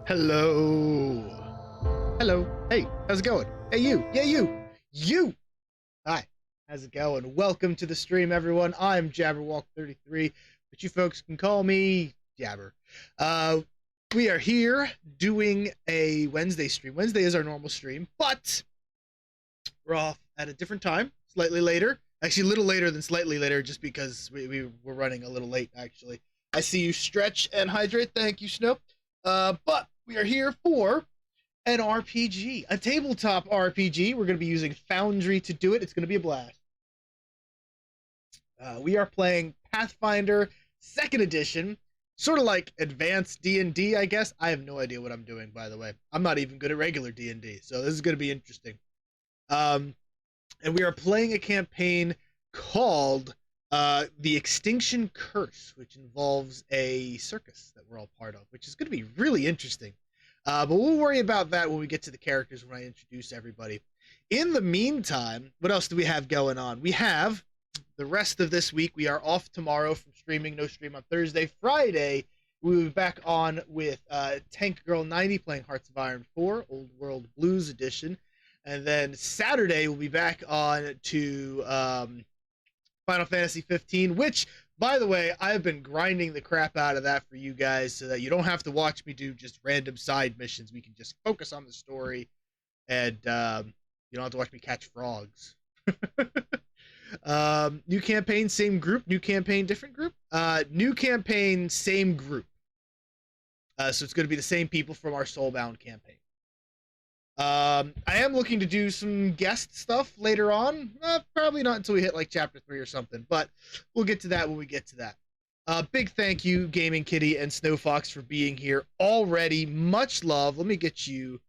Hello. Hello. Hey, how's it going? Hey, you. Yeah, you. You. Hi. How's it going? Welcome to the stream, everyone. I'm Jabberwalk33, but you folks can call me Jabber. We are here doing a Wednesday stream. Wednesday is our normal stream, but we're off at a different time, slightly later. Actually, a little later than slightly later, just because we were running a little late, actually. I see you stretch and hydrate. Thank you, Snow. But we are here for an RPG, a tabletop RPG. We're going to be using Foundry to do it. It's going to be a blast. We are playing Pathfinder 2nd Edition, sort of like advanced D&D, I guess. I have no idea what I'm doing, by the way. I'm not even good at regular D&D, so this is going to be interesting. And we are playing a campaign called The Extinction Curse, which involves a circus that we're all part of, which is going to be really interesting. But we'll worry about that when we get to the characters, when I introduce everybody. In the meantime, what else do we have going on? We have the rest of this week. We are off tomorrow from streaming. No stream on Thursday. Friday, we will be back on with Tank Girl 90 playing Hearts of Iron 4, Old World Blues Edition. And then Saturday, we'll be back on to Final Fantasy 15, which, by the way, I've been grinding the crap out of that for you guys so that you don't have to watch me do just random side missions. We can just focus on the story, and you don't have to watch me catch frogs. New campaign, same group. New campaign, different group. New campaign, same group. So it's going to be the same people from our Soulbound campaign. I am looking to do some guest stuff later on. Probably not until we hit like chapter 3 or something, but we'll get to that when we get to that. Big thank you, Gaming Kitty and Snowfox, for being here already. Much love. Let me get you.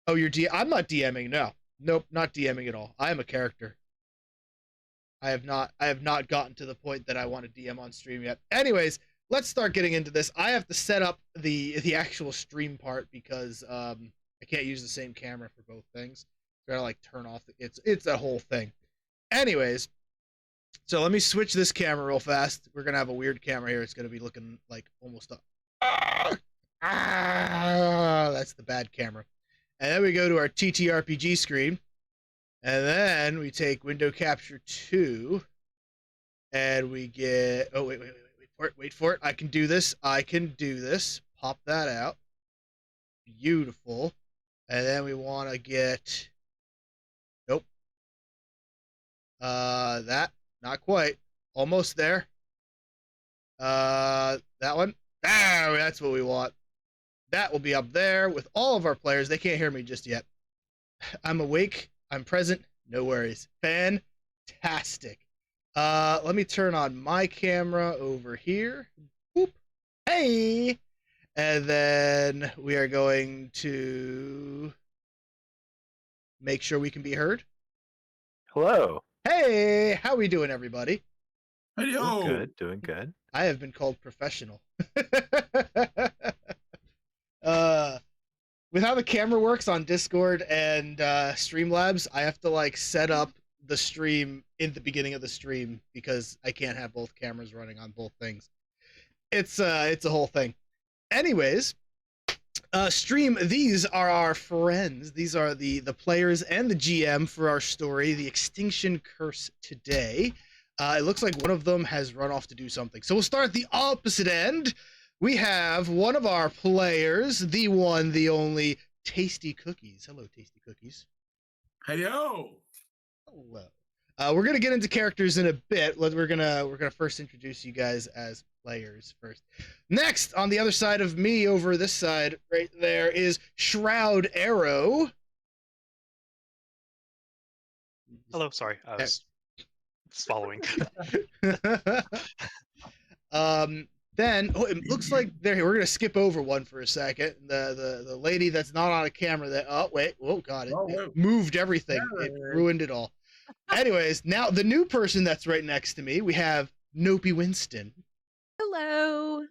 Oh, you're I'm not DMing. No, nope, not DMing at all. I am a character. I have not gotten to the point that I want to DM on stream yet. Anyways, let's start getting into this. I have to set up the actual stream part because I can't use the same camera for both things. So I gotta like turn off it's a whole thing. Anyways, so let me switch this camera real fast. We're gonna have a weird camera here. It's gonna be looking like almost up. That's the bad camera. And then we go to our TTRPG screen. And then we take window capture 2. And we get wait for it. I can do this. Pop that out. Beautiful. And then we want to get, nope. That, not quite. Almost there. That one. Ah, that's what we want. That will be up there with all of our players. They can't hear me just yet. I'm awake. I'm present. No worries. Fantastic. Let me turn on my camera over here. Boop. Hey! And then we are going to make sure we can be heard. Hello. Hey, how we doing, everybody? Doing good. I have been called professional. With how the camera works on Discord and Streamlabs, I have to like set up the stream in the beginning of the stream because I can't have both cameras running on both things. It's a whole thing. Anyways, stream, these are our friends. These are the players and the GM for our story, The Extinction Curse today. It looks like one of them has run off to do something. So we'll start at the opposite end. We have one of our players, the one, the only, Tasty Cookies. Hello, Tasty Cookies. Hello. Hello. We're gonna get into characters in a bit. We're gonna first introduce you guys as players first. Next, on the other side of me, over this side, right there, is Shroud Arrow. Hello, sorry, I was following. Then it looks like there. We're gonna skip over one for a second. The lady that's not on a camera. That God, it moved everything. It ruined it all. Anyways, now the new person that's right next to me, we have Nopey Winston. Hello.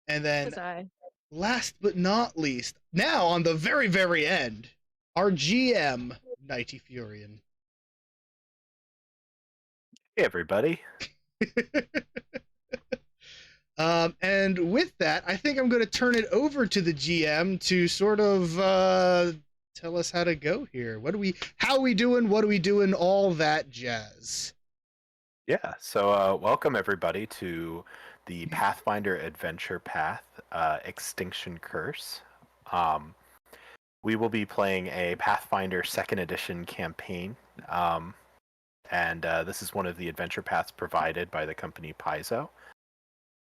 And then, last but not least, now on the very, very end, our GM, Nighty Furion. Hey, everybody. And with that, I think I'm going to turn it over to the GM to sort of tell us how to go here. How are we doing? What are we doing? All that jazz. Yeah, so welcome everybody to the Pathfinder Adventure Path Extinction Curse. We will be playing a Pathfinder 2nd Edition campaign, and this is one of the adventure paths provided by the company Paizo.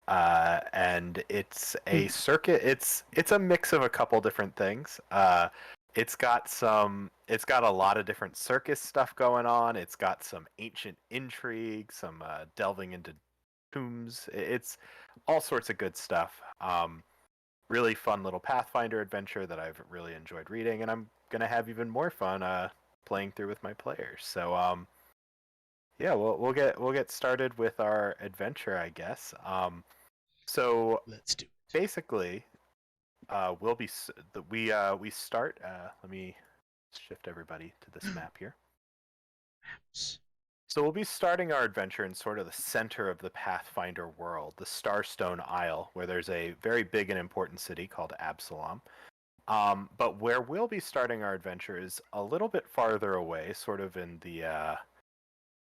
And it's a circuit. It's a mix of a couple different things. It's got a lot of different circus stuff going on. It's got some ancient intrigue, some delving into tombs. It's all sorts of good stuff. Really fun little Pathfinder adventure that I've really enjoyed reading, and I'm gonna have even more fun playing through with my players. So yeah, we'll get started with our adventure, I guess. So Let's do it. basically, we start. Let me shift everybody to this map here. So we'll be starting our adventure in sort of the center of the Pathfinder world, the Starstone Isle, where there's a very big and important city called Absalom. But where we'll be starting our adventure is a little bit farther away, sort of in the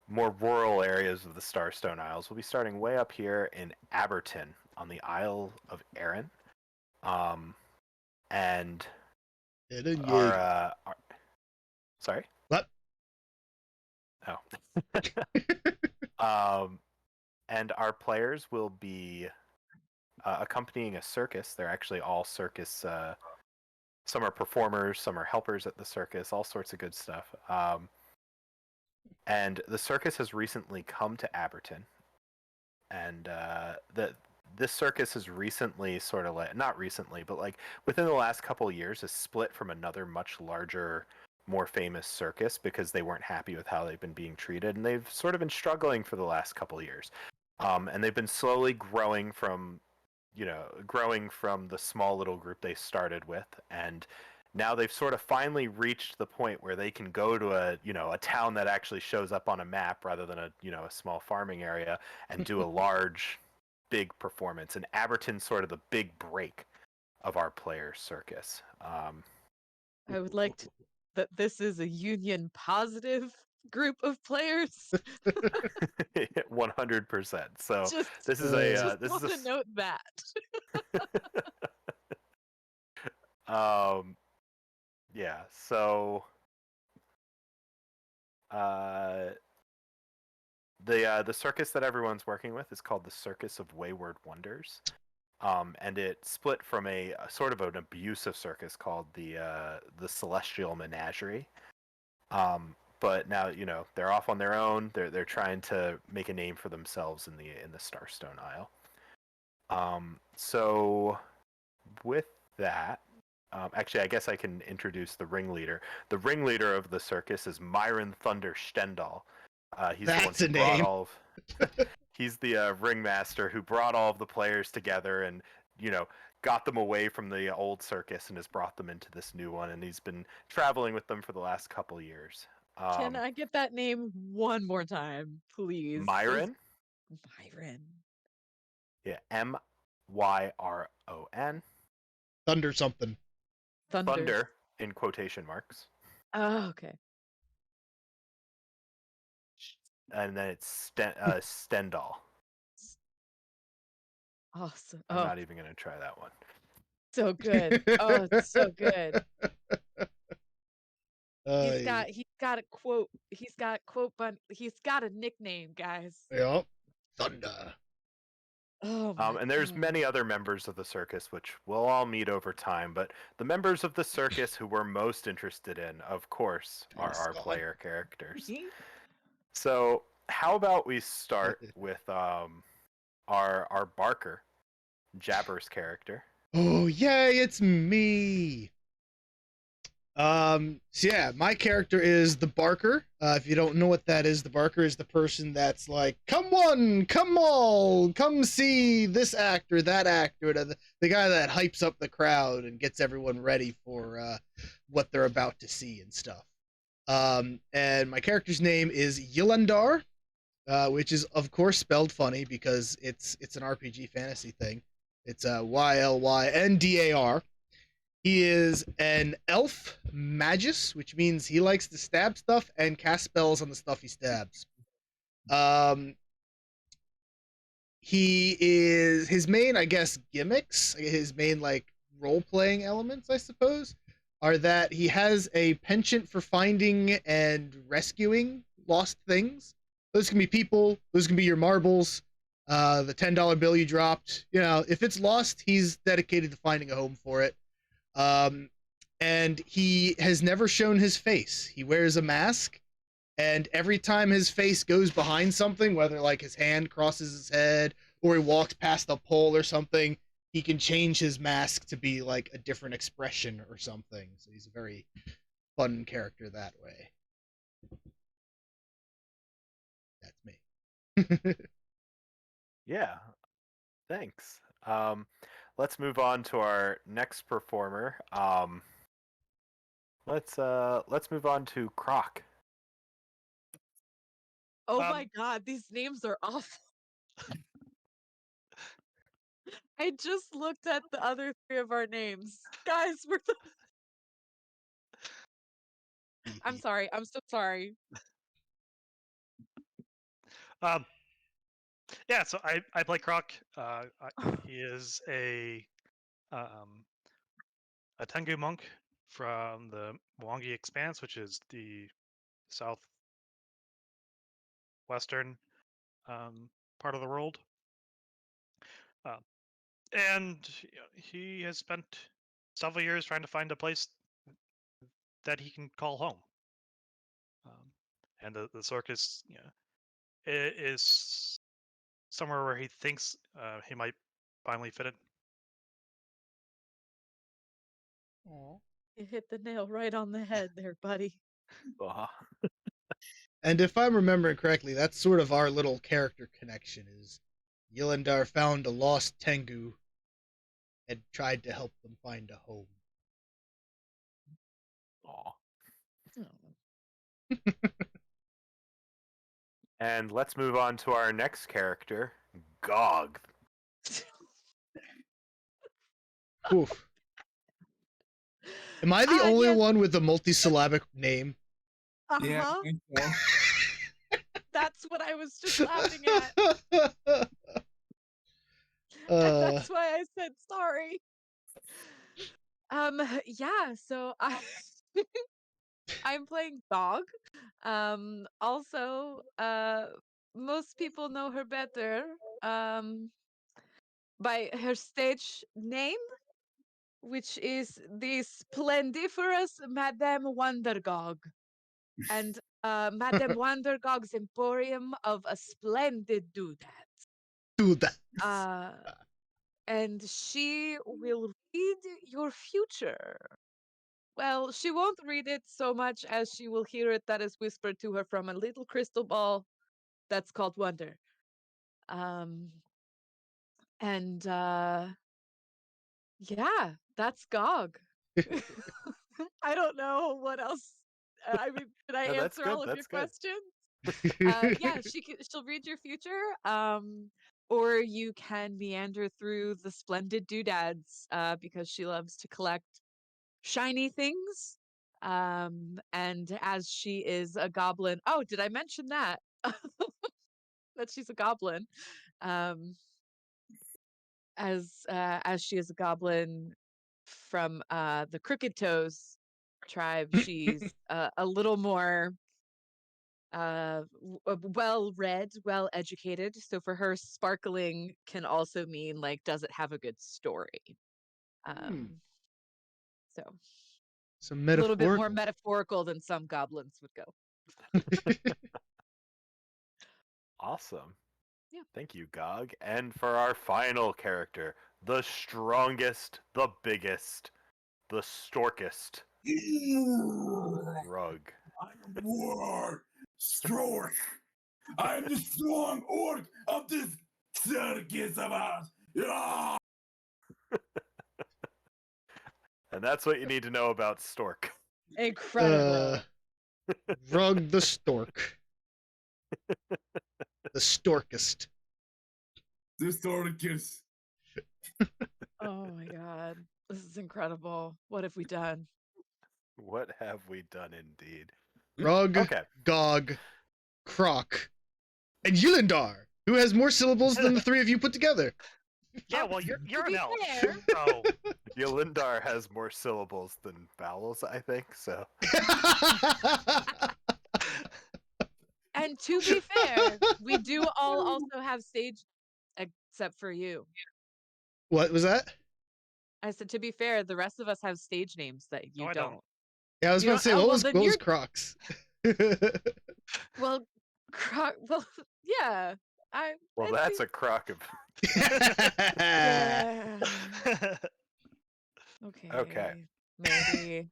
more rural areas of the Starstone Isles. We'll be starting way up here in Aberton on the Isle of Arran. And our sorry? What? Oh. And our players will be accompanying a circus. They're actually all circus. Some are performers, some are helpers at the circus, all sorts of good stuff. And the circus has recently come to Aberton. And this circus has recently sort of not recently, but like within the last couple of years has split from another much larger, more famous circus because they weren't happy with how they've been being treated, and they've sort of been struggling for the last couple of years. And they've been slowly growing from the small little group they started with, and now they've sort of finally reached the point where they can go to a town that actually shows up on a map rather than a small farming area and do a large, big performance. And Aberton's sort of the big break of our player circus. I would like that this is a union positive group of players. 100%. So Just, this is just want to note that. Yeah, so the circus that everyone's working with is called the Circus of Wayward Wonders. And it split from a sort of an abusive circus called the Celestial Menagerie. But now they're off on their own. They're trying to make a name for themselves in the Starstone Isle. So with that, actually, I guess I can introduce the ringleader. The ringleader of the circus is Myron Thunder Stendhal. He's That's the one who a name. brought all of, he's the ringmaster who brought all of the players together and got them away from the old circus and has brought them into this new one, and he's been traveling with them for the last couple years. Can I get that name one more time, please? Myron? Myron. Yeah, Myron. Thunder something. Thunder in quotation marks. Oh, okay. And then it's Stendhal. Awesome. I'm not even going to try that one. So good. Oh, it's so good. He's got a quote. He's got a nickname, guys. Yeah. Thunder. Oh, and there's many other members of the circus, which we'll all meet over time. But the members of the circus who we're most interested in, of course, are our player characters. So how about we start with our Barker, Jabber's character. Oh, yay, it's me. So yeah, my character is the Barker. If you don't know what that is, the Barker is the person that's like, come one, come all, come see this actor, that actor, the guy that hypes up the crowd and gets everyone ready for what they're about to see and stuff. And my character's name is Ylandar. which is of course spelled funny because it's an RPG fantasy thing. It's YlynDar. He is an elf magus, which means he likes to stab stuff and cast spells on the stuff he stabs. Um, he is his main, I guess, gimmicks, his main like role playing elements, I suppose, are that he has a penchant for finding and rescuing lost things. Those can be people, those can be your marbles, the $10 bill you dropped. You know, if it's lost, he's dedicated to finding a home for it. Um, and he has never shown his face. He wears a mask, and every time his face goes behind something, whether like his hand crosses his head or he walks past a pole or something, he can change his mask to be like a different expression or something. So he's a very fun character that way. That's me. Yeah, thanks. Let's move on to our next performer. Let's move on to Croc. Oh Um, my god, these names are awful. I just looked at the other three of our names. Guys, I'm sorry. I'm so sorry. um, yeah, so I play Croc. He is um, a Tengu monk from the Mwangi Expanse, which is the southwestern part of the world. And he has spent several years trying to find a place that he can call home. And the circus, is somewhere where he thinks he might finally fit in. Aw. You hit the nail right on the head there, buddy. And if I'm remembering correctly, that's sort of our little character connection. Is YlynDar found a lost Tengu and tried to help them find a home. Aw. Oh. And let's move on to our next character, Gog. Oof. Am I the only Yes. one with a multisyllabic name? Yeah, Uh-huh. I think so. That's what I was just laughing at. And uh, that's why I said sorry. Yeah, so I'm playing Dog. Also, most people know her better by her stage name, which is the splendiferous Madame Wondergog. And Madame Wondergog's Emporium of a Splendid Doodad. do that. And she will read your future. Well, she won't read it so much as she will hear it that is whispered to her from a little crystal ball that's called Wonder. Um, and yeah, that's Gog. I don't know what else. I mean, did I No, that's answer good. all of your That's good. questions? Yeah, she'll read your future. Or you can meander through the splendid doodads because she loves to collect shiny things. And as she is a goblin, oh, did I mention that? That she's a goblin. As she is a goblin from the Crooked Toes tribe, she's a little more well read, well educated. So for her, sparkling can also mean like, does it have a good story? So Some a little bit more metaphorical. metaphorical than some goblins would go. Awesome. Yeah. Thank you, Gog. And for our final character, the strongest, the biggest, the storkest, Rug. I'm war stork. I'm the strong orc of this circus of ours. Yeah! And that's what you need to know about Stork. Incredible. Rug the stork. the Storkist. This Circus. Oh my god. This is incredible. What have we done? What have we done indeed? Rug, Okay. Gog, Croc, and Yulindar, who has more syllables than the three of you put together. Yeah, Oh, well, you're to an be elf. fair- So Yolindar has more syllables than vowels, I think, so. And to be fair, we do all also have stage, except for you. What was that? I said, to be fair, the rest of us have stage names that you I don't. don't. Yeah, I was You about to don't- say, oh, what well, was, then what was you're- Crocs? Well, well, yeah. Well, I that's think- a crock of. Yeah. Okay. Okay. Maybe.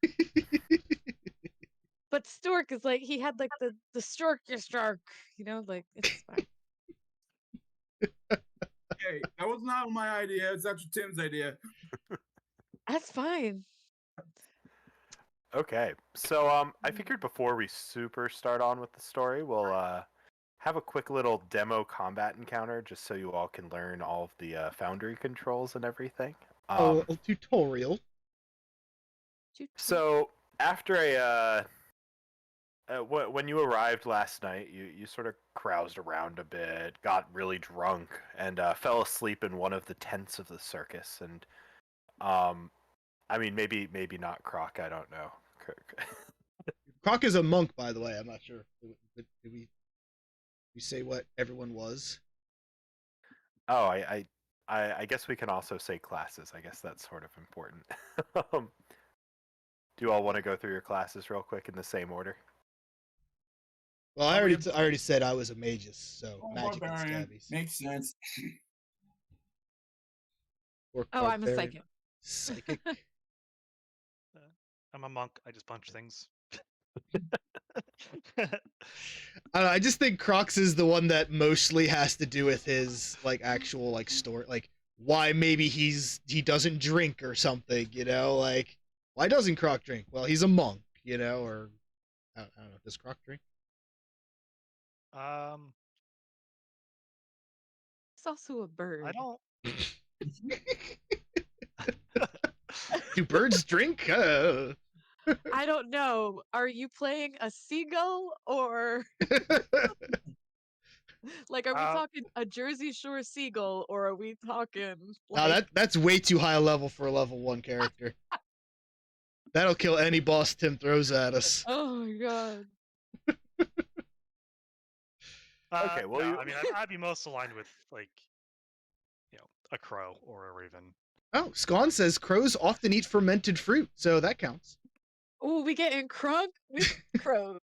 But Stork is like he had like the stork, like it's fine. Hey, that was not my idea. It's actually Tim's idea. That's fine. Okay, so I figured before we super start on with the story, we'll have a quick little demo combat encounter just so you all can learn all of the Foundry controls and everything. Oh, a tutorial. So after when you arrived last night, you sort of caroused around a bit, got really drunk, and fell asleep in one of the tents of the circus. And I mean, maybe not Croc. I don't know. Croc is a monk, by the way. I'm not sure. Did we say what everyone was? Oh, I guess we can also say classes. I guess that's sort of important. Do you all want to go through your classes real quick in the same order? Well, I already said I was a magus, so magic and Barbarian. scabbies. Makes sense. Or Oh, I'm a barbarian. psychic. Psychic. I'm a monk. I just punch things. I don't know, I just think Crocs is the one that mostly has to do with his like actual like story, like why maybe he doesn't drink or something, like why doesn't Croc drink? Well, he's a monk, or I don't know. Does Croc drink? It's also a bird. I don't. Do birds drink? I don't know. Are you playing a seagull or like are we talking a Jersey Shore seagull or are we talking No, like that's way too high a level for a level 1 character. That'll kill any boss Tim throws at us. Oh my god. Okay, well, no, I mean, I'd be most aligned with like, a crow or a raven. Oh, Scon says crows often eat fermented fruit, so that counts. Oh, we getting crunk with crows.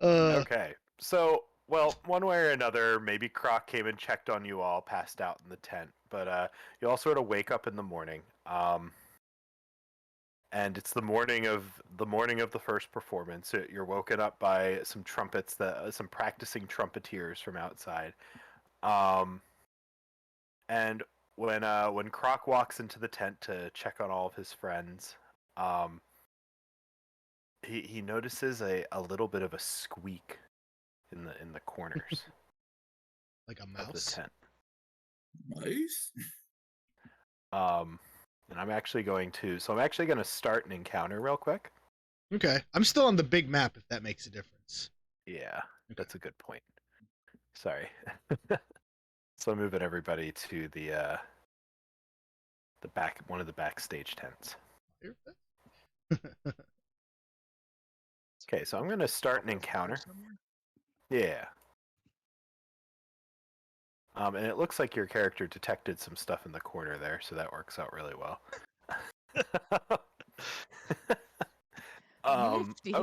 Okay, so well, one way or another, maybe Croc came and checked on you all, passed out in the tent, but you all sort of wake up in the morning, and it's the morning of the first performance. You're woken up by some trumpets, some practicing trumpeters from outside, and when Croc walks into the tent to check on all of his friends, he notices a little bit of a squeak in the corners Like a of the mouse. tent. Nice. And I'm actually going to start an encounter real quick. Okay. I'm still on the big map if that makes a difference. Yeah, that's a good point. Sorry. So I'm moving everybody to the back, one of the backstage tents. Okay, so I'm going to start an encounter. Yeah. And it looks like your character detected some stuff in the corner there, so that works out really well. Nifty.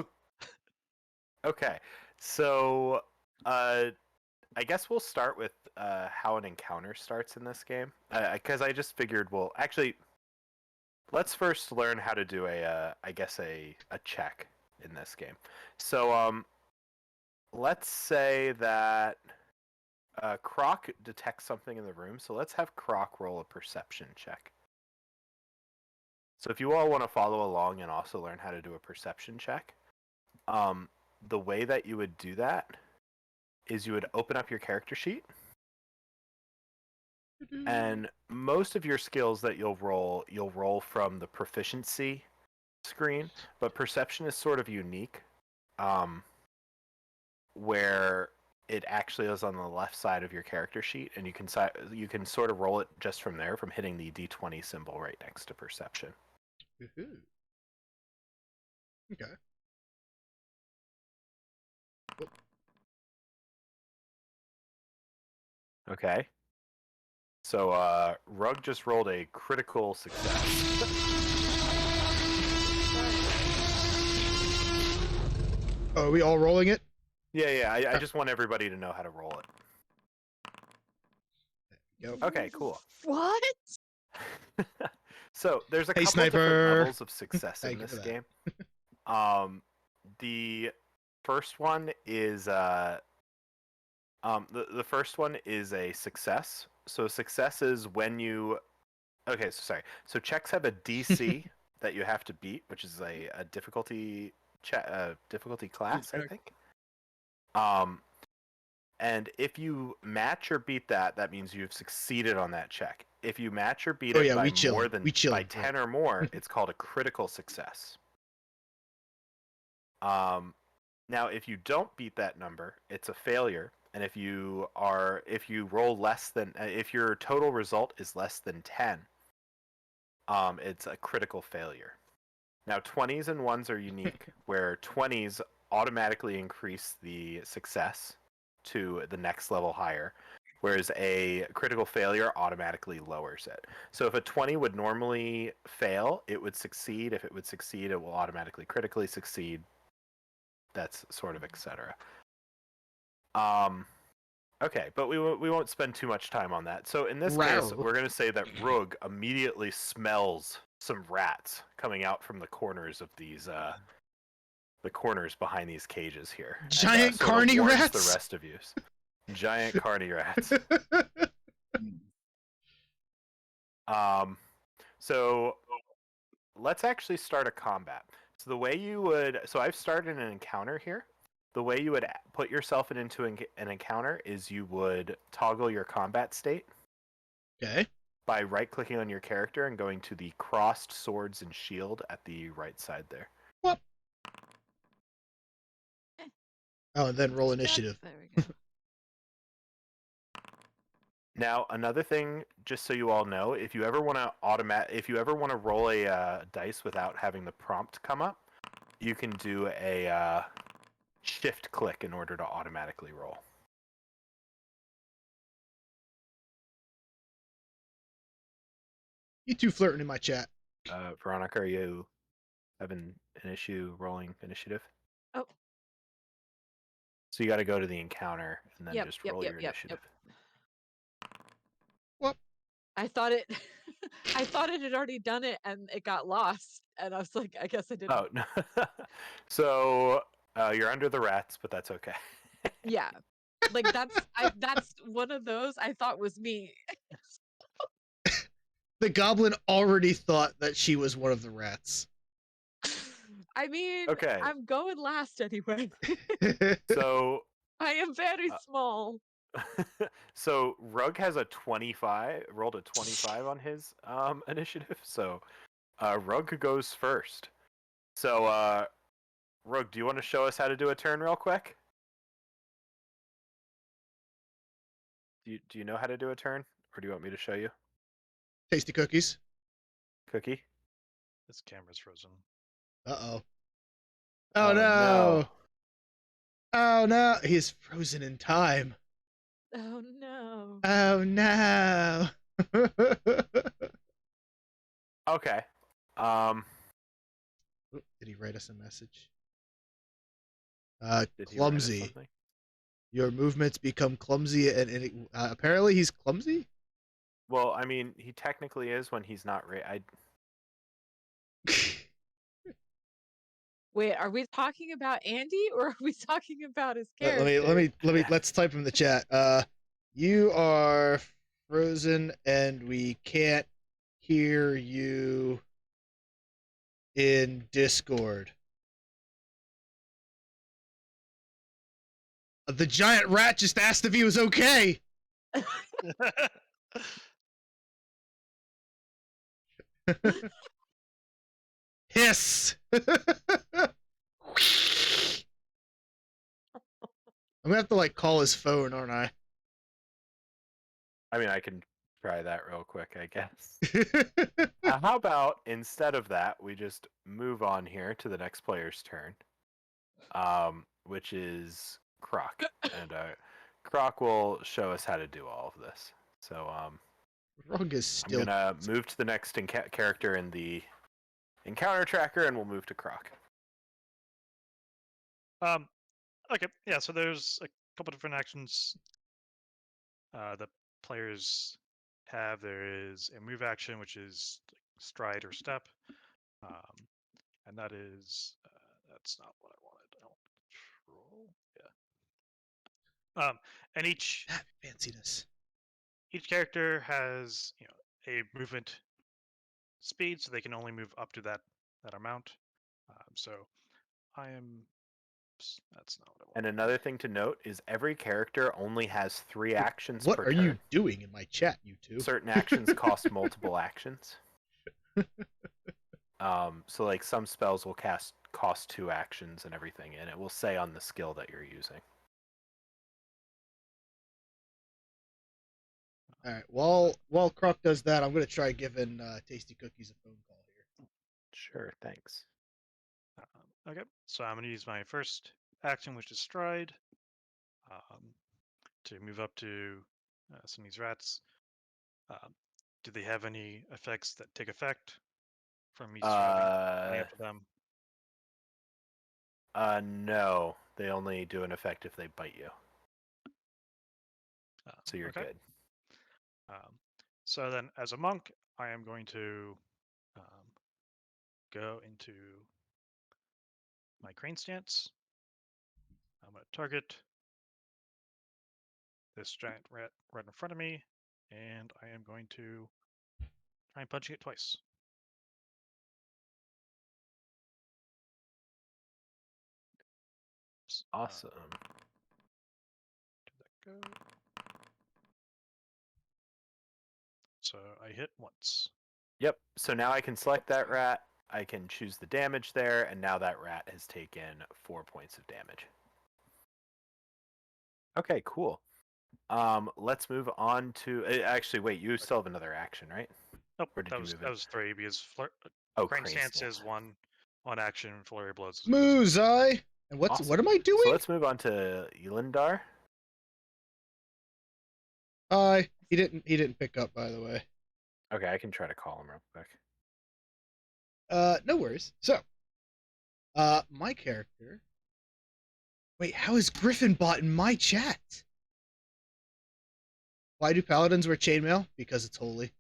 Okay, so I guess we'll start with how an encounter starts in this game, because I just figured, well, actually, let's first learn how to do a check in this game. So let's say that Croc detects something in the room, so let's have Croc roll a perception check. So if you all want to follow along and also learn how to do a perception check, the way that you would do that is you would open up your character sheet, and most of your skills that you'll roll from the proficiency screen, but perception is sort of unique, where it actually is on the left side of your character sheet, and you can sort of roll it just from there, from hitting the D20 symbol right next to perception. Woohoo. Okay. Okay. So Rug just rolled a critical success. Oh, are we all rolling it? Yeah. I just want everybody to know how to roll it. Yep. Okay, cool. What? So there's a Hey, couple different Sniper. levels of success in Thank you this for that. game. The first one is the first one is a success. So success is when you So checks have a DC that you have to beat, which is a difficulty difficulty class, I think. And if you match or beat that, that means you've succeeded on that check. If you match or beat it by more than by 10 or more, it's called a critical success. Now, if you don't beat that number, it's a failure. And if you roll less than, if your total result is less than 10, it's a critical failure. Now, 20s and 1s are unique, where 20s automatically increase the success to the next level higher, whereas a critical failure automatically lowers it. So if a 20 would normally fail, it would succeed. If it would succeed, it will automatically critically succeed. That's sort of etc. Okay, but we won't spend too much time on that. So in this case, we're going to say that Rug immediately smells some rats coming out from the corners of these the corners behind these cages here. Giant carny rats. The rest of you. Giant carny rats. So let's actually start a combat. So the way you would, so I've started an encounter here. The way you would put yourself into an encounter is you would toggle your combat state. Okay. By right-clicking on your character and going to the crossed swords and shield at the right side there. What? Oh, and then roll initiative. There we go. Now, another thing, just so you all know, if you ever want to roll a dice without having the prompt come up, you can do a shift click in order to automatically roll. You two flirting in my chat. Veronica, are you having an issue rolling initiative? Oh. So you got to go to the encounter and then just roll your initiative. What? I thought it had already done it and it got lost. And I was like, I guess I didn't. Oh, no. So you're under the rats, but that's okay. Yeah. Like that's one of those I thought was me. The goblin already thought that she was one of the rats. I mean, okay. I'm going last anyway. So I am very small. So Rug has rolled a 25 on his initiative. So Rug goes first. So Rug, do you want to show us how to do a turn real quick? Do you know how to do a turn, or do you want me to show you? Tasty cookies. Cookie? This camera's frozen. Uh-oh. Oh, no. Oh, no. He's frozen in time. Oh, no. Oh, no. Okay. Did he write us a message? Did he write us clumsy. something? Your movements become clumsy, and apparently he's clumsy? Well, I mean, he technically is when he's not Wait, are we talking about Andy or are we talking about his character? Let's type in the chat. You are frozen and we can't hear you in Discord. The giant rat just asked if he was okay. Hiss. I'm gonna have to like call his phone, aren't I? I mean, I can try that real quick, I guess. How about instead of that, we just move on here to the next player's turn, which is Croc, and Croc will show us how to do all of this. So Rug is I'm still. gonna move to the next character in the encounter tracker, and we'll move to Croc. Okay, yeah. So there's a couple different actions that players have. There is a move action, which is like stride or step, and that is that's not what I wanted. I want control. Yeah. And each That fanciness. character has a movement speed, so they can only move up to that amount. So I am. That's not what I And wanted. another thing to note is every character only has 3 actions What per are turn. you doing in my chat, you two? Certain actions cost multiple actions. So like some spells will cost 2 actions and everything, and it will say on the skill that you're using. All right. While Croc does that, I'm gonna try giving Tasty Cookies a phone call here. Sure, thanks. Okay, so I'm going to use my first action, which is stride, to move up to some of these rats. Do they have any effects that take effect from me striding running up to them? No, they only do an effect if they bite you. So you're okay. good. So then, as a monk, I am going to go into my crane stance. I'm going to target this giant rat right in front of me, and I am going to try and punch it twice. Awesome. Did that go? So I hit once. Yep. So now I can select that rat. I can choose the damage there, and now that rat has taken 4 points of damage. Okay, cool. Let's move on to. Actually, wait. You still have another action, right? Nope, Or did you move that in? was 3 because crane Crane stance stance. is one action. Flurry of blows is Moozai. And what Awesome. am I doing? So let's move on to Elendar. He didn't pick up, by the way. Okay, I can try to call him real quick. No worries. So, my character. Wait, how is Griffin bot in my chat? Why do paladins wear chainmail? Because it's holy.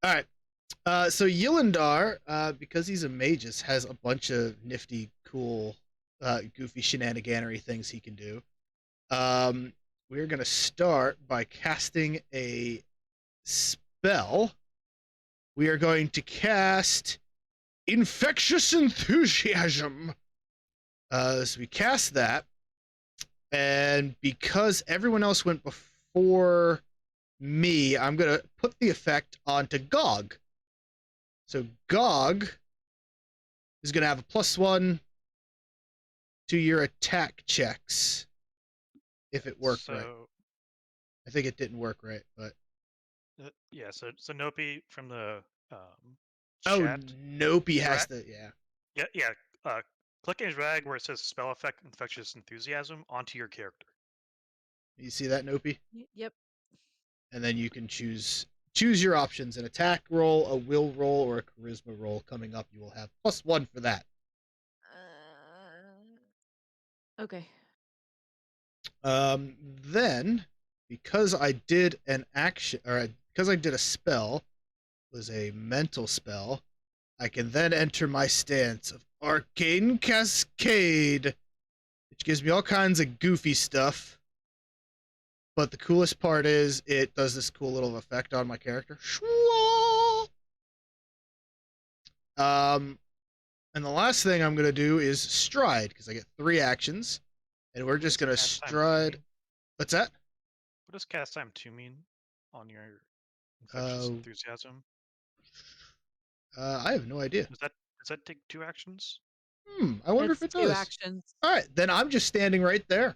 All right. So Yilindar, because he's a magus, has a bunch of nifty, cool, goofy shenaniganery things he can do. We're gonna start by casting a spell. We are going to cast Infectious Enthusiasm. So we cast that, and because everyone else went before me, I'm gonna put the effect onto Gog. So Gog is gonna have a +1 to your attack checks if it worked right. I think it didn't work right, but yeah. So Nopi from the oh, chat. Nopi has the Yeah. Click and drag where it says spell effect infectious enthusiasm onto your character. You see that, Nopi? Yep. And then you can choose your options: an attack roll, a will roll, or a charisma roll. Coming up, you will have +1 for that. Okay. Then, because I did an action, or because I did a spell, was a mental spell, I can then enter my stance of Arcane Cascade, which gives me all kinds of goofy stuff. But the coolest part is it does this cool little effect on my character. And the last thing I'm going to do is stride, because I get 3 actions. and we're just gonna Cast time 2 stride. mean? What's that? What does cast time 2 mean on your infectious Uh, enthusiasm? I have no idea. Does that take 2 actions? I wonder It's if it 2 does. actions. All right, then I'm just standing right there.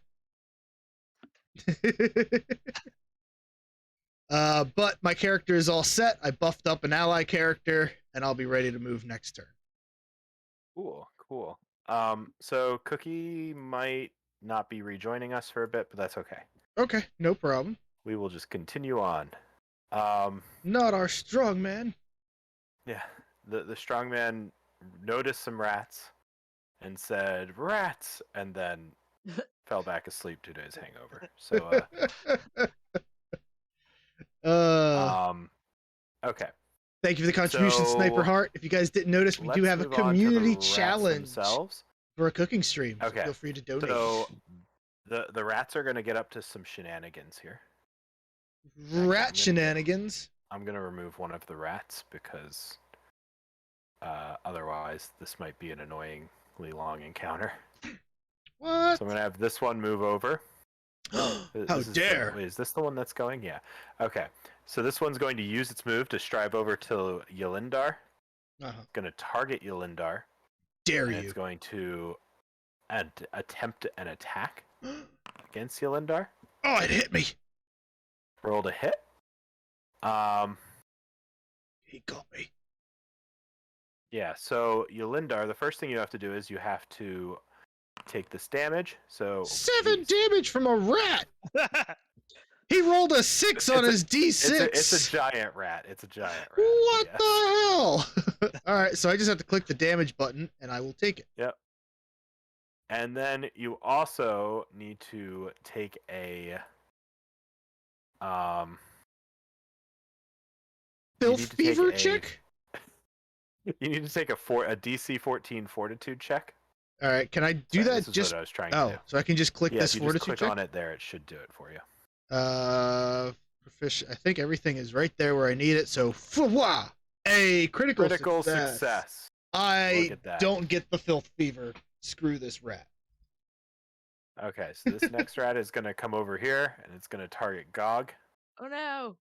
But my character is all set. I buffed up an ally character, and I'll be ready to move next turn. Cool. So Cookie might not be rejoining us for a bit, but that's okay. Okay, no problem. We will just continue on. Not our strong man. Yeah, the strongman noticed some rats and said rats, and then fell back asleep due to his hangover. So, okay. Thank you for the contribution, Sniper So, Heart. If you guys didn't notice, we do let's have a move on to the community rats challenge themselves. for a cooking stream. So Okay. feel free to donate. So the rats are going to get up to some shenanigans here. Rat shenanigans. I'm going to remove one of the rats because otherwise this might be an annoyingly long encounter. What? So I'm going to have this one move over. How dare! Wait, is this the one that's going? Yeah. Okay. So this one's going to use its move to strive over to Yelindar. Going to target Yelindar. Dare and you! It's going to attempt an attack against Yelindar. Oh, it hit me! Rolled a hit. He got me. Yeah. So Yelindar, the first thing you have to do is you have to take this damage. So 7 damage from a rat. He rolled a 6 on his D6. It's a giant rat. It's a giant rat. What yes. the hell? All right, so I just have to click the damage button, and I will take it. Yep. And then you also need to take a Filth fever check. You need to take a DC 14 Fortitude check. All right, can I do that? This is just what I was trying to do. so I can just click this if you Fortitude just click check? on it there, it should do it for you. Proficient. I think everything is right there where I need it. So, a critical success. I don't get the filth fever. Screw this rat. Okay, so this next rat is going to come over here, and it's going to target Gog. Oh no!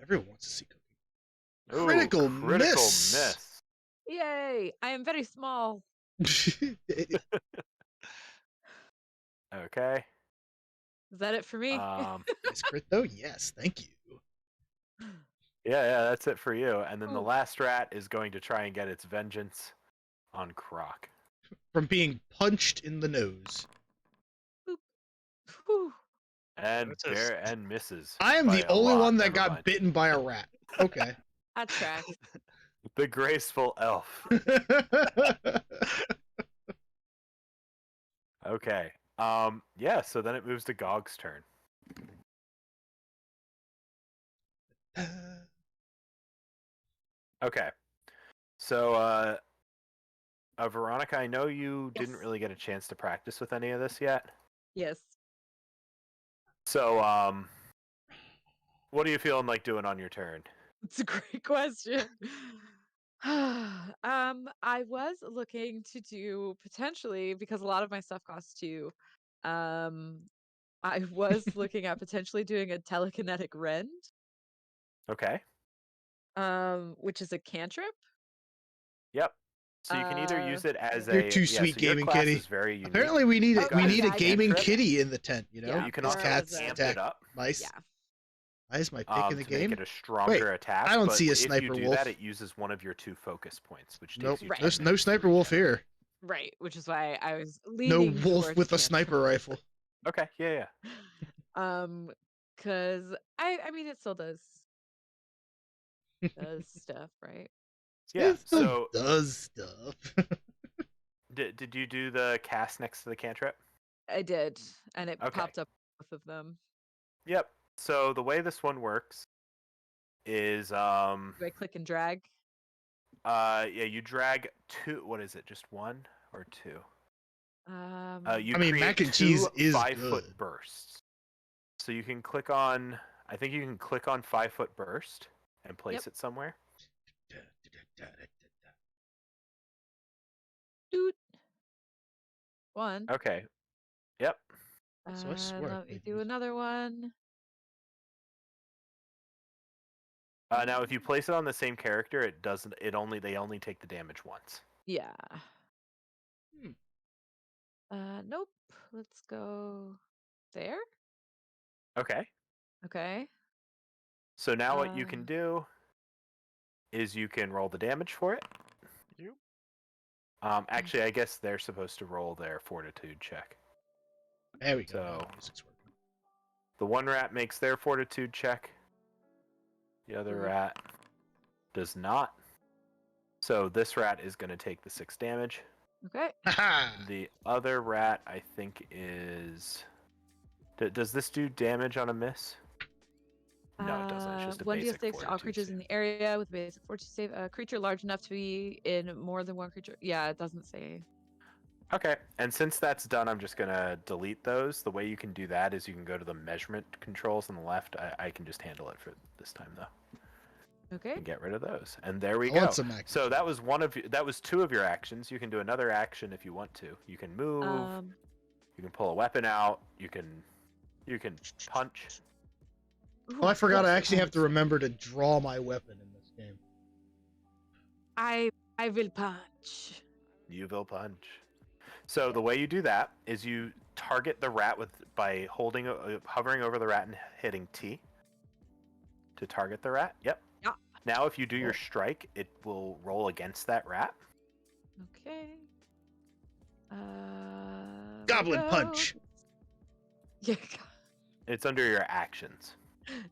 Everyone wants to see cooking. Ooh, Critical miss. Yay! I am very small. Okay. Is that it for me? Nice crit though. Yes, thank you. Yeah, that's it for you. And then the last rat is going to try and get its vengeance on Croc. From being punched in the nose. Whew. And misses. I am the only one that got bitten by a rat. Okay. That tracks. The graceful elf. Okay. Yeah, so then it moves to Gog's turn. Okay. So, Veronica, I know you didn't really get a chance to practice with any of this yet. Yes. So, what are you feeling like doing on your turn? It's a great question. I was looking to do potentially, because a lot of my stuff costs 2. I was looking at potentially doing a telekinetic rend. Okay. Which is a cantrip. Yep. So you can either use it as You're too sweet, so gaming your class kitty. is very unique. Apparently, we need a gaming cantrip. kitty in the tent. You know, Yeah, you can these also cats amp attack it up. mice. Yeah. Why is my pick in the to game? make it a stronger attack. I don't but see a if sniper you do wolf. that, it uses one of your 2 focus points, which takes Nope. you Right. 10 No minutes sniper to wolf regen. here. Right, which is why I was No leaning wolf towards with a cantrip. sniper rifle. Okay, yeah. Because I mean it still does stuff, right? Yeah, It still so does stuff. did you do the cast next to the cantrip? I did, and it Okay. popped up both of them. Yep. So the way this one works is Do I click and drag? yeah, you drag 2. What is it? Just 1 or 2? You I mean, create mac and 2 cheese is 5-foot good. bursts. So you can click on. I think you can click on 5-foot burst and place it somewhere. Doot. 1. Okay. So I swear I Let me played do these. another one. Now, if you place it on the same character, it doesn't. They only take the damage once. Yeah. Hmm. Nope. Let's go there. Okay. Okay. So now what you can do is you can roll the damage for it. You. Actually, I guess they're supposed to roll their fortitude check. There we go. Now So- the music's working. The one rat makes their fortitude check. The other Oof. rat does not. So this rat is going to take the 6 damage. Okay. Haha! The other rat, I think, is. Does this do damage on a miss? No, it doesn't. It's just a 1d6 basic to all fortitude creatures save. in the area with a basic fortitude save. A creature large enough to be in more than one creature. Yeah, it doesn't say. Okay, and since that's done, I'm just gonna delete those. The way you can do that is you can go to the measurement controls on the left. I can just handle it for this time though, Okay. and get rid of those. And there we I go. want some action. So that was that was 2 of your actions. You can do another action if you want to. You can move. You can pull a weapon out. You can punch. Oh, I forgot I Ooh, actually have to punch. remember to draw my weapon in this game. I will punch. You will punch. So the way you do that is you target the rat by hovering over the rat and hitting T to target the rat. Yep. Yeah. Now if you do your strike, it will roll against that rat. Okay. Goblin we'll go. punch. Yeah. It's under your actions.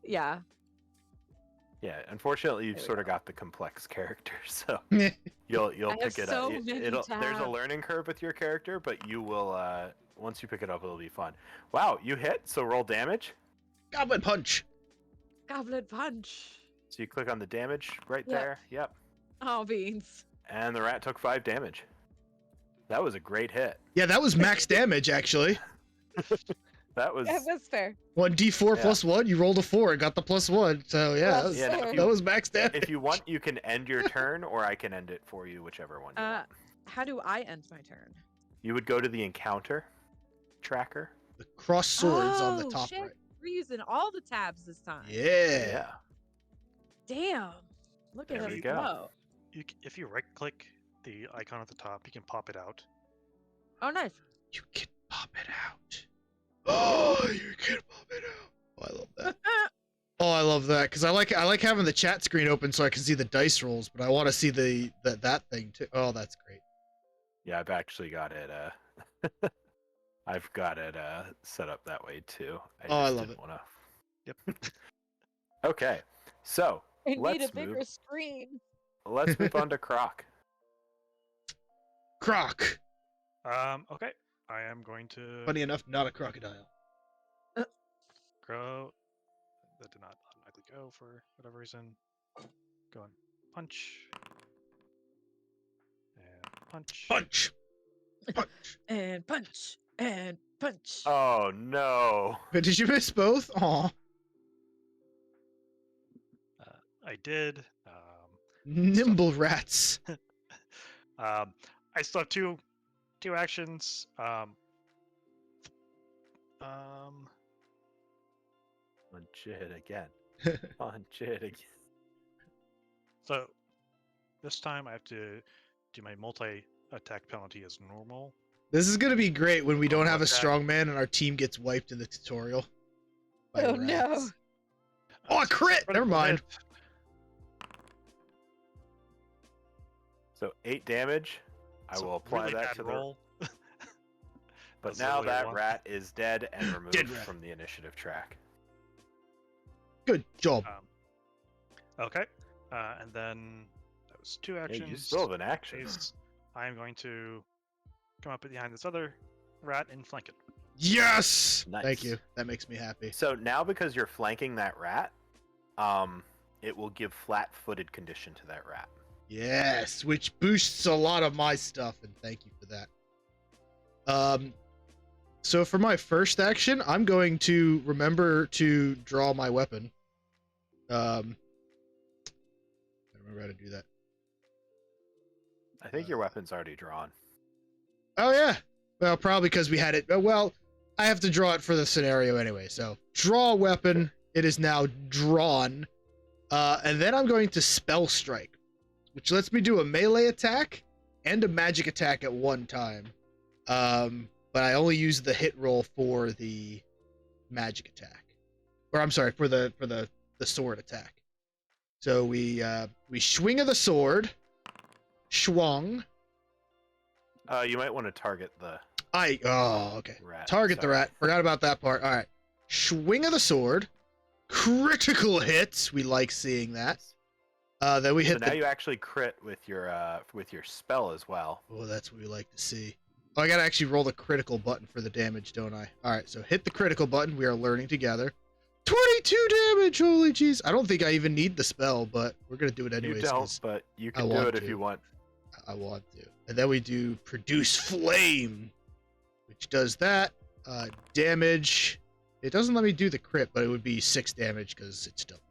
Yeah. Yeah, unfortunately you've There we sort of got the complex character, so I you'll I pick have it so up. many There's a tabs. learning curve with your character, but you will once you pick it up it'll be fun. Wow, you hit, so roll damage. Goblin punch. Goblin punch. So you click on the damage right Yep. there. Yep. Oh, beans. And the rat took 5 damage. That was a great hit. Yeah, that was max damage actually. That was That was fair. 1d4 Yeah. plus 1. You rolled a 4 and got the plus 1. So yeah, Well, that was, Yeah, fair. that was max damage. if you want, you can end your turn, or I can end it for you, whichever one you want. How do I end my turn? You would go to the encounter tracker. The cross swords on the Oh, top shit. right. We're using all the tabs this time. Yeah. Damn. Look There at we us go. go. If you right click the icon at the top, you can pop it out. Oh, nice. You can pop it out. Oh, you can pop it out. Oh, I love that. Oh, I love that because I like having the chat screen open so I can see the dice rolls, but I want to see that thing too. Oh, that's great. Yeah, I've actually got it. I've got it set up that way too. I just love didn't it. Wanna... Yep. Okay, so I need a let's bigger move. screen. Let's move on to Croc. Croc. Okay. I am going to Funny enough, not a crocodile. grow. That did not automatically go for whatever reason. Go and punch. And punch. Punch. Punch. And punch. And punch. Oh no! But did you miss both? Aw. I did. Nimble rats. I still have two actions. Punch it again. Punch it again. So this time I have to do my multi-attack penalty as normal. This is gonna be great when we don't have a Okay. strong man and our team gets wiped in the tutorial. by Oh, no. rats. Oh, a crit! Never Critical mind. hit. So 8 damage. I So will apply really that bad to roll. But That's now literally that one. rat is dead and removed Dead rat. from the initiative track. Good job. Okay. And then that was 2 Yeah, actions. you still have an action. Phase. I am going to come up behind this other rat and flank it. Yes! Nice. Thank you. That makes me happy. So now because you're flanking that rat, it will give flat-footed condition to that rat. Yes, which boosts a lot of my stuff, and thank you for that. So for my first action, I'm going to remember to draw my weapon. I remember how to do that. I think your weapon's already drawn. Oh yeah. Well, probably because we had it. Well, I have to draw it for the scenario anyway. So draw a weapon. It is now drawn. And then I'm going to spell strike, which lets me do a melee attack and a magic attack at one time. But I only use the hit roll for the magic attack, or I'm sorry, for the sword attack. So we swing of the sword, schwung. You might want to target the Okay. rat. Target the sorry. rat. Forgot about that part. All right. Swing of the sword, critical hits. We like seeing that. Then we So hit now you actually crit with your spell as well. Oh, that's what we like to see. Oh, I gotta actually roll the critical button for the damage, don't I? All right, so hit the critical button. We are learning together. 22 damage. Holy jeez. I don't think I even need the spell, but we're gonna do it anyways. You don't, 'cause but you can I do want it if to. you want. I want to. And then we do produce flame, which does that. Damage. It doesn't let me do the crit, but it would be 6 damage because it's doubled.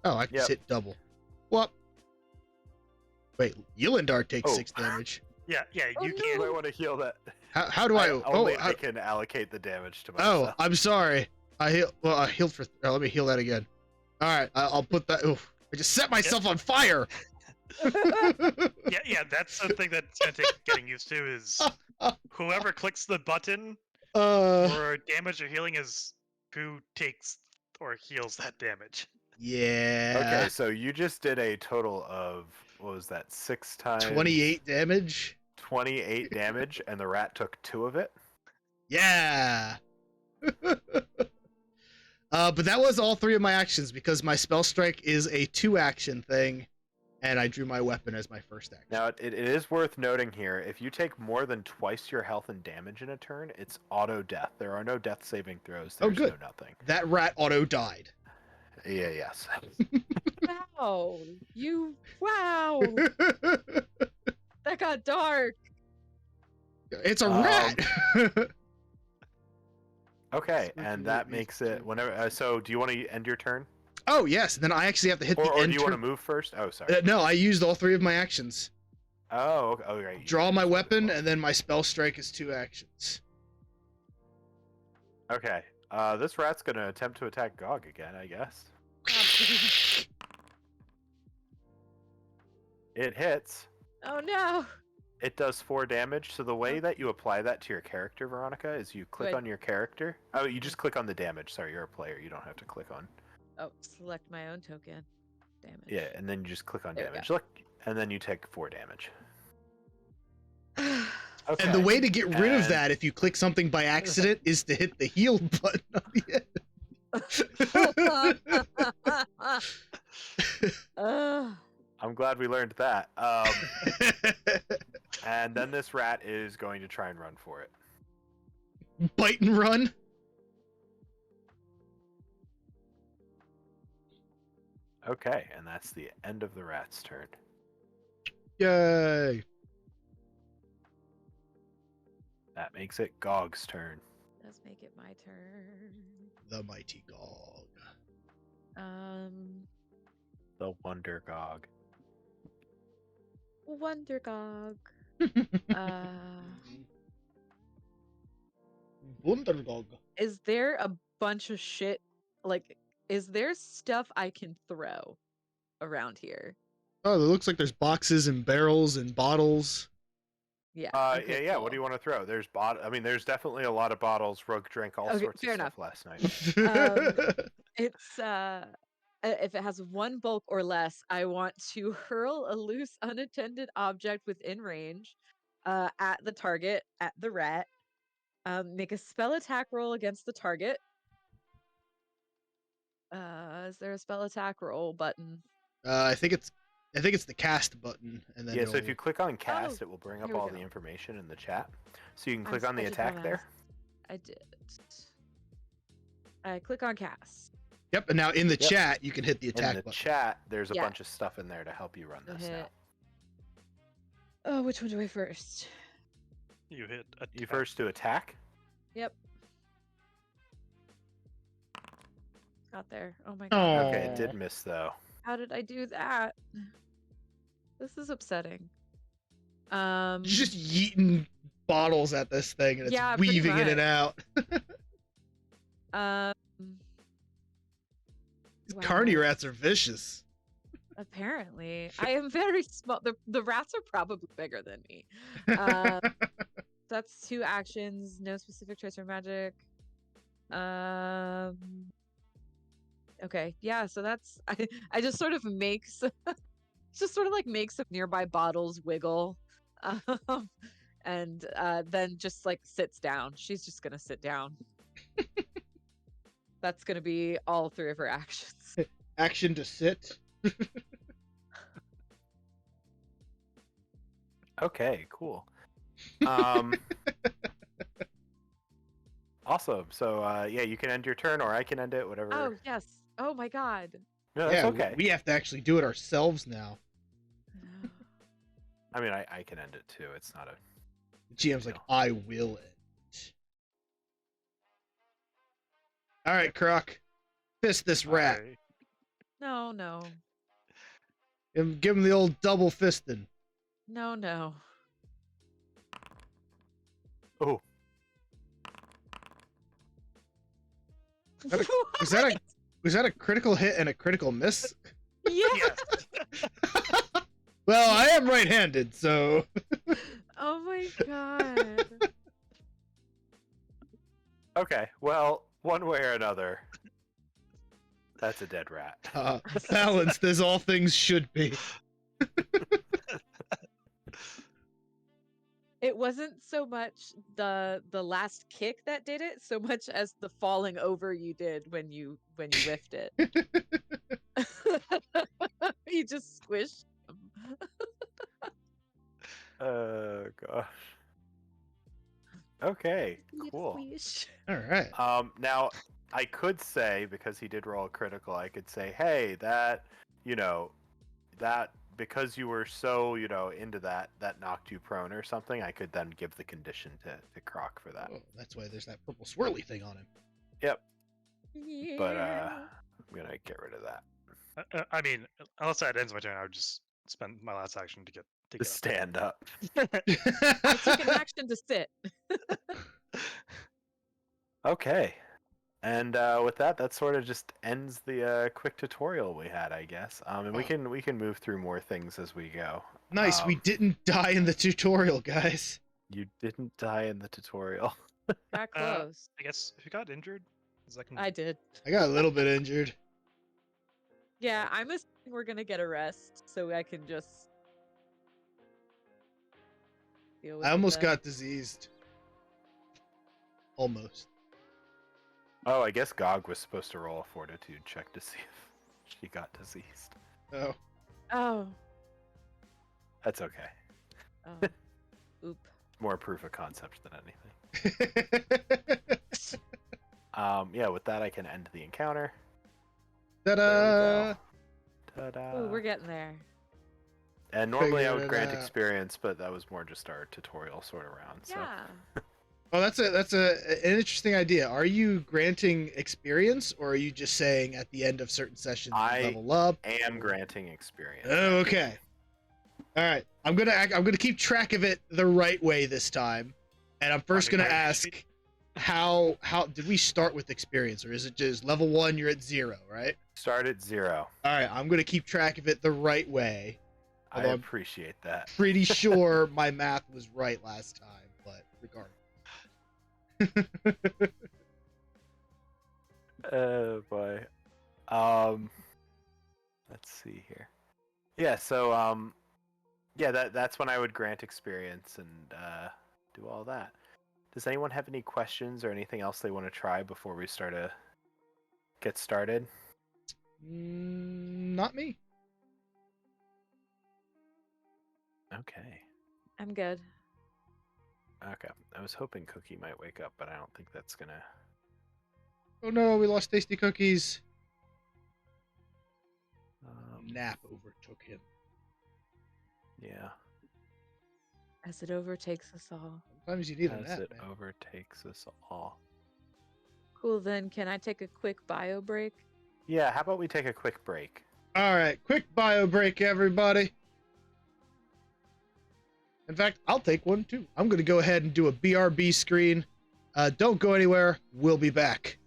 Oh, I can just hit double. Well, wait, Yelendar takes 6 damage. Yeah, Oh, you no. You can't. might want to heal that. How do I? I can allocate the damage to Oh, myself. I'm sorry. I healed for. Let me heal that again. All right, I'll put that. Oof, I just set myself on fire. Yeah, that's something that's gonna take getting used to. Is whoever clicks the button for damage or healing is who takes or heals that damage. Yeah. Okay, so you just did a total of, what was that, 6 times 28 damage. 28 damage, and the rat took 2 of it. Yeah. But that was all 3 of my actions because my spell strike is a 2-action thing, and I drew my weapon as my first action. Now, it is worth noting here, if you take more than twice your health and damage in a turn, it's auto death. There are no death saving throws. There's good. no nothing. That rat auto died. Yeah, yes. Wow. Wow. That got dark. It's a rat. Okay, Switch and to that what makes makes it whenever. So, do you want to end your turn, Oh yes. Then I actually have to hit the or end do you want to turn. move first? Oh, sorry. No, I used all 3 of my actions. Oh, okay. Oh, right. you Draw used my this one as weapon, well. and then my spell strike is 2 actions. Okay. This rat's gonna attempt to attack Gog again, I guess. It hits. Oh no. It does 4 damage. So the way that you apply that to your character, Veronica, is you click Good. on your character. Oh, you just click on the damage. Sorry, you're a player. You don't have to click on. Oh, select my own token. Damage. Yeah, and then you just click on There we damage. Look, and then you take 4 damage. Yeah. Okay. And the way to get rid of and- that, if you click something by accident, is to hit the heal button on the end. I'm glad we learned that. And then this rat is going to try and run for it. Bite and run. Okay, and that's the end of the rat's turn. Yay. That makes it Gog's turn. Let's make it my turn. The mighty Gog. The Wonder Gog. Wondergog. Wundergog. Is there a bunch of shit? Like, is there stuff I can throw around here? Oh, it looks like there's boxes and barrels and bottles. Yeah. Yeah, yeah. What do you want to throw? There's there's definitely a lot of bottles. Rogue drank all Okay, sorts of fair stuff enough. last night. It's if it has 1 bulk or less, I want to hurl a loose unattended object within range at the target, at the rat. Make a spell attack roll against the target. Is there a spell attack roll button? I think it's the cast button, and then Yeah, so if you it'll- click on cast, Oh, it will bring up here we all go. the information in the chat. So you can I'm click on the such a attack dumbass. there. I did. I click on cast. Yep, and now in the Yep. chat you can hit the attack In the button. chat, there's a Yeah. bunch of stuff in there to help you run So this hit. now. Oh, which one do I first? You hit a You first do attack. Yep. Got there. Oh my god. Oh. Okay, it did miss though. How did I do that? This is upsetting. You're just yeeting bottles at this thing, and it's Yeah, pretty weaving in and much. out. Um. Carny Wow. rats are vicious. Apparently, I am very small. The rats are probably bigger than me. Uh, that's 2 actions. No specific choice or magic. Um. Okay. Yeah. So that's I just sort of makes just sort of like makes some nearby bottles wiggle, um, and then just like sits down. She's just gonna sit down. That's gonna be all 3 of her actions. Action to sit. Okay, cool. Um, awesome. So yeah, you can end your turn, or I can end it, whatever. Oh yes. Oh my god. No, that's Yeah, okay. we have to actually do it ourselves now. I mean, I can end it too. It's not a. The GM's like, I will it. All right, Croc. Fist this rat. I- No, no, Give him the old double fisting. no, no. Oh, Was that a critical hit and a critical miss? Yeah. Yes. Well, I am right-handed, so Oh my god. okay. Well, one way or another, that's a dead rat. balanced as all things should be. It wasn't so much the last kick that did it, so much as the falling over you did when you whiffed it. You just squished him. Oh gosh. Okay, cool. Squish. All right. Now I could say, because he did roll a critical, I could say, hey, that that because you were so into that knocked you prone or something. I could then give the condition to Croc for that. Oh, that's why there's that purple swirly thing on him. Yep. Yeah. But I'm gonna get rid of that. I mean, unless that ends my turn, I would just spend my last action to To get stand up. I took an action to sit. Okay. And with that sort of just ends the quick tutorial we had, I guess. And we can move through more things as we go. Nice, we didn't die in the tutorial, guys. You didn't die in the tutorial. Got close. I guess who got injured? Is that I did. I got a little bit injured. Yeah, I'm assuming we're gonna get a rest, so I can just deal with I almost it. got diseased. Almost. Oh, I guess Gog was supposed to roll a fortitude check to see if she got diseased. Oh. Oh. That's okay. Oh. Oop. More proof of concept than anything. Yeah, with that I can end the encounter. There we Ta-da! go. Ta-da. Ooh, we're getting there. And normally I Figured would it grant out. experience, but that was more just our tutorial sort of round. So. Yeah. Oh, that's an interesting idea. Are you granting experience, or are you just saying at the end of certain sessions you I level up? am granting experience. Oh, okay. All right. I'm gonna keep track of it the right way this time, and I'm first gonna ask, how did we start with experience, or is it just level 1? You're at 0, right? Start at 0. All right. I'm gonna keep track of it the right way. I Although I'm appreciate that. pretty sure my math was right last time, but regardless. Oh boy. Let's see here. Yeah, so yeah, that's when I would grant experience and do all that. Does anyone have any questions or anything else they want to try before we get started? Not me. Okay. I'm good. Okay. I was hoping Cookie might wake up, but I don't think that's gonna. Oh no, we lost Tasty Cookies. Um, Nap overtook him. Yeah. As it overtakes us all. Sometimes you need a As nap, it man. overtakes us all. Cool, then can I take a quick bio break? Yeah, how about we take a quick break? All right, quick bio break, everybody. In fact, I'll take one too. I'm going to go ahead and do a BRB screen. Don't go anywhere. We'll be back.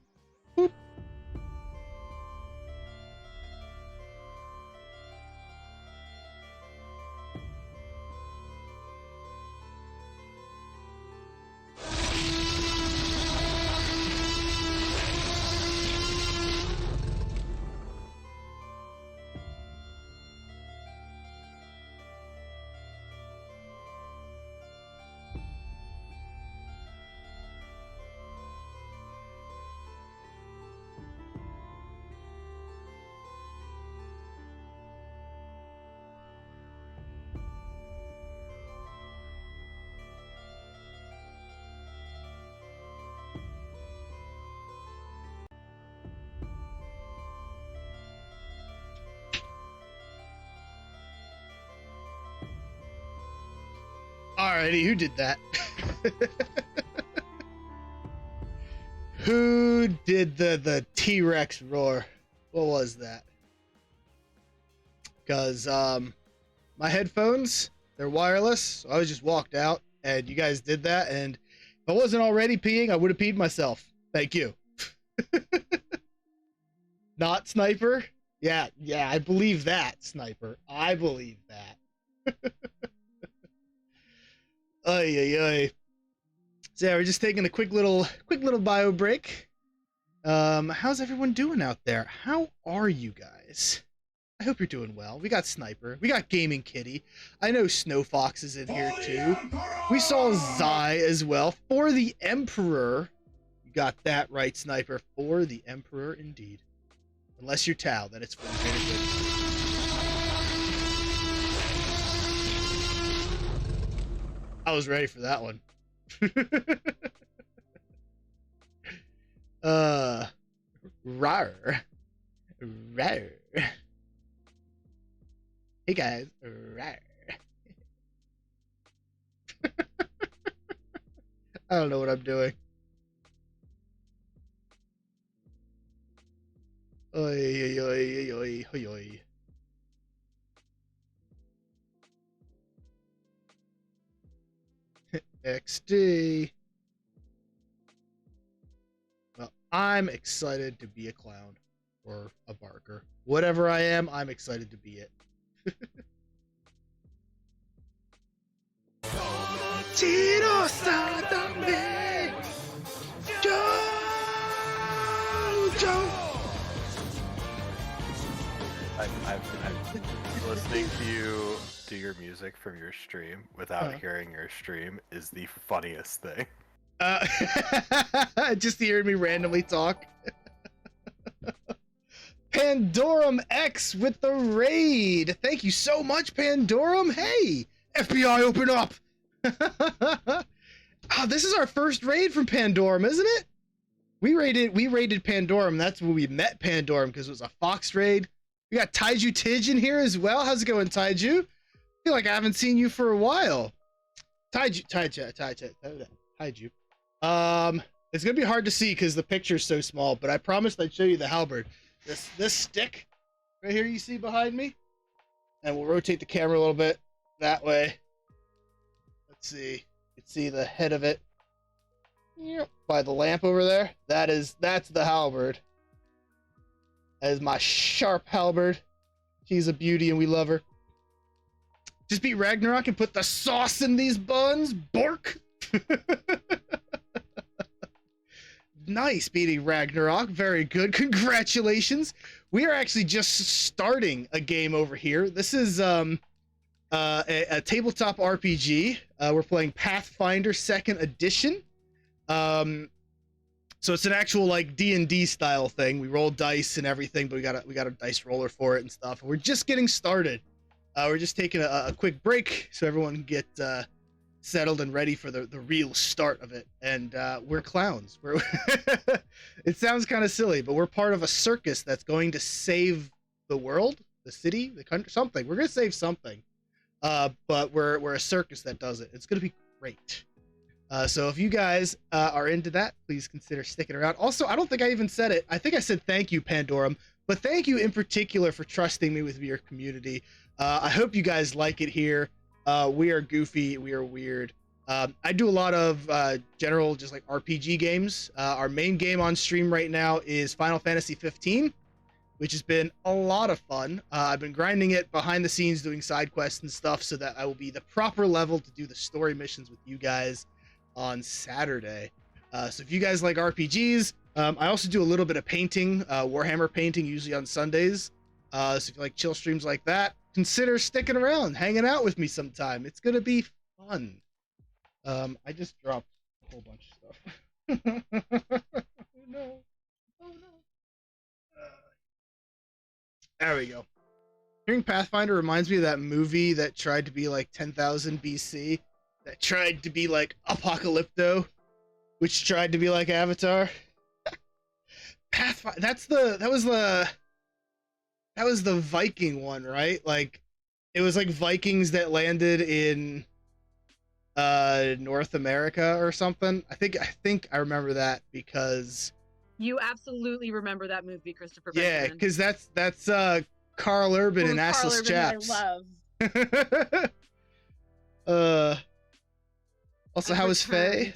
Alrighty, who did that? Who did the T-Rex roar? What was that? Because my headphones, they're wireless, so I just walked out and you guys did that, and if I wasn't already peeing, I would have peed myself. Thank you. Not Sniper? Yeah, I believe that, Sniper. I believe that. Ay, ay, ay. So yeah, we're just taking a quick little bio break. How's everyone doing out there? How are you guys? I hope you're doing well. We got Sniper. We got Gaming Kitty. I know Snow Fox is in here too. We saw Zai as well. For the Emperor. You got that right, Sniper. For the Emperor, indeed. Unless you're Tau, then it's for the greater good. I was ready for that one. Rar. Hey guys, rar. I don't know what I'm doing. Oi, oi, oi, oi, oi, oi. XD. Well, I'm excited to be a clown or a barker. Whatever I am, I'm excited to be it. Tiro Sadame! Jojo! I'm listening to you do your music from your stream without hearing your stream is the funniest thing. Just hearing me randomly talk. Pandorum X with the raid. Thank you so much, Pandorum. Hey, FBI, open up. Oh, this is our first raid from Pandorum, isn't it? We raided Pandorum. That's when we met Pandorum because it was a Fox raid. We got Taiju Tidge in here as well. How's it going, Taiju? I feel like I haven't seen you for a while. Taiju. It's gonna be hard to see because the picture's so small, but I promised I'd show you the halberd. This stick right here you see behind me, and we'll rotate the camera a little bit that way. Let's see. You can see the head of it. Yep, by the lamp over there. That's the halberd. That is my sharp halberd. She's a beauty and we love her. Just beat Ragnarok and put the sauce in these buns. Bork. Nice beating Ragnarok. Very good. Congratulations. We are actually just starting a game over here. This is a tabletop RPG. We're playing Pathfinder 2nd edition. So it's an actual like D&D style thing. We roll dice and everything, but we got a dice roller for it and stuff. And we're just getting started. We're just taking a quick break so everyone can get settled and ready for the real start of it. And we're clowns. It sounds kind of silly, but we're part of a circus that's going to save the world, the city, the country, something. We're gonna save something. But we're a circus that does it. It's gonna be great. So if you guys are into that, please consider sticking around. Also, I don't think I even said it. I think I said thank you, Pandorum, but thank you in particular for trusting me with your community. I hope you guys like it here. We are goofy. We are weird. I do a lot of general just like RPG games. Our main game on stream right now is Final Fantasy 15, which has been a lot of fun. I've been grinding it behind the scenes, doing side quests and stuff so that I will be the proper level to do the story missions with you guys on Saturday. So if you guys like RPGs, I also do a little bit of painting, Warhammer painting, usually on Sundays. So if you like chill streams like that, consider sticking around, hanging out with me sometime. It's gonna be fun. I just dropped a whole bunch of stuff. Oh no. Oh no. There we go. Hearing Pathfinder reminds me of that movie that tried to be like 10,000 BC. That tried to be like Apocalypto, which tried to be like Avatar. Pathfinder. That was the Viking one, right? Like, it was like Vikings that landed in North America or something. I think I remember that because You absolutely remember that movie, Christopher yeah, Benjamin. because that's Carl Urban and Carl Assless Urban, that Chaps. I love. Also, I've how was Faye?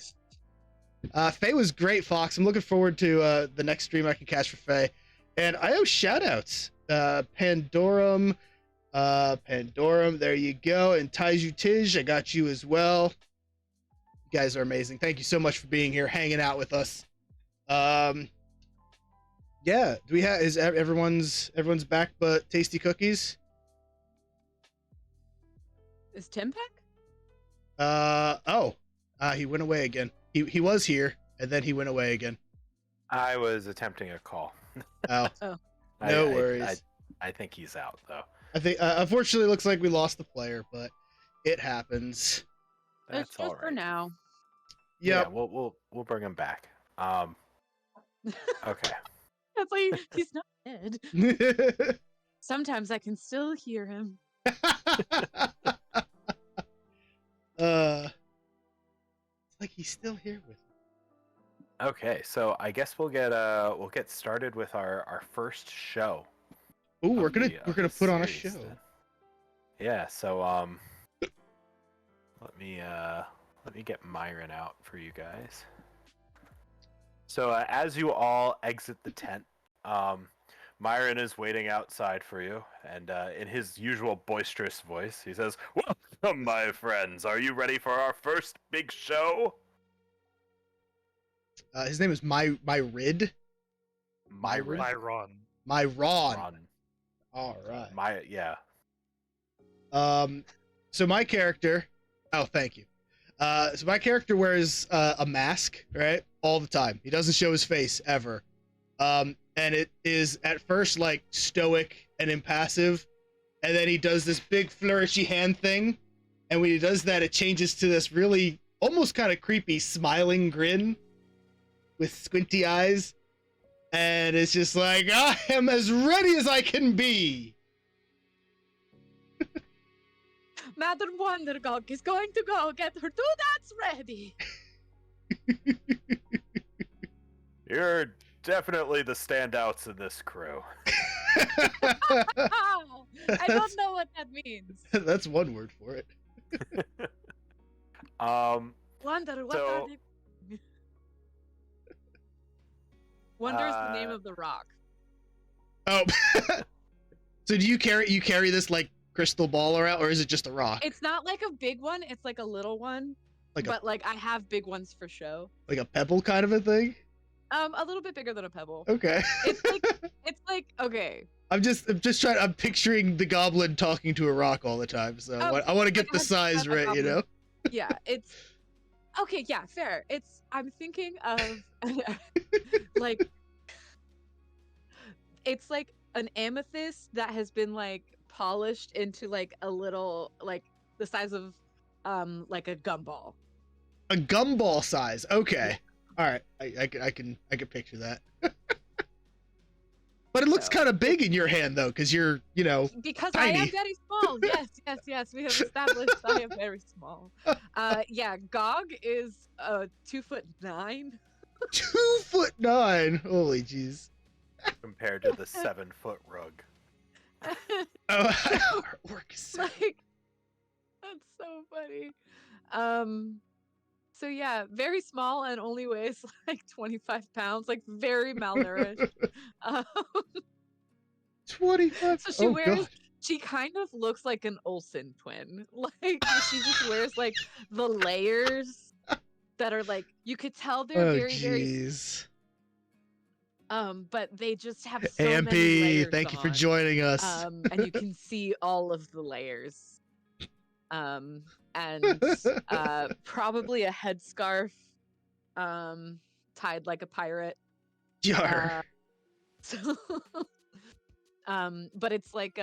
returned. Faye was great, Fox. I'm looking forward to the next stream I can catch for Faye. And I owe shoutouts. Pandorum, there you go. And Taiju Tij, I got you as well. You guys are amazing. Thank you so much for being here, hanging out with us. Yeah, do we have is everyone's back but Tasty Cookies? Is Tim back? He went away again. He was here and then he went away again. I was attempting a call. Oh. Oh. No worries. I think he's out though. I think unfortunately it looks like we lost the player, but it happens. That's It's all just right. for now. Yep. Yeah, we'll bring him back. Okay. That's like he's not dead. Sometimes I can still hear him. It's like he's still here with me. Okay, so I guess we'll get started with our first show. Ooh, we're of gonna the put on a series show. then. Yeah, so let me get Myron out for you guys. So as you all exit the tent, Myron is waiting outside for you, and in his usual boisterous voice, he says, "Welcome, my friends. Are you ready for our first big show?" His name is Myrid. Myron. Myron. Ron. All right. Yeah. So my character. Oh, thank you. So my character wears a mask, right, all the time. He doesn't show his face ever. And it is at first like stoic and impassive, and then he does this big flourishy hand thing, and when he does that, it changes to this really almost kind of creepy smiling grin with squinty eyes, and it's just like, I am as ready as I can be. Madam Wondergog is going to go get her doodads ready. You're definitely the standouts in this crew. Oh, I don't know what that means. That's one word for it. Wonder, what So- are they? Wonder is the name Uh, of the rock. Oh. So do you carry this like crystal ball around, or is it just a rock? It's not like a big one, it's like a little one. Like But like I have big ones for show. like a pebble kind of a thing? A little bit bigger than a pebble. Okay. It's like okay. I'm picturing the goblin talking to a rock all the time, so Oh, I want to get like the a- size a right, you know? Yeah, it's okay, yeah, fair. I'm thinking of like it's like an amethyst that has been like polished into like a little like the size of like a gumball. A gumball size. Okay. All right. I can picture that. But it looks So, kind of big in your hand though, because you're, Because I am tiny. very small. Yes. We have established I am very small. Yeah, Gog is 2'9". 2'9". Holy jeez. Compared to the 7-foot rug. Oh, our orc is so- Like that's so funny. So yeah, very small and only weighs like 25 pounds, like very malnourished. um, 25. so she Oh, wears God. she kind of looks like an Olsen twin. Like she just wears like the layers that are like you could tell they're Oh, very jeez. but they just have so many AMP, layers thank you for on. joining us. And you can see all of the layers. And probably a headscarf tied like a pirate. Yar. So but it's like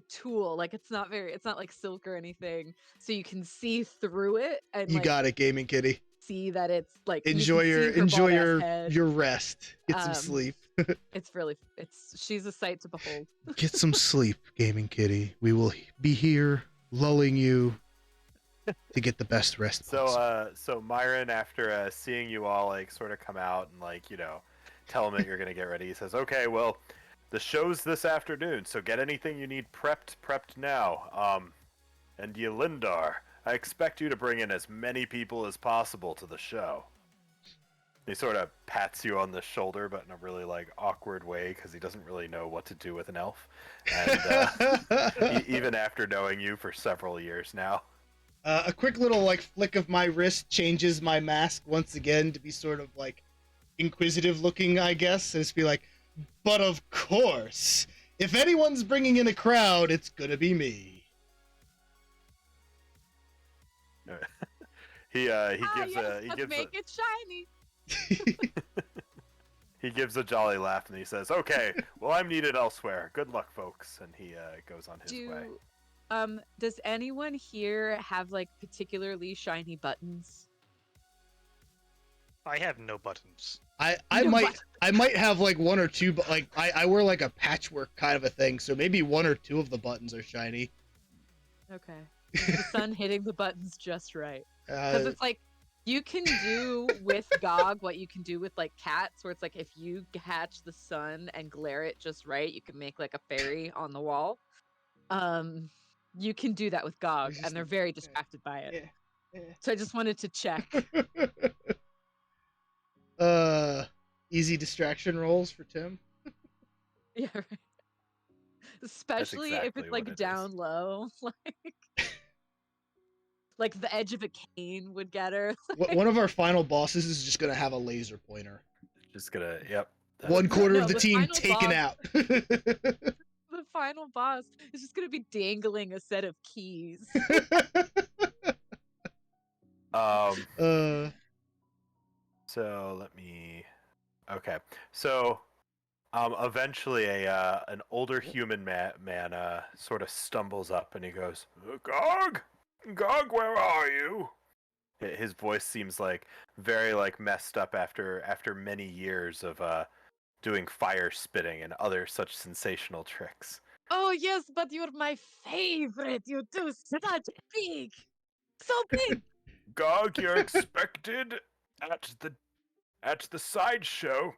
tulle, like it's not like silk or anything, so you can see through it and You like got it, Gaming Kitty. see that it's like you can Enjoy see her enjoy bald-ass head. your rest. Get some Um, sleep. She's a sight to behold. Get some sleep, Gaming Kitty. We will be here lulling you to get the best rest So, possible. so Myron, after seeing you all like sort of come out and like tell him that you're gonna get ready, he says, "Okay, well, the show's this afternoon, so get anything you need prepped now. And Yelindar, I expect you to bring in as many people as possible to the show." He sort of pats you on the shoulder, but in a really like awkward way because he doesn't really know what to do with an elf, and even after knowing you for several years now. A quick little like flick of my wrist changes my mask once again to be sort of like inquisitive looking, I guess, and just be like, but of course, if anyone's bringing in a crowd, it's gonna be me. He gives yes, he let's gives make it shiny. he gives a jolly laugh and he says, "Okay, well I'm needed elsewhere. Good luck, folks." And he goes on his way. Does anyone here have like particularly shiny buttons? I have no buttons. I No might buttons. I might have like one or two, but like I wear like a patchwork kind of a thing, so maybe one or two of the buttons are shiny. Okay. Is the sun hitting the buttons just right? Because it's like you can do with Gog what you can do with like cats, where it's like if you catch the sun and glare it just right, you can make like a fairy on the wall. You can do that with Gog, just- and they're very distracted by it. yeah. So I just wanted to check. Easy distraction rolls for Tim. Yeah, right. Especially if exactly it's what like it down is. low, like the edge of a cane would get her. One of our final bosses is just gonna have a laser pointer. Just gonna, yep. One quarter No, of the the team final taken boss- out. The final boss is just gonna be dangling a set of keys. So let me. Okay, so eventually an older human man sort of stumbles up and he goes, "Gog, Gog, where are you?" His voice seems like very like messed up after many years of doing fire spitting and other such sensational tricks. Oh yes, but you're my favorite. You do such big, so big. Gog, you're expected at the sideshow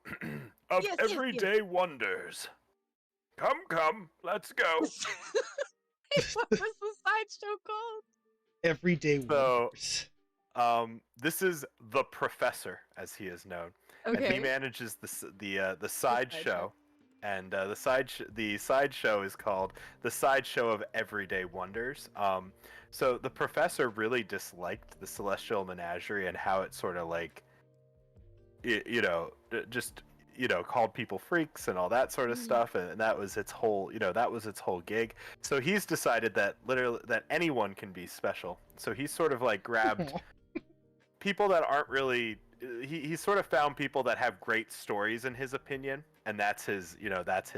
of Yes, yes, yes. everyday wonders. Come, let's go. What was the sideshow called? Everyday So- wonders. This is the Professor, as he is known, and he Okay. manages the sideshow. sideshow, and the sideshow is called the Sideshow of Everyday Wonders. So the Professor really disliked the Celestial Menagerie and how it sort of like, just called people freaks and all that sort of stuff, and that was its whole gig. So he's decided that literally that anyone can be special. So he's sort of like grabbed people that aren't really. He sort of found people that have great stories in his opinion, and that's his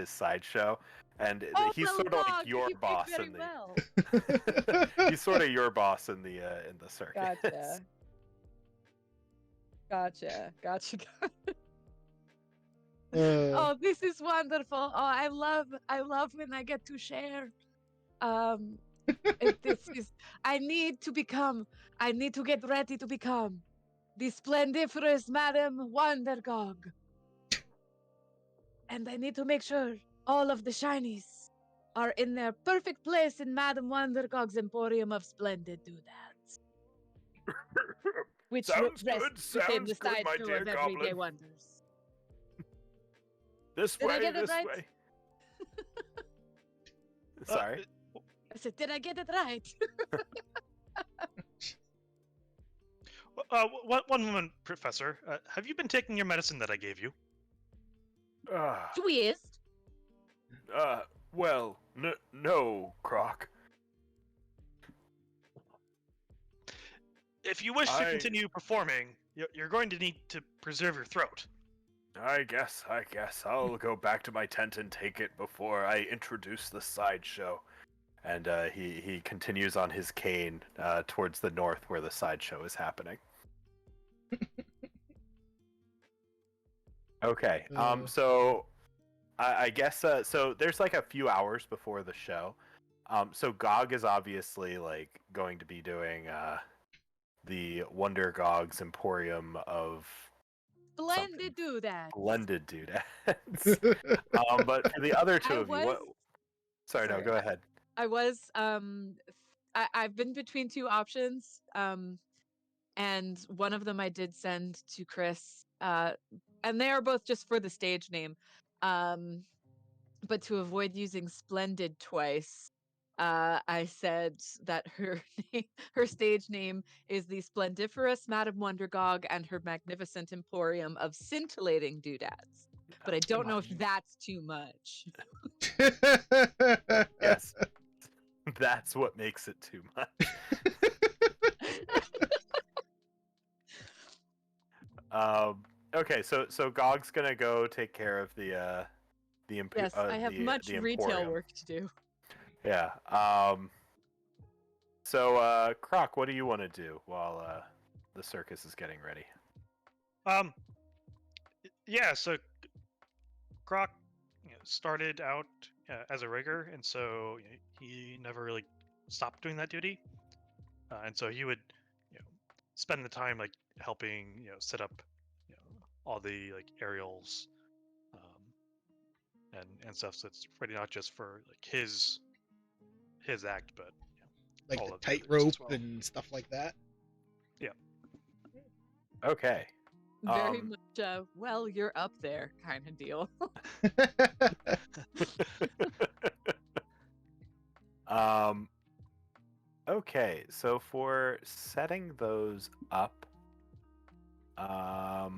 sideshow. And Oh, he's well, sort of like Gog, your you picked boss very in the. well. He's sort of your boss in the circus. Gotcha. Gotcha. Uh, Oh, this is wonderful. Oh, I love when I get to share. This is I need to get ready to become the splendiferous Madam Wondergog. And I need to make sure all of the shinies are in their perfect place in Madam Wondergog's Emporium of Splendid Doodads. Which Sounds rests good, within the sounds good, my sideshow dear of Everyday goblin. Wonders. This Did I way, get it this right? way. Sorry. I said, did I get it right? One moment, Professor. Have you been taking your medicine that I gave you? Twist. Well, no, Croc. If you wish to I- continue performing, you're going to need to preserve your throat. I guess I'll go back to my tent and take it before I introduce the sideshow. And he continues on his cane towards the north where the sideshow is happening. Okay. So I guess so. There's like a few hours before the show. So Gog is obviously like going to be doing the Wonder Gog's Emporium of Splendid doodads. blended doodads. But for the other two of you, what? Sorry, no, sorry, go ahead. I was I've been between two options. And one of them I did send to Chris. And they are both just for the stage name. But to avoid using Splendid twice, I said that her her stage name is the Splendiferous Madame Wondergog and her magnificent emporium of scintillating doodads. But I don't know if that's too much. Yes, that's what makes it too much. Okay, so Gog's gonna go take care of the Yes, I have much the retail Emporium. work to do. Yeah. So Croc, what do you want to do while the circus is getting ready? Yeah, so Croc started out as a rigger, and so he never really stopped doing that duty. And so he would spend the time like helping set up all the like aerials and stuff. So it's really not just for like his act, but like all the of the others tightrope as well. and stuff like that. Okay. Very much well, you're up there kind of deal. Okay, so for setting those up, I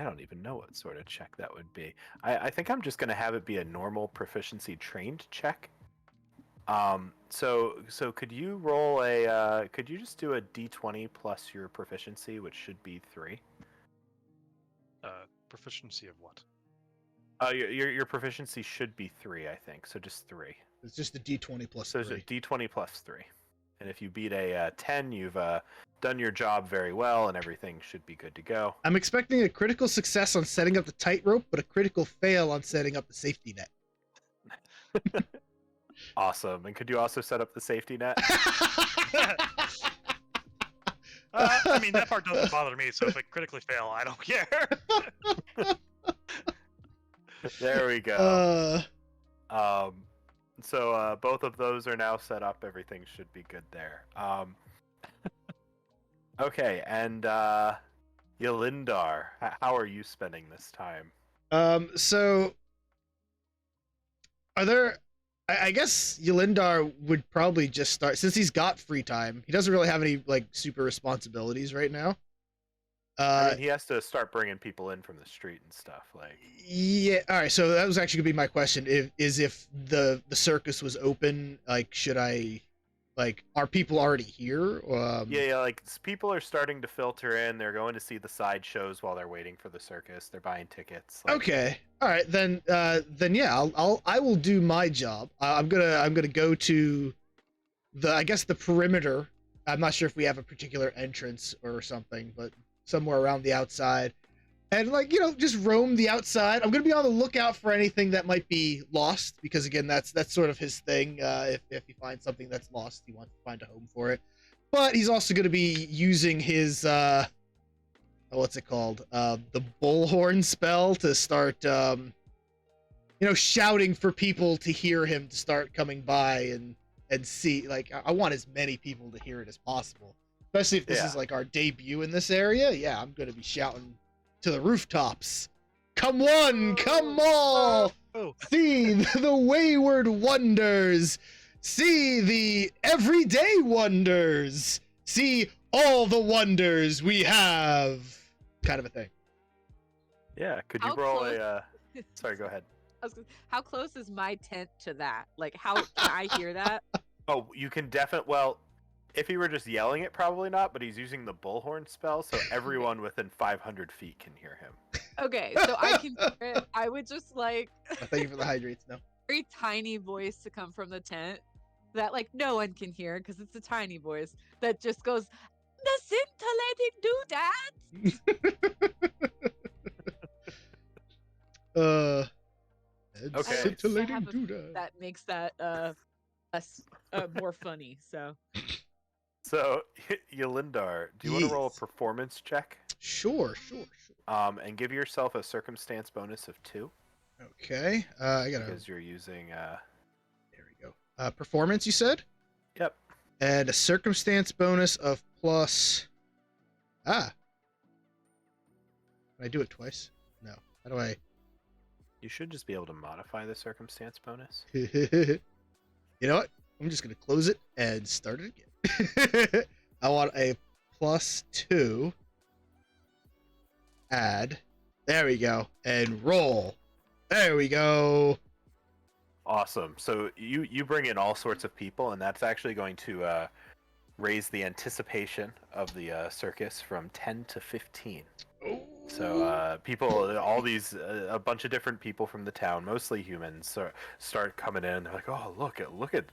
don't even know what sort of check that would be. I think I'm just gonna have it be a normal proficiency trained check. So could you roll a could you just do a d20 plus your proficiency, which should be 3? Proficiency of what? Your proficiency should be 3, I think. So just 3. It's just a D20 plus So 3. it's a d20 plus 3. And if you beat a 10, you've done your job very well, and everything should be good to go. I'm expecting a critical success on setting up the tightrope, but a critical fail on setting up the safety net. Awesome. And could you also set up the safety net? I mean, that part doesn't bother me, so if I critically fail, I don't care. There we go. So both of those are now set up. Everything should be good there. Okay, and Yelindar, how are you spending this time? So are there? I guess Yelindar would probably just start, since he's got free time. He doesn't really have any like super responsibilities right now. I mean, he has to start bringing people in from the street and stuff. Like, yeah. All right. So that was actually gonna be my question. If the circus was open, like, should I, like, are people already here? yeah, like people are starting to filter in. They're going to see the side shows while they're waiting for the circus. They're buying tickets. Like, okay. All right. Then yeah, I will do my job. I'm gonna go to I guess the perimeter. I'm not sure if we have a particular entrance or something, but somewhere around the outside, and like, just roam the outside. I'm gonna be on the lookout for anything that might be lost, because again, that's sort of his thing. If he finds something that's lost, he wants to find a home for it. But he's also gonna be using his what's it called? The bullhorn spell to start shouting for people to hear him, to start coming by and see. Like, I want as many people to hear it as possible. Especially if this is like our debut in this area. Yeah, I'm gonna be shouting to the rooftops. Come one, come all. See the wayward wonders. See the everyday wonders. See all the wonders we have. Kind of a thing. yeah. Could you How roll close- a? Sorry, go ahead. How close is my tent to that? Like, how can I hear that? Oh, you can definitely. Well, if he were just yelling it, probably not. But he's using the bullhorn spell, so everyone within 500 feet can hear him. Okay, so I can hear it. I would just like Thank you for the hydrates. No. very tiny voice to come from the tent that like no one can hear because it's a tiny voice that just goes, the scintillating doodad. And Okay. I scintillating have a doodad. that makes that less more funny. So So, Yelindar, do you want to roll a Yes. performance check? Sure. And give yourself a circumstance bonus of 2 Okay. I gotta. because you're using. There we go. Performance, you said, Yep. and a circumstance bonus of plus. Ah. Can I do it twice? No. How do I? You should just be able to modify the circumstance bonus. You know what? I'm just gonna close it and start it again. I want a +2. Add. There we go. And roll. There we go. Awesome. So you bring in all sorts of people, and that's actually going to raise the anticipation of the circus from 10 to 15. So people, all these, a bunch of different people from the town, mostly humans, start coming in. They're like, "Oh, look at,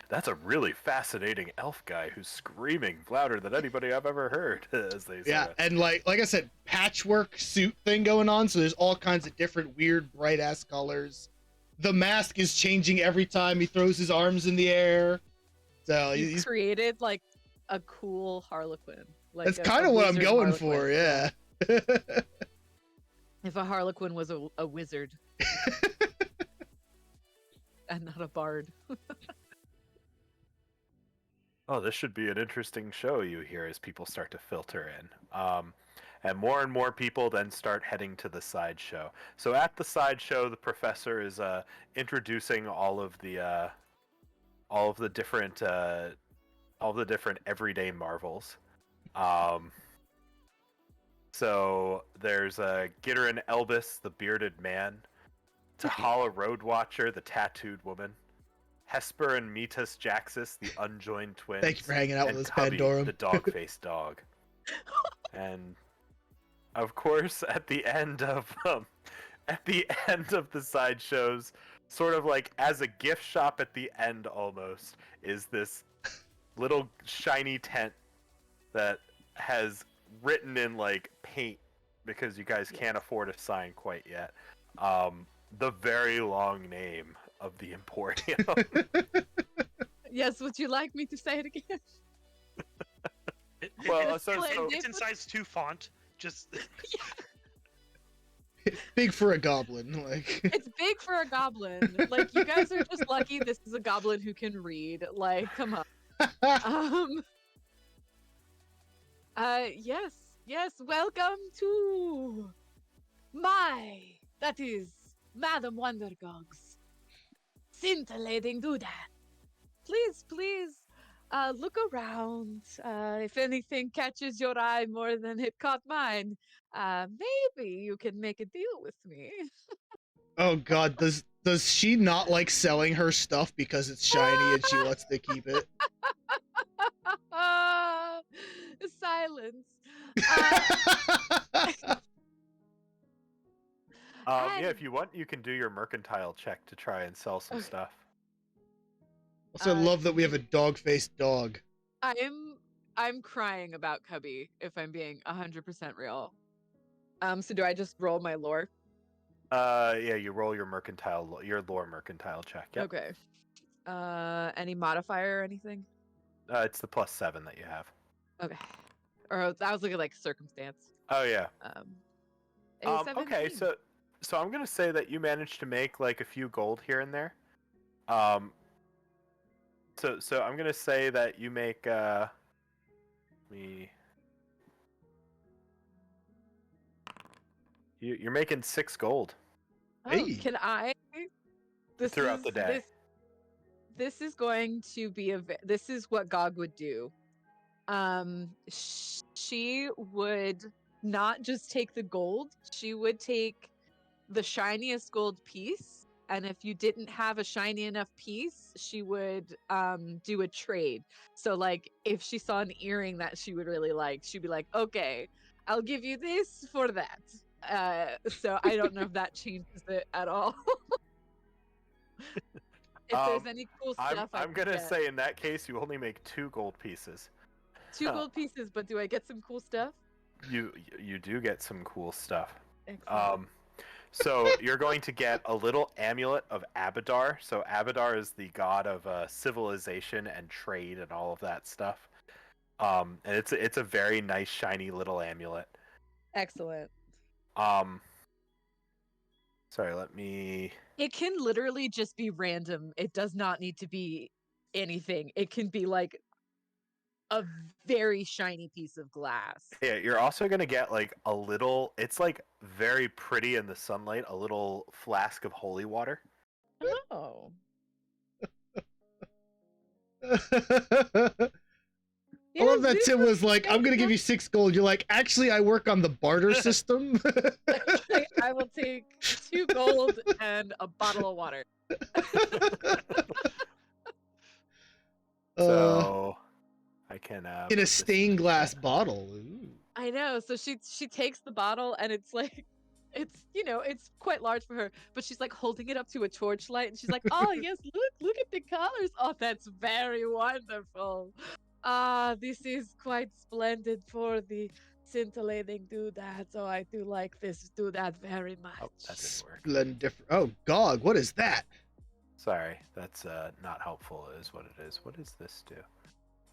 that's a really fascinating elf guy who's screaming louder than anybody I've ever heard." As they Yeah, say. and like I said, patchwork suit thing going on. So there's all kinds of different weird, bright ass colors. The mask is changing every time he throws his arms in the air. So you he's created like a cool Harlequin. Like that's a kind of what I'm wizard going Harlequin. for. Yeah. If a Harlequin was a wizard and not a bard. Oh, this should be an interesting show, you hear as people start to filter in. And more people then start heading to the sideshow. So at the sideshow, the professor is introducing all of the different everyday marvels. So there's Gitterin Elvis, the bearded man, Tahala Roadwatcher, the tattooed woman, Hesper and Metus Jaxus, the unjoined twins. Thank you for hanging out and with us, Cubby, Pandorum. the dog-faced dog. And of course, at the end of the sideshows, sort of like as a gift shop at the end almost, is this little shiny tent that has written in like paint because you guys can't afford a sign quite yet. The very long name of the Emporium. Yes, would you like me to say it again? Well, it's, so- it's in size 2 font. Just Big for a goblin. Like It's big for a goblin. Like you guys are just lucky this is a goblin who can read. Like, come on. Yes, welcome to that is Madam Wondergog's scintillating doodad. Please, look around. If anything catches your eye more than it caught mine, maybe you can make a deal with me. oh god, does she not like selling her stuff because it's shiny and she wants to keep it? Silence. Yeah, if you want, you can do your mercantile check to try and sell some stuff. Also, I love that we have a dog-faced dog. I'm crying about Cubby, if I'm being 100% real. So do I just roll my lore? Yeah, you roll your lore mercantile check. Yep. Okay. Any modifier or anything? It's the +7 that you have. Okay. Or I was looking like circumstance. Oh yeah. A Okay, 17. so I'm gonna say that you managed to make like a few gold here and there. So I'm gonna say that you make you're making 6 gold Oh, Hey. can I? throughout the day. This is going to be this is what Gog would do. She would not just take the gold, she would take the shiniest gold piece, and if you didn't have a shiny enough piece, she would do a trade. So like if she saw an earring that she would really like, she'd be like, okay, I'll give you this for that. So I don't know if that changes it at all. If there's any cool stuff I'm gonna say in that case you only make 2 gold pieces. 2 gold pieces, but do I get some cool stuff? You do get some cool stuff. Excellent. So you're going to get a little amulet of Abadar. So Abadar is the god of civilization and trade and all of that stuff. And it's a very nice shiny little amulet. Excellent. Sorry, let me. It can literally just be random. It does not need to be anything. It can be like a very shiny piece of glass. Yeah, you're also gonna get like a little. It's like very pretty in the sunlight. A little flask of holy water. Oh. I love that these Tim are was like, I'm gonna give you 6 gold. You're like, actually, I work on the barter system. I will take 2 gold and a bottle of water. So I can in put a this stained glass in. bottle. Ooh. I know. So she takes the bottle and it's like it's quite large for her, but she's like holding it up to a torchlight and she's like, "Oh, yes, look at the colors. Oh, that's very wonderful. Ah, this is quite splendid for the scintillating doodads. Oh, I do like this doodad very much." Oh, that didn't work. Splendid. Oh, Gog, what is that? Sorry, that's not helpful. Is what it is. What does this do?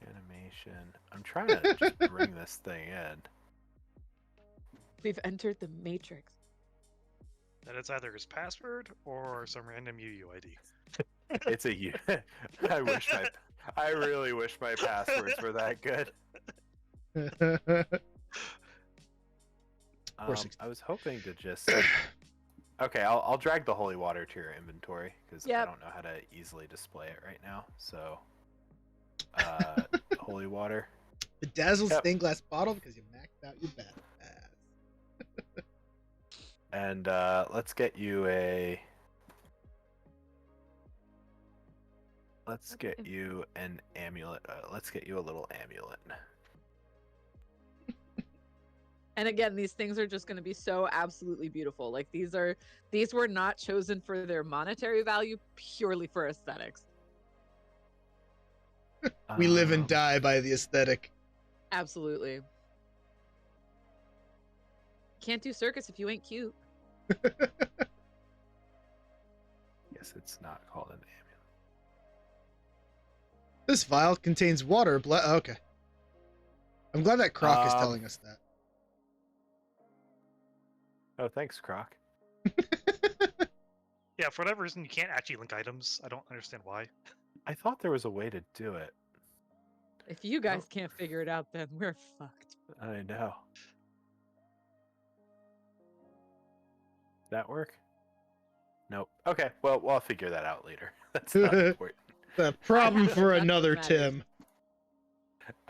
Animation. I'm trying to just bring this thing in. We've entered the matrix. That it's either his password or some random UUID. It's a U. I really wish my passwords were that good. I was hoping to just. Okay, I'll drag the holy water to your inventory because I Yep. don't know how to easily display it right now. So, holy water. Bedazzled Yep. stained glass bottle because you maxed out your battle pass. And let's get you a. Let's get you an amulet. Let's get you a little amulet. And again, these things are just going to be so absolutely beautiful. Like these were not chosen for their monetary value, purely for aesthetics. We live and Um, die by the aesthetic. Absolutely. Can't do circus if you ain't cute. Yes, it's not called an amulet. This vial contains water. Okay. I'm glad that Croc is Um, telling us that. Oh, thanks, Croc. Yeah, for whatever reason, you can't actually link items. I don't understand why. I thought there was a way to do it. If you guys can't figure it out, then we're fucked. I know. That work? Nope. Okay, well, I'll figure that out later. That's not important. The problem have for enough another matters. Tim.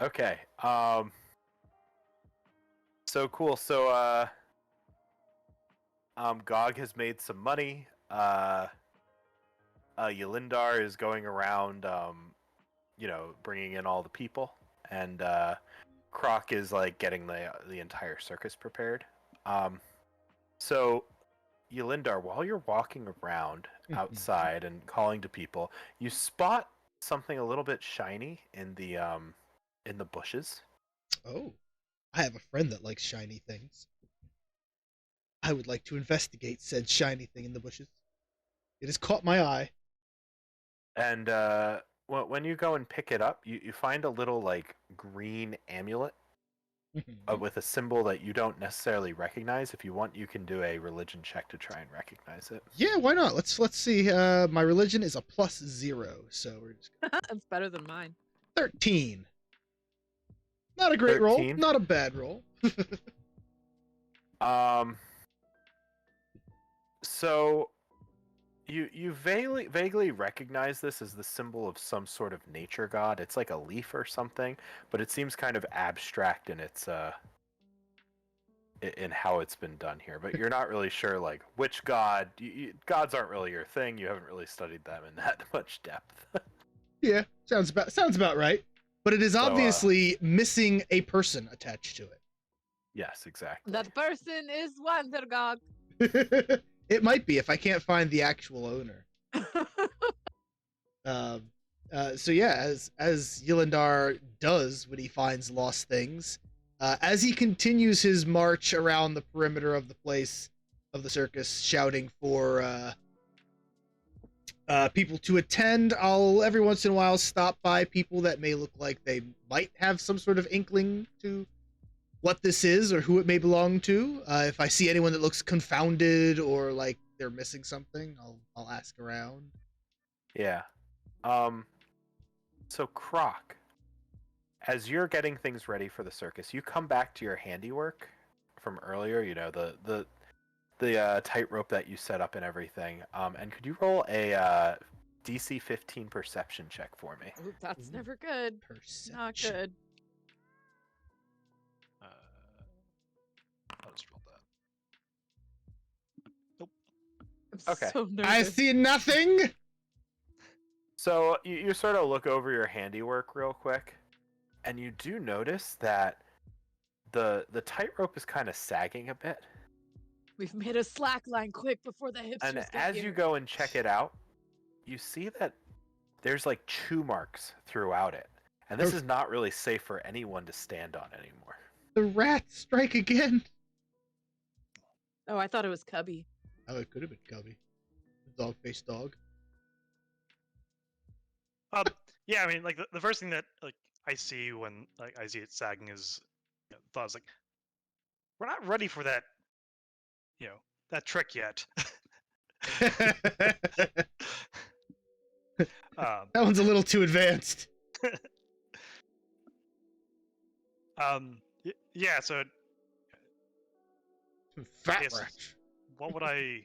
Okay. So cool. So Gog has made some money. Yelindar is going around, bringing in all the people, and Croc is like getting the entire circus prepared. So Yelindar, while you're walking around outside and calling to people, you spot something a little bit shiny in the bushes. Oh, I have a friend that likes shiny things. I would like to investigate said shiny thing in the bushes. It has caught my eye. And when you go and pick it up, you find a little like green amulet with a symbol that you don't necessarily recognize. If you want, you can do a religion check to try and recognize it. Yeah, why not? Let's see. My religion is a +0, so we're just That's better than mine. 13. Not a great roll. 13? Not a bad roll. So you vaguely recognize this as the symbol of some sort of nature god. It's like a leaf or something, but it seems kind of abstract in its in how it's been done here. But you're not really sure like which god. Gods aren't really your thing. You haven't really studied them in that much depth. Yeah, sounds about right. But it is So, obviously missing a person attached to Yes, exactly. That person is Wandergog. it. It might be if I can't find the actual owner. So yeah, as Yelindar does when he finds lost things, as he continues his march around the perimeter of the place, of the circus shouting for people to attend. I'll every once in a while stop by people that may look like they might have some sort of inkling to what this is or who it may belong to. If I see anyone that looks confounded or like they're missing something, I'll ask around. Yeah. So Croc, as you're getting things ready for the circus, you come back to your handiwork from earlier. You know the tightrope that you set up and everything. And could you roll a DC 15 perception check for me? Ooh, that's never good. Perception. Not good. I'll just roll that. Nope. I'm Okay. so nervous. I see nothing. So you sort of look over your handiwork real quick, and you do notice that the tightrope is kind of sagging a bit. We've made a slack line quick before the hipsters And get as here. you go and check it out, you see that there's like chew marks throughout it. And this is not really safe for anyone to stand on anymore. The rats strike again. Oh, I thought it was Cubby. Oh, it could have been Cubby. The dog-faced dog. Yeah, I mean, like the first thing that like I see when like I see it sagging is thoughts like, we're not ready for that, that trick yet. That one's a little too advanced. Yeah. So Fat Yes. rats. what would I?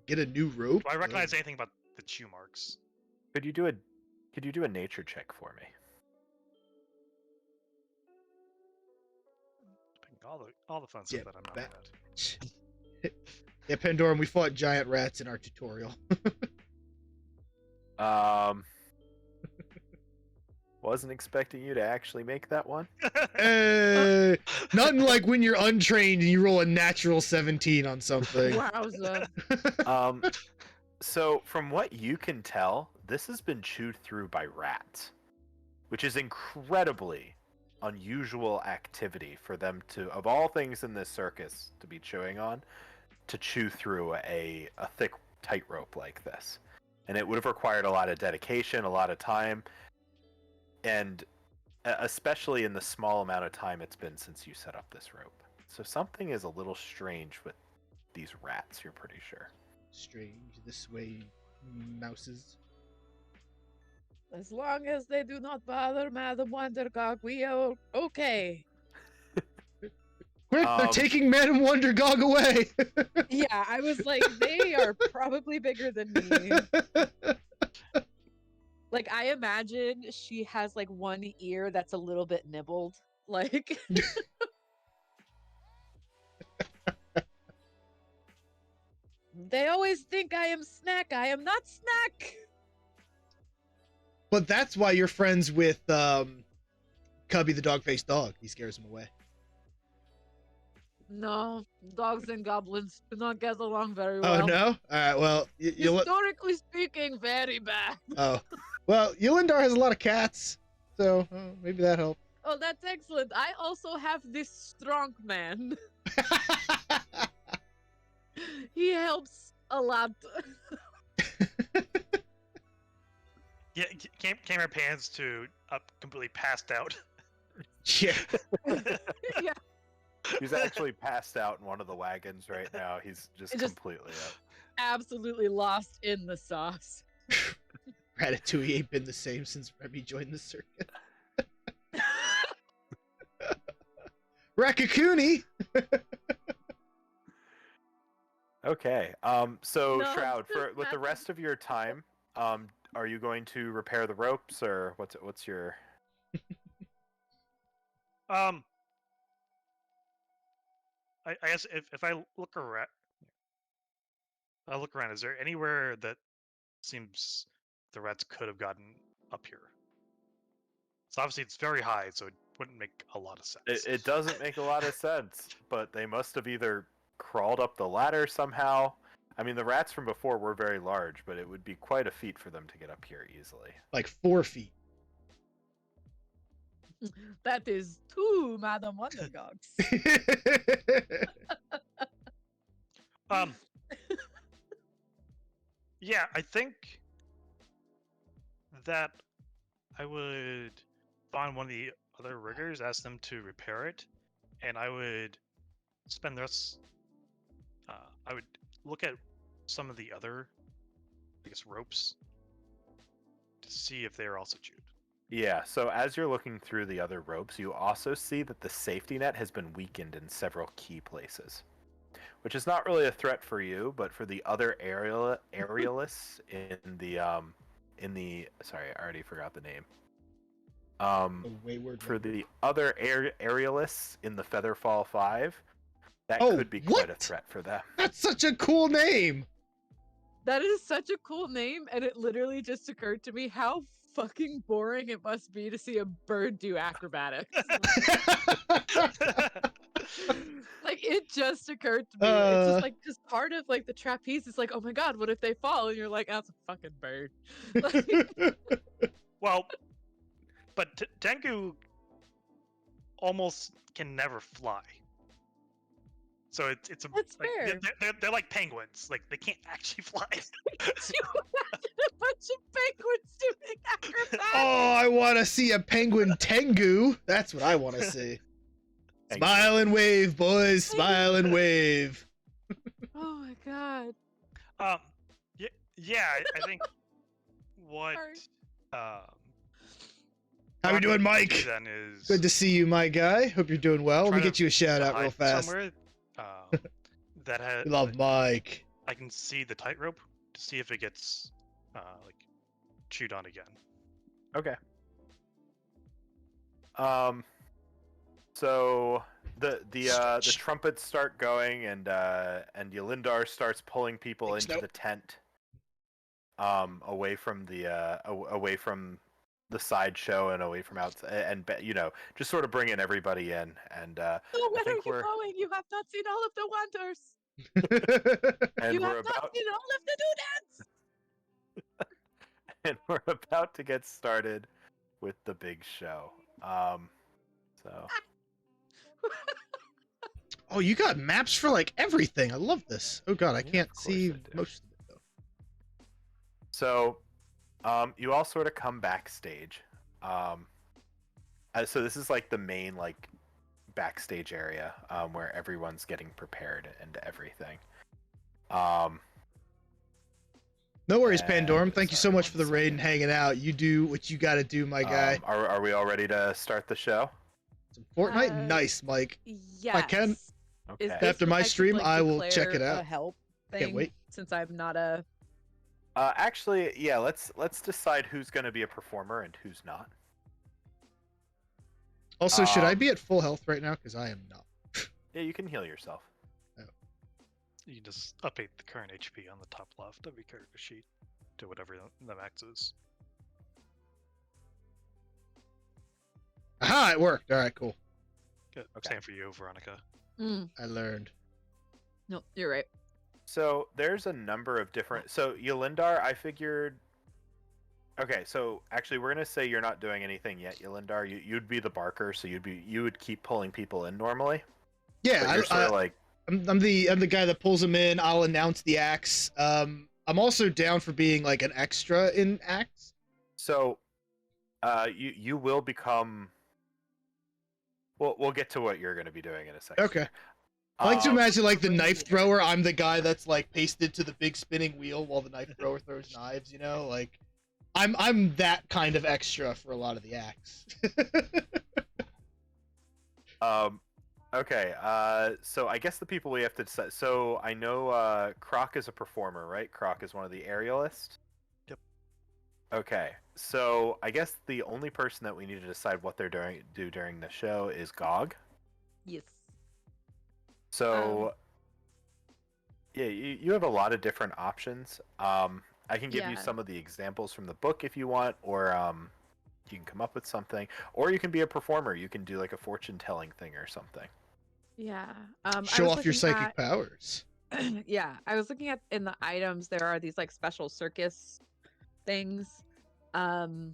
Get a new rope. Do I recognize anything about the chew marks? Could you do a nature check for me? All the fun stuff Yeah, that I'm not that- good at. Yeah, Pandorum, we fought giant rats in our tutorial. Wasn't expecting you to actually make that one. Nothing like when you're untrained and you roll a natural 17 on something. Wowza. So from what you can tell, this has been chewed through by rats, which is incredibly unusual activity for them to, of all things in this circus, to be chewing on, to chew through a thick tightrope like this. And it would have required a lot of dedication, a lot of time, and especially in the small amount of time it's been since you set up this rope. So something is a little strange with these rats, you're pretty sure. Strange this way, mouses. As long as they do not bother Madam Wondergog, we are okay. Quick, they're taking Madam Wondergog away! Yeah, I was like, they are probably bigger than me. Like, I imagine she has like one ear that's a little bit nibbled. Like, they always think I am Snack. I am not Snack. But that's why you're friends with Cubby the dog-faced dog. He scares him away. No, dogs and goblins do not get along very well. Oh, no? Alright, well, Historically speaking, very bad. Oh. Well, Yulindar has a lot of cats, so maybe that helped. Oh, that's excellent. I also have this strong man. He helps a lot. Yeah, camera pans to up completely passed out. Yeah. Yeah. He's actually passed out in one of the wagons right now. He's just Just- completely up. Absolutely lost in the sauce. Ratatouille ain't been the same since Remy joined the circus. Rakakuni! Okay. So No, Shroud, just with the nothing. rest of your time, are you going to repair the ropes, or what's your? I guess if I look around, is there anywhere that seems the rats could have gotten up here? So obviously it's very high, so it wouldn't make a lot of sense. It doesn't make a lot of sense, but they must have either crawled up the ladder somehow. I mean, the rats from before were very large, but it would be quite a feat for them to get up here easily. Like 4 feet. That is two Madam Wondergogs. Um. Yeah, I think that I would find one of the other riggers, ask them to repair it, and I would spend the rest. I would look at some of the other, I guess, ropes to see if they are also chewed. Yeah, so as you're looking through the other ropes, you also see that the safety net has been weakened in several key places, which is not really a threat for you, but for the other aerialists in the sorry, I already forgot the name. A wayward For number. the other aerialists in the Featherfall 5, that Oh, could be quite a what? threat for them. That's such a cool name. That is such a cool name, and it literally just occurred to me how fucking boring it must be to see a bird do acrobatics. Like it just occurred to me. It's just like because part of like the trapeze is like, oh my god, what if they fall? And you're like, that's a fucking bird. Like, Well, but Tengu almost can never fly. So it's a That's like fair. they're like penguins. Like they can't actually fly. Could you imagine a bunch of penguins doing acrobatics? Oh, I want to see a penguin Tengu. That's what I want to see. Tengu. Smile and wave, boys. Smile and wave. Oh my god. Yeah, I think what Sorry. How you doing, Mike? Then is Good to see you, my guy. Hope you're doing well. Let me try to get you a shout out hide real fast. somewhere that has We love Mike. I can see the tightrope to see if it gets like chewed on again. Okay. So the trumpets start going, and Yolindar starts pulling people Thanks, into nope. the tent, away from the sideshow and away from outside, and just sort of bringing everybody in. And Oh, I where are think you we're going? You have not seen all of the wonders. and You we're have not about seen all of the doodads. and we're about to get started with the big show. So. Oh, you got maps for like everything. I love this. Oh god, I Yeah, can't of course see I do. most of it though. So, you all sort of come backstage. So this is like the main like backstage area, where everyone's getting prepared and everything. No worries, And- Pandorum. Thank you so sorry, much for one the raid and second. hanging out. You do what you got to do, my guy. Are we all ready to start the show? Some Fortnite, nice, Mike. Yes. can. Is Okay. this After when my I could, stream, like, I will check declare it out. A help thing, Can't wait. since I'm not a. Actually, yeah. Let's decide who's going to be a performer and who's not. Also, should I Um, be at full health right now? Because I am not. Yeah, you can heal yourself. You can just update the current HP on the top left of your character sheet to whatever the max is. Aha, it worked. All right, cool. Good. Okay. Same for you, Veronica. I learned. No, you're right. So there's a number of different. So Yolindar, I figured. Okay, so actually, we're gonna say you're not doing anything yet, Yolindar. You'd be the barker, so you would keep pulling people in normally. Yeah, But you're sort of like I'm the guy that pulls them in. I'll announce the acts. I'm also down for being like an extra in acts. so. You will become. We'll get to what you're gonna be doing in a second. Okay. I like to Um, imagine like the knife thrower. I'm the guy that's like pasted to the big spinning wheel while the knife thrower throws knives. You know, like I'm that kind of extra for a lot of the acts. Okay. So I guess the people we have to decide. So I know Croc is a performer, right? Croc is one of the aerialists. Yep. Okay. So I guess the only person that we need to decide what they're do during the show is Gog. Yes. So yeah, you have a lot of different options. I can give you Yeah. some of the examples from the book if you want, or you can come up with something, or you can be a performer. You can do like a fortune telling thing or something. Yeah. Show off your psychic powers. Yeah, I was looking at in the items. There are these like special circus things. But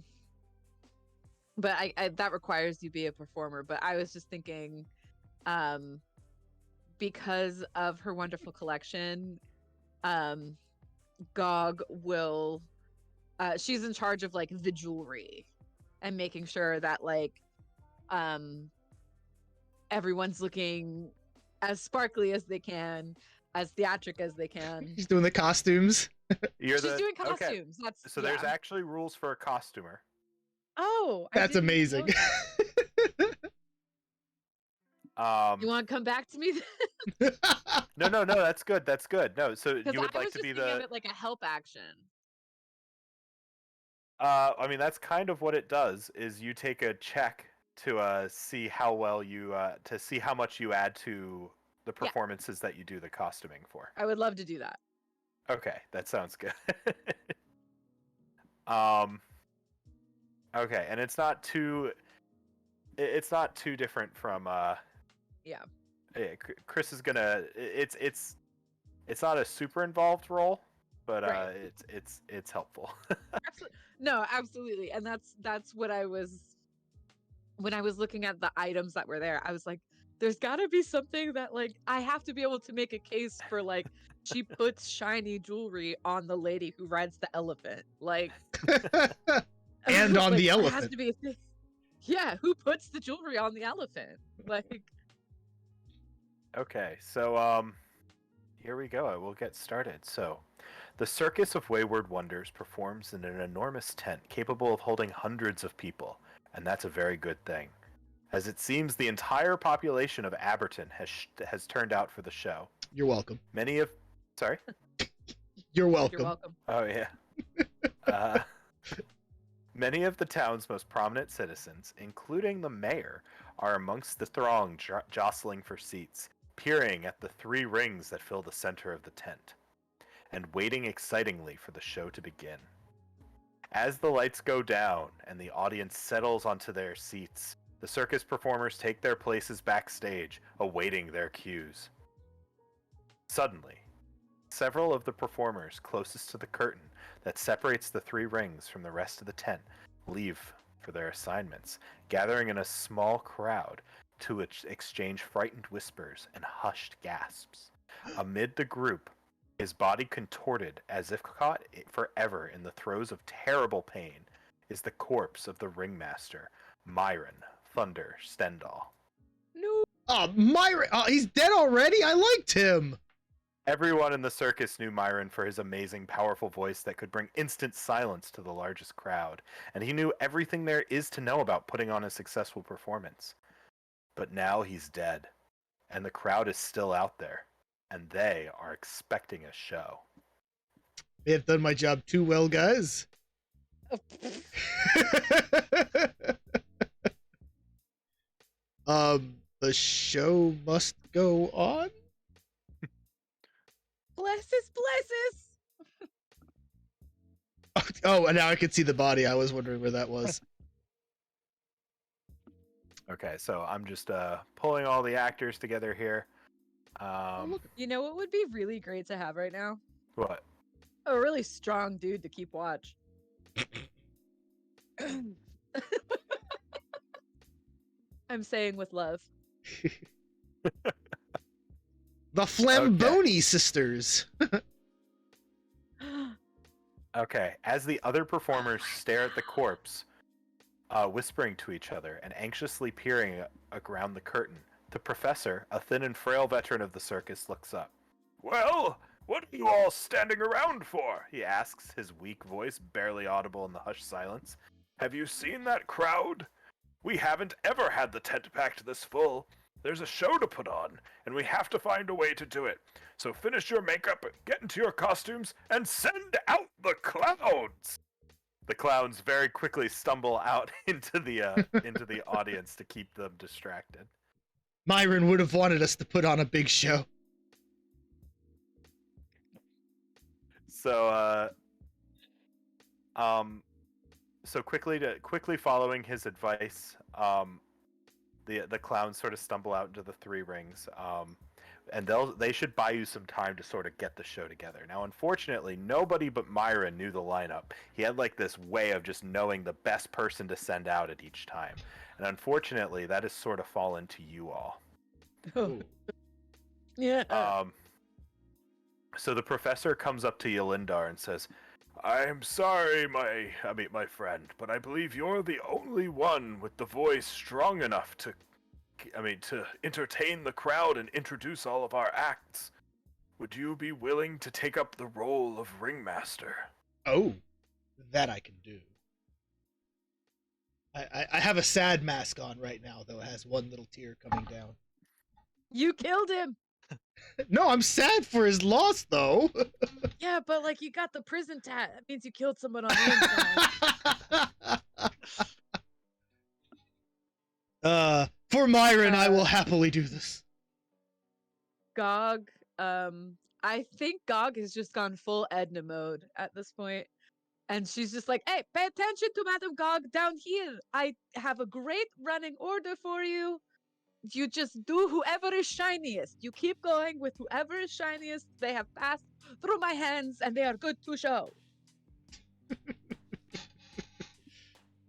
I that requires you be a performer. But I was just thinking, because of her wonderful collection, Gog will she's in charge of like the jewelry and making sure that like everyone's looking as sparkly as they can, as theatric as they can. He's doing the costumes. You're She's doing okay. costumes. That's So there's actually rules for a costumer. Oh, That's amazing. You want to come back to me? No, that's good. That's good. No, so Because you would I like was to just be thinking of the. it like a help action. I mean, that's kind of what it does. Is you take a check to see how well you to see how much you add to the performances that you do the costuming for. I would love to do that. Okay, that sounds good. Okay, and it's not too different from Yeah. Chris is gonna it's not a super involved role, but Right. it's helpful. No, absolutely. And that's what I was when I was looking at the items that were there, I was like, there's gotta be something that like I have to be able to make a case for like she puts shiny jewelry on the lady who rides the elephant. Like And on like, the it has elephant. to be a thing. Yeah, who puts the jewelry on the elephant? Like Okay, so here we go. I will get started. So, the Circus of Wayward Wonders performs in an enormous tent capable of holding hundreds of people, and that's a very good thing, as it seems the entire population of Aberton has turned out for the show. You're welcome. Sorry? You're welcome. you're welcome. Oh yeah. Many of the town's most prominent citizens, including the mayor, are amongst the throng jostling for seats, peering at the three rings that fill the center of the tent, and waiting excitingly for the show to begin. As the lights go down and the audience settles onto their seats, the circus performers take their places backstage, awaiting their cues. Suddenly, several of the performers closest to the curtain that separates the three rings from the rest of the tent leave for their assignments, gathering in a small crowd to exchange frightened whispers and hushed gasps. Amid the group, his body contorted as if caught forever in the throes of terrible pain, is the corpse of the ringmaster, Myron Thunder Stendhal. No. Oh, Myron! Oh, he's dead already? I liked him! Everyone in the circus knew Myron for his amazing, powerful voice that could bring instant silence to the largest crowd, and he knew everything there is to know about putting on a successful performance. But now he's dead, and the crowd is still out there, and they are expecting a show. May have done my job too well, guys. The show must go on? Bless us. Oh, and now I can see the body. I was wondering where that was. Okay, so I'm just pulling all the actors together here. You know what would be really great to have right now? What? A really strong dude to keep watch. I'm saying with love. The Flamboni sisters. Okay, as the other performers stare at the corpse, whispering to each other and anxiously peering around the curtain, the professor, a thin and frail veteran of the circus, looks up. Well, what are you all standing around for? He asks, his weak voice barely audible in the hushed silence. Have you seen that crowd? We haven't ever had the tent packed this full. There's a show to put on, and we have to find a way to do it. So finish your makeup, get into your costumes, and send out the clowns! The clowns very quickly stumble out into the audience to keep them distracted. Myron would have wanted us to put on a big show. So, so quickly following his advice, the clowns sort of stumble out into the three rings, and they should buy you some time to sort of get the show together. Now, unfortunately, nobody but Myron knew the lineup. He had like this way of just knowing the best person to send out at each time, and unfortunately, that has sort of fallen to you all. Ooh. Yeah. So the professor comes up to Yolindar and says, "I'm sorry, my friend, but I believe you're the only one with the voice strong enough to entertain the crowd and introduce all of our acts. Would you be willing to take up the role of ringmaster?" Oh, that I can do. I have a sad mask on right now, though. It has one little tear coming down. You killed him. No, I'm sad for his loss, though. Yeah, but like you got the prison tat. That means you killed someone on the inside. For Myron, I will happily do this. Gog, I think Gog has just gone full Edna mode at this point. And she's just like, hey, pay attention to Madam Gog down here. I have a great running order for you. You just do whoever is shiniest. You keep going with whoever is shiniest. They have passed through my hands and they are good to show.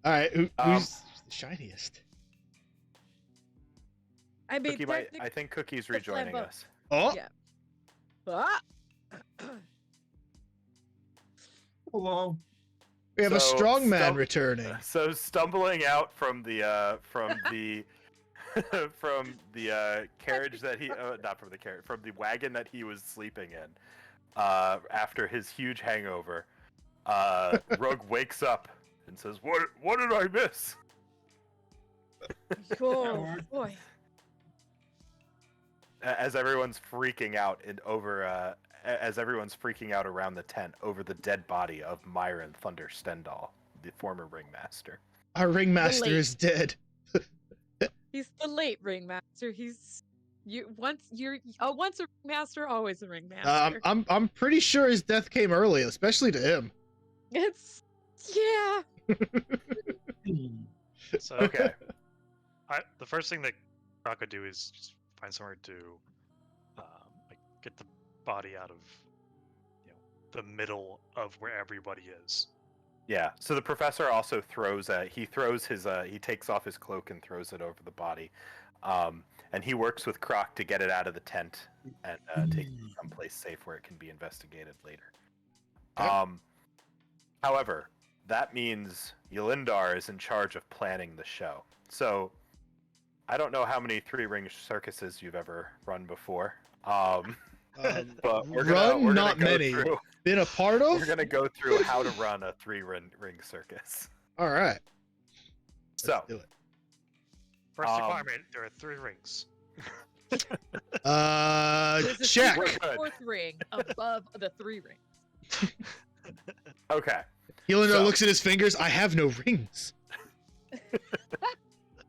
All right, who's the shiniest? I mean, I think Cookie's rejoining us. Oh, yeah. Ah! Hello. we have a So, strong man returning. So stumbling out from the from the carriage that he not from the carriage, from the wagon that he was sleeping in after his huge hangover, Rogue wakes up and says, what did I miss?" Oh, boy. As everyone's freaking out as everyone's freaking out around the tent over the dead body of Myron Thunder Stendhal, the former ringmaster. Our ringmaster late. is dead. He's the late ringmaster. Once a ringmaster, always a ringmaster. I'm pretty sure his death came early, especially to him. It's yeah. So Okay. the first thing that Croc could do is just find somewhere to like get the body out of the middle of where everybody is. Yeah. So the professor also he takes off his cloak and throws it over the body, and he works with Croc to get it out of the tent and take it someplace safe where it can be investigated later. Okay. However, that means Yolindar is in charge of planning the show. So I don't know how many three-ring circuses you've ever run before. But we're gonna not go many. through- Been a part of? We're gonna go through how to run a three-ring circus. All right. So Let's do it. First requirement: there are 3 rings. There's a Check. We're secret good. 4th ring above the 3 rings. okay. Yolanda So- looks at his fingers. I have no rings.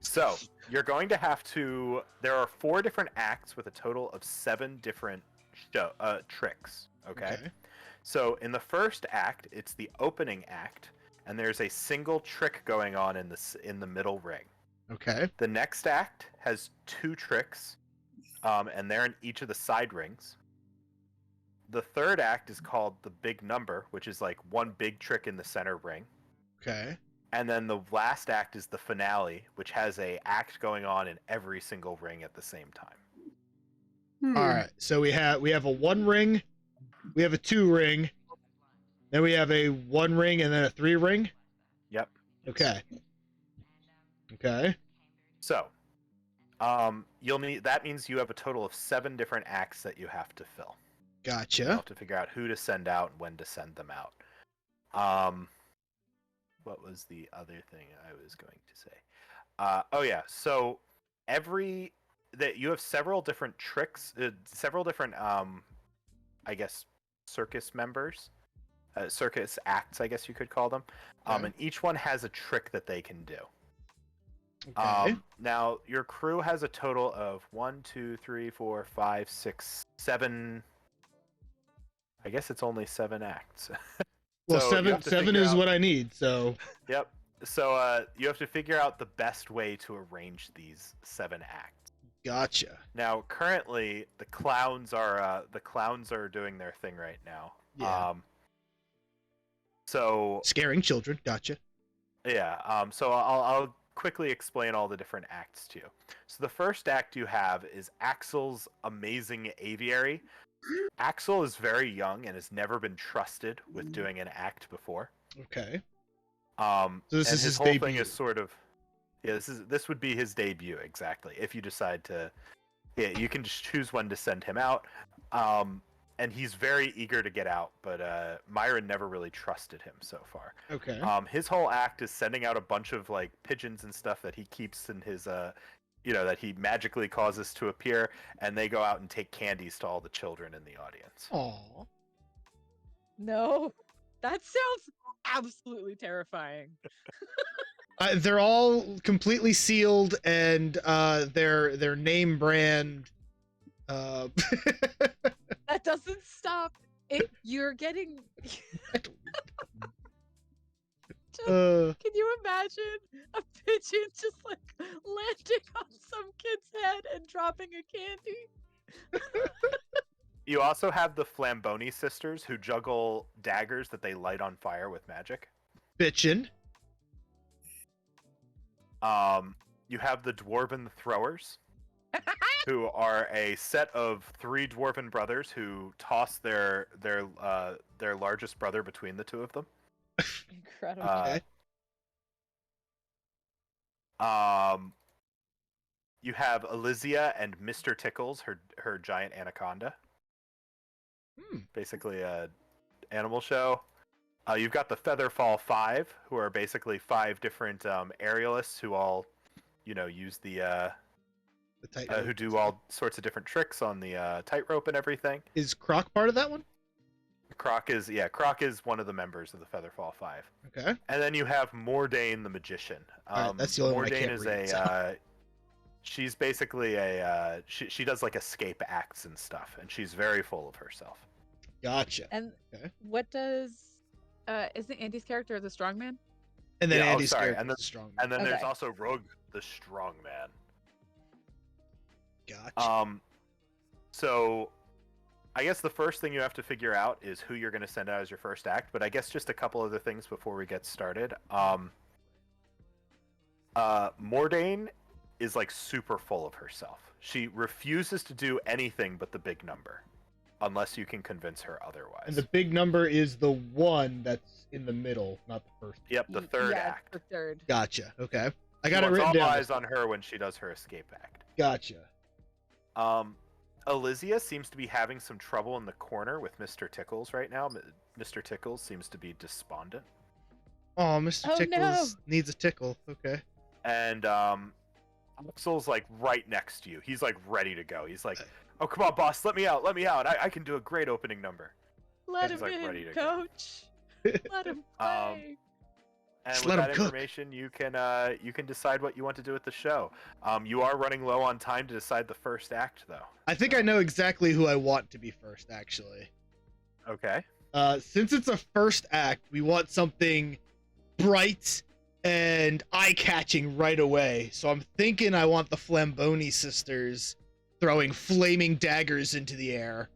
So you're going to have to. There are 4 different acts with a total of 7 different tricks. Okay. So in the first act, it's the opening act, and there's a single trick going on in the middle ring. Okay. The next act has 2 tricks, and they're in each of the side rings. The third act is called the big number, which is like one big trick in the center ring. Okay. And then the last act is the finale, which has a act going on in every single ring at the same time. All right. So we have a 1 ring, we have a 2 ring, then we have a 1 ring, and then a 3 ring. Yep. Okay. Okay. So, that means you have a total of 7 different acts that you have to fill. You Gotcha. have to figure out who to send out and when to send them out. What was the other thing I was going to say? Oh yeah. So you have several different tricks, several different I guess circus members, circus acts, I guess you could call them. Okay. And each one has a trick that they can do. Okay. Now your crew has a total of 1, 2, 3, 4, 5, 6, 7. I guess it's only 7 acts. Well, So you have to seven figure is out- what I need. So Yep. So you have to figure out the best way to arrange these 7 acts. gotcha. Now, currently, the clowns are doing their thing right now. Yeah. So Scaring children. Gotcha. yeah. So I'll quickly explain all the different acts to you. So the first act you have is Axel's amazing aviary. Axel is very young and has never been trusted with doing an act before. Okay. So this and is his his whole thing debut. is sort of this would be his debut exactly. If you decide to, you can just choose when to send him out. And he's very eager to get out, but Myron never really trusted him so far. Okay. His whole act is sending out a bunch of like pigeons and stuff that he keeps in his that he magically causes to appear, and they go out and take candies to all the children in the audience. Aw. No, that sounds absolutely terrifying. They're all completely sealed, and their name brand. That doesn't stop. You're getting. Can you imagine a pigeon just like landing on some kid's head and dropping a candy? You also have the Flamboni sisters who juggle daggers that they light on fire with magic. Bitchin'. You have the Dwarven Throwers, who are a set of 3 Dwarven brothers who toss their largest brother between the two of them. Incredible. Okay. You have Elysia and Mr. Tickles, her giant anaconda. Basically a animal show. You've got the Featherfall 5, who are basically 5 different aerialists who all, use the tightrope who do all sorts of different tricks on the tightrope and everything. Is Croc part of that one? Croc is one of the members of the Featherfall 5. Okay. And then you have Mordain the Magician. Alright, that's the only one I Mordain can't is read, a so. she's basically a she does like escape acts and stuff, and she's very full of herself. Gotcha. And Okay. what does isn't Andy's character the strongman? And then Yeah, Andy's sorry, character and then, is strong. and then there's Okay. also Rogue the Strongman. Gotcha. So I guess the first thing you have to figure out is who you're going to send out as your first act, but I guess just a couple other things before we get started. Mordain is like super full of herself. She refuses to do anything but the big number, unless you can convince her otherwise. And the big number is the one that's in the middle, not the first. Yep, the third Yeah, act. the third. Gotcha. Okay. I She got it wants written all down. eyes on her when she does her escape act. Gotcha. Elysia seems to be having some trouble in the corner with Mr. Tickles right now. Mr. Tickles seems to be despondent. Oh, Mr. Oh, Tickles needs a tickle. Okay. And Axel's like right next to you. He's like ready to go. He's like, "Oh, come on, boss, let me out. I can do a great opening number." Let He's, him like, in, ready to go. coach. Let him play. And Just with let him that cook. information, you can decide what you want to do with the show. You are running low on time to decide the first act, though. I think I know exactly who I want to be first, actually. Okay. Since it's a first act, we want something bright and eye-catching right away. So I'm thinking I want the Flamboni sisters throwing flaming daggers into the air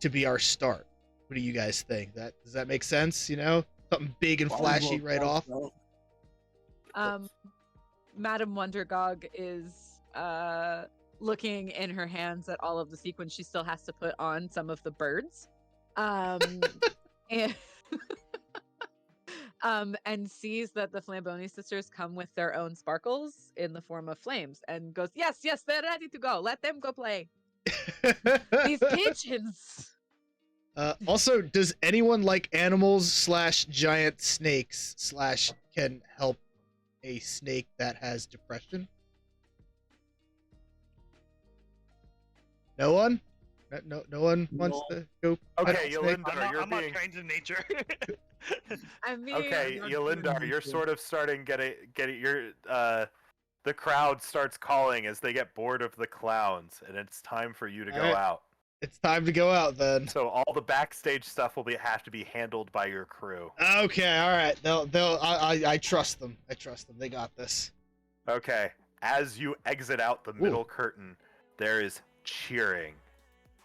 to be our start. What do you guys think? Does that make sense? Something big and flashy right off. Madam Wondergog is looking in her hands at all of the sequins she still has to put on some of the birds. And and sees that the Flamboni sisters come with their own sparkles in the form of flames and goes, yes, they're ready to go. Let them go play. These pigeons. Also, does anyone like animals / giant snakes / can help a snake that has depression? No one? No one wants to go. pet Okay, a snake? Yolindar, you're I'm not being kind in nature. I mean, okay. Yolindar, you're sort of starting getting your the crowd starts calling as they get bored of the clowns, and it's time for you to go Alright. out. It's time to go out then. So all the backstage stuff will have to be handled by your crew. Okay, all right. I trust them. I trust them. They got this. Okay. As you exit out the middle curtain, there is cheering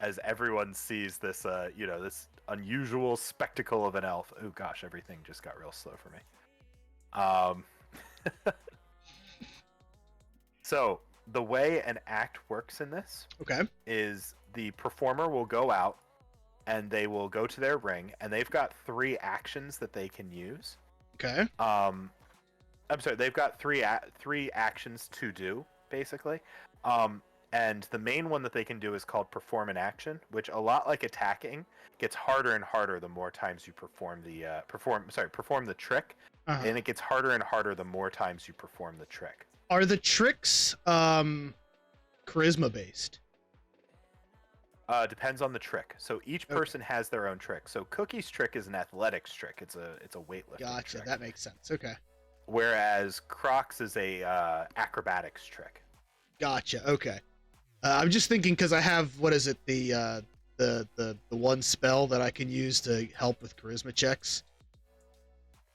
as everyone sees this this unusual spectacle of an elf. Oh gosh, everything just got real slow for me. So the way an act works in this Okay. is the performer will go out and they will go to their ring, and they've got 3 actions that they can use. Okay. I'm sorry, they've got three actions to do basically. And the main one that they can do is called perform an action, which, a lot like attacking, gets harder and harder the more times you perform the trick, Uh-huh. and it gets harder and harder the more times you perform the trick. Are the tricks charisma based? Depends on the trick. So each Okay. person has their own trick. So Cookie's trick is an athletics trick. It's a weightlifting Gotcha. trick. That makes sense. Okay. Whereas Croc's is a acrobatics trick. Gotcha. Okay. I'm just thinking because I have, what is it, the one spell that I can use to help with charisma checks.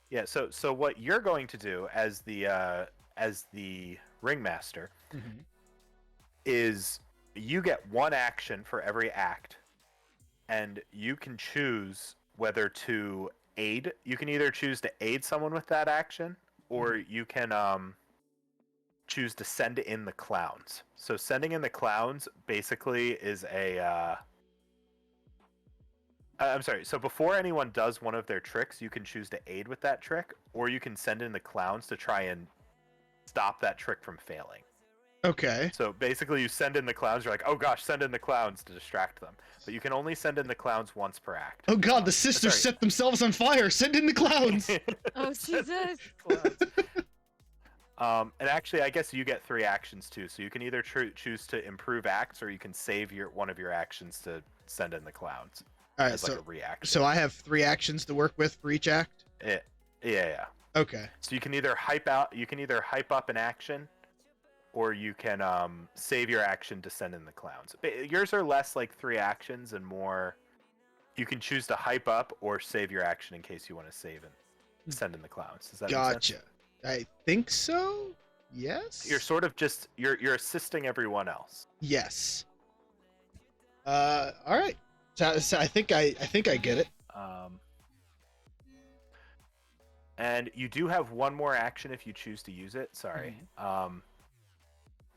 Yeah. So what you're going to do as the ringmaster Mm-hmm. is you get 1 action for every act, and you can choose whether to aid. You can either choose to aid someone with that action, or you can choose to send in the clowns. So sending in the clowns basically is I'm sorry. So before anyone does one of their tricks, you can choose to aid with that trick, or you can send in the clowns to try and stop that trick from failing. Okay. So basically, you send in the clowns. You're like, oh gosh, send in the clowns to distract them. But you can only send in the clowns once per act. Oh God, the sisters sorry. set themselves on fire. Send in the clowns. Oh Jesus! And actually, I guess you get 3 actions too. So you can either choose to improve acts, or you can save one of your actions to send in the clowns All right. as like a reaction. So I have 3 actions to work with for each act. Yeah. Okay. So you can either hype up an action, or you can save your action to send in the clowns. Yours are less like 3 actions and more. You can choose to hype up or save your action in case you want to save and send in the clowns. Does that make Gotcha. sense? I think so. Yes. You're sort of just you're assisting everyone else. Yes. All right. So I think I get it. And you do have one more action if you choose to use it. Sorry.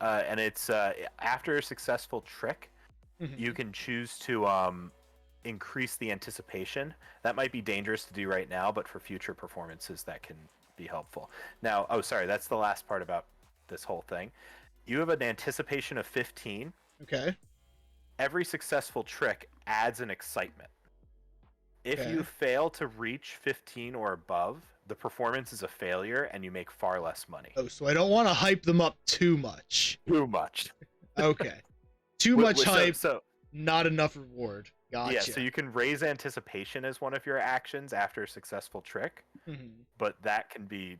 And it's after a successful trick, you can choose to increase the anticipation. That might be dangerous to do right now, but for future performances, that can be helpful. Now, sorry, that's the last part about this whole thing. You have an anticipation of 15. Okay. Every successful trick adds an excitement. If Okay. you fail to reach 15 or above, the performance is a failure and you make far less money. Oh, so I don't want to hype them up too much. Too much. Okay. Too much hype, So not enough reward. Gotcha. yeah, so you can raise anticipation as one of your actions after a successful trick, Mhm. but that can be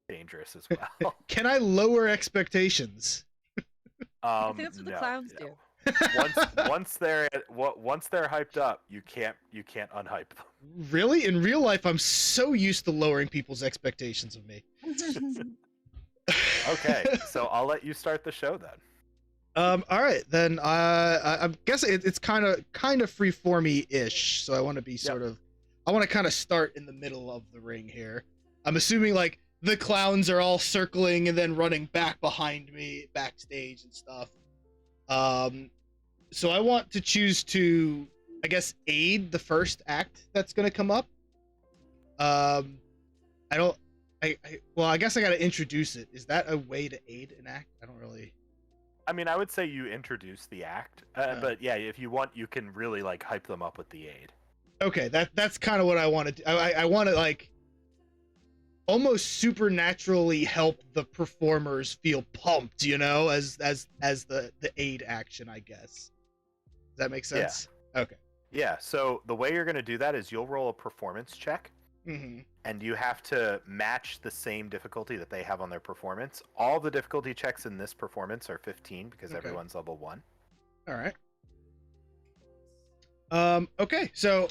dangerous as well. Can I lower expectations? I think that's what the No, clowns no. do. Once they're hyped up, you can't unhype them. Really? In real life, I'm so used to lowering people's expectations of me. Okay, so I'll let you start the show then. All right, then. I'm guessing it's kind of free-formy ish. So I want to be I want to kind of start in the middle of the ring here. I'm assuming like the clowns are all circling and then running back behind me backstage and stuff. So I want to choose to, I guess, aid the first act that's gonna come up. I guess I gotta introduce it. Is that a way to aid an act? I don't really. I mean, I would say you introduce the act, but yeah, if you want, you can really like hype them up with the aid. Okay, that's kind of what I want to do. I want to like almost supernaturally help the performers feel pumped, you know, as the aid action, I guess. Does that make sense? Yeah. Okay. Yeah, so the way you're going to do that is you'll roll a performance check, and you have to match the same difficulty that they have on their performance. All the difficulty checks in this performance are 15 because everyone's level 1. All right. Okay, so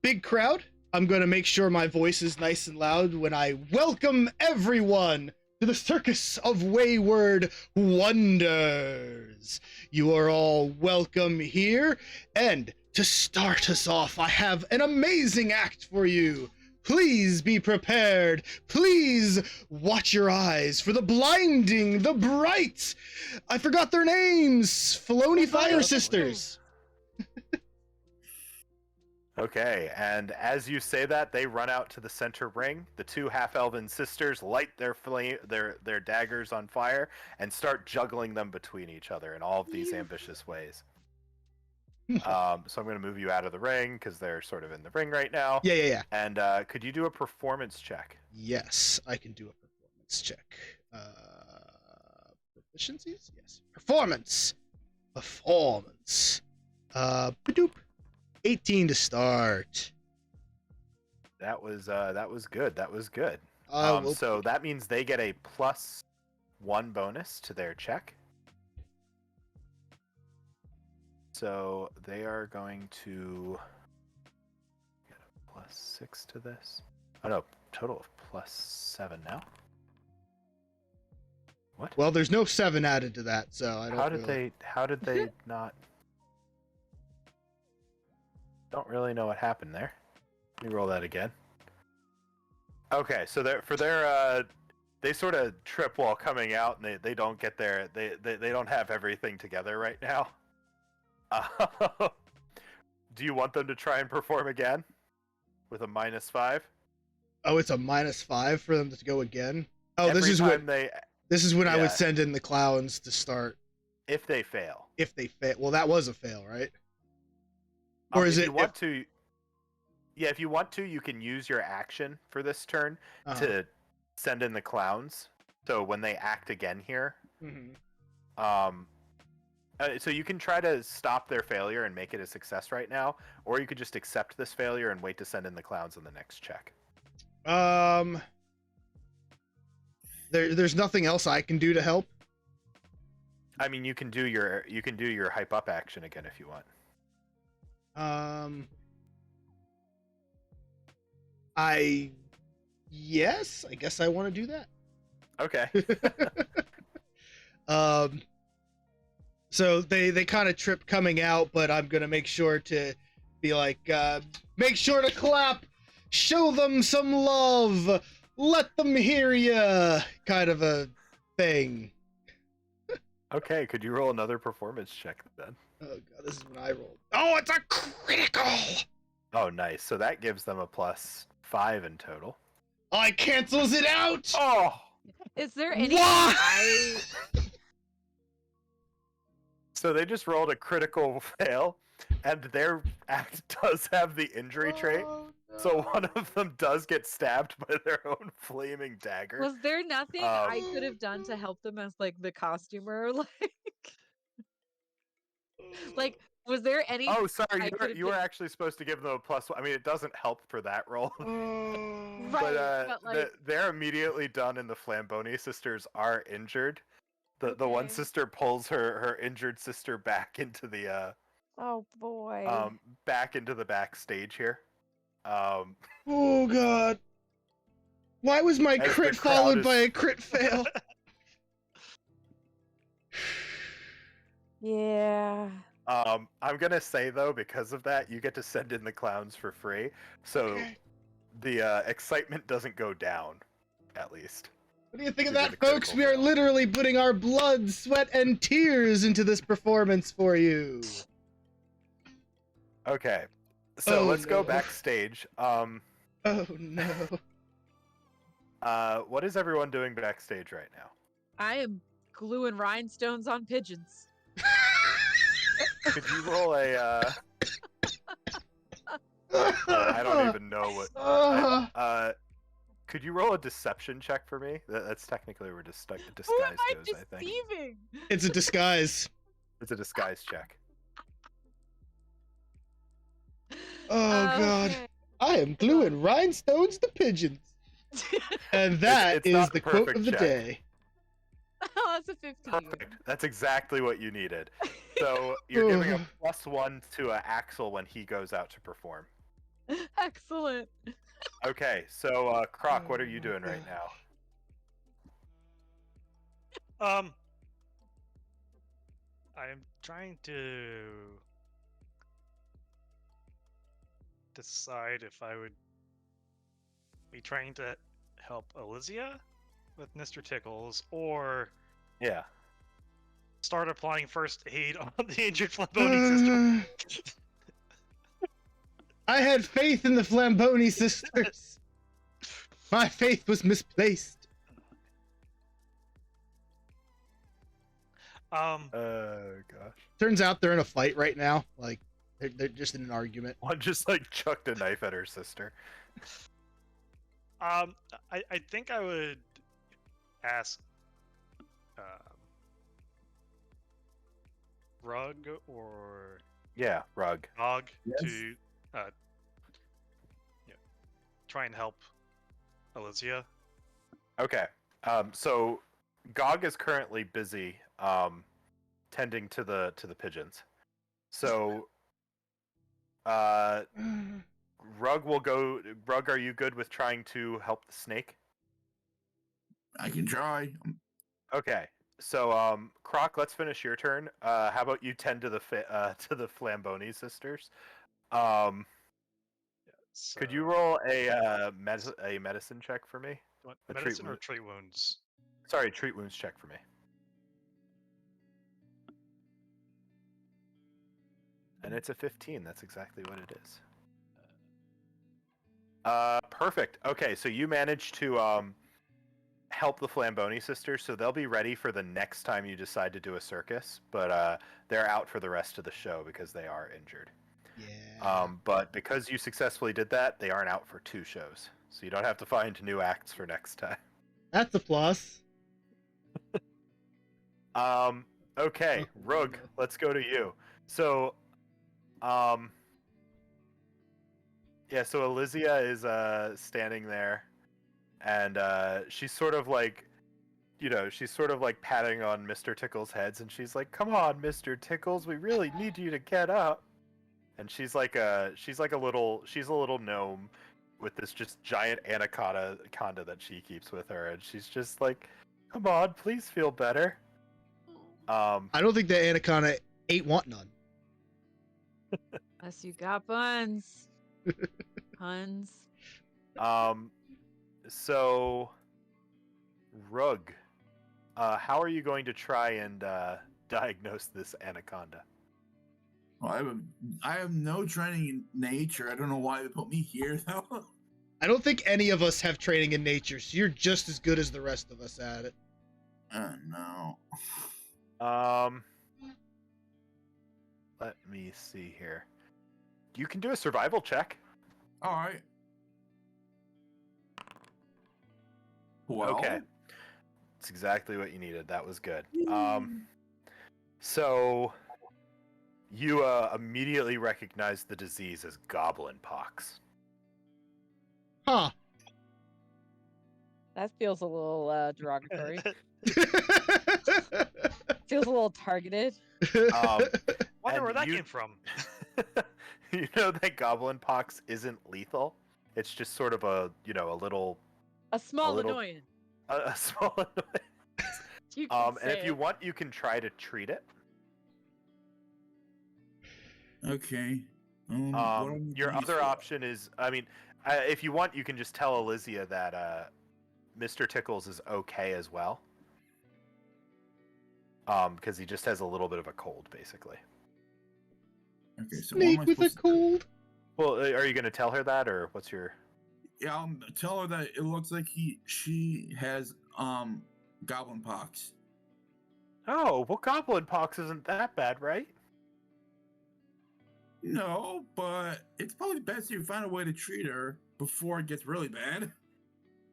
big crowd. I'm going to make sure my voice is nice and loud when I welcome everyone to the Circus of Wayward Wonders. You are all welcome here. And to start us off, I have an amazing act for you. Please be prepared. Please watch your eyes for the blinding, the bright. I forgot their names. Filoni Fire Sisters. Okay, and as you say that, they run out to the center ring. The two half-elven sisters light their daggers on fire and start juggling them between each other in all of these ambitious ways. So I'm going to move you out of the ring because they're sort of in the ring right now. Yeah. And could you do a performance check? Yes, I can do a performance check. Proficiencies? Yes. Performance. Badoop. 18 to start. That was good. That was good. Well, So that means they get a +1 bonus to their check. So they are going to get a +6 to this. Oh no, total of +7 now. What? well, there's no 7 added to that, so I don't. How did they not? Don't really know what happened there. Let me roll that again. Okay, so they sort of trip while coming out, and they don't get their they don't have everything together right now. Do you want them to try and perform again with a -5? Oh, it's a -5 for them to go again. Oh, Every this is time when I would yeah. send in the clowns to start. If they fail. If they fail, well, that was a fail, right? Or is if it? You want to? Yeah, if you want to, you can use your action for this turn to send in the clowns. So when they act again here, so you can try to stop their failure and make it a success right now, or you could just accept this failure and wait to send in the clowns on the next check. There's nothing else I can do to help. I mean, you can do your hype up action again if you want. I guess I want to do that. Okay. So they kind of trip coming out, but I'm gonna make sure to be like, make sure to clap, show them some love, let them hear ya, kind of a thing. Okay, could you roll another performance check then? Oh god, this is when I rolled. Oh, it's a critical! Oh, nice. So that gives them a +5 in total. Oh, it cancels it out! Oh! Is there any Why? So they just rolled a critical fail, and their act does have the injury trait. Oh, no. So one of them does get stabbed by their own flaming dagger. Was there nothing I could have done to help them as like the costumer? Like was there any? Oh, sorry, I could've you were been- actually supposed to give them a +1. I mean, it doesn't help for that roll. Right, but like they're immediately done, and the Flamboni sisters are injured. The one Okay. sister pulls her injured sister back into the oh boy. back into the backstage here. Oh god. Why was my As the crit crowd followed is- by a crit fail? Yeah. I'm gonna say though, because of that, you get to send in the clowns for free, so Okay. the excitement doesn't go down, at least. What do you think of You that, did a folks? critical We are fail. literally putting our blood, sweat, and tears into this performance for you. Okay, so Oh, let's go no. backstage. Oh no. What is everyone doing backstage right now? I am gluing rhinestones on pigeons. Could you roll a? I don't even know what. Could you roll a deception check for me? That's technically where disguise Who am I goes, I think. deceiving? It's a disguise. It's a disguise check. Oh god. Okay. I am gluing rhinestones to pigeons. And that it's is not the a quote perfect of the check. day. Oh, that's a 15. Perfect. That's exactly what you needed. So you're giving a Ugh. +1 to Axel when he goes out to perform. Excellent. Okay, so Croc, what are Oh you my doing right God. now? I'm trying to decide if I would we trying to help Elysia with Mr. Tickles, or Yeah. start applying first aid on the injured Flamboni sister? I had faith in the Flamboni sisters. My faith was misplaced. Gosh. Turns out they're in a fight right now. Like, they're just in an argument. One just like chucked a knife at her sister. I think I would ask Rug or Yeah, Rug. Dog Yes. to try and help Elysia. Okay. So Gog is currently busy tending to the pigeons. So Rug will go. Rug, are you good with trying to help the snake? I can try. Okay. So Croc, let's finish your turn. How about you tend to the Flamboni sisters? Could you So, roll a medicine check for me? what, a treat medicine or wound? treat wounds? Sorry, treat wounds check for me. And it's a 15. That's exactly what it is. Perfect. Okay, so you managed to help the Flamboni sisters, so they'll be ready for the next time you decide to do a circus, but they're out for the rest of the show because they are injured. Yeah. But because you successfully did that, they aren't out for 2 shows, so you don't have to find new acts for next time. That's a plus. Okay, Rug, let's go to you. So, yeah, so Elysia is standing there, and she's sort of like, she's sort of like patting on Mr. Tickles' heads, and she's like, "Come on, Mr. Tickles, we really need you to get up." And she's a little gnome with this just giant anaconda that she keeps with her, and she's just like, "Come on, please feel better." I don't think the anaconda ain't want none. Unless you got buns. Puns. So, Rug, how are you going to try and diagnose this anaconda? Well, I have no training in nature. I don't know why they put me here though. I don't think any of us have training in nature, so you're just as good as the rest of us at it. No. Let me see here. You can do a survival check. All right. Well, Okay. It's exactly what you needed. That was good. So you immediately recognize the disease as goblin pox. Huh. That feels a little derogatory. Feels a little targeted. Wonder And where that you- came from. You know that goblin pox isn't lethal. It's just sort of a little A small little- annoyance. a small annoyance. You can And if say you it. want, you can try to treat it. okay. What do I need Your to use other for that? option is, if you want, you can just tell Elysia that Mr. Tickles is okay as well. Because he just has a little bit of a cold, basically. Okay, so what am Snake I with a supposed to do? cold. Well, are you going to tell her that, or what's your? Yeah, tell her that it looks like she has goblin pox. Oh, well, goblin pox isn't that bad, right? No, but it's probably best you find a way to treat her before it gets really bad.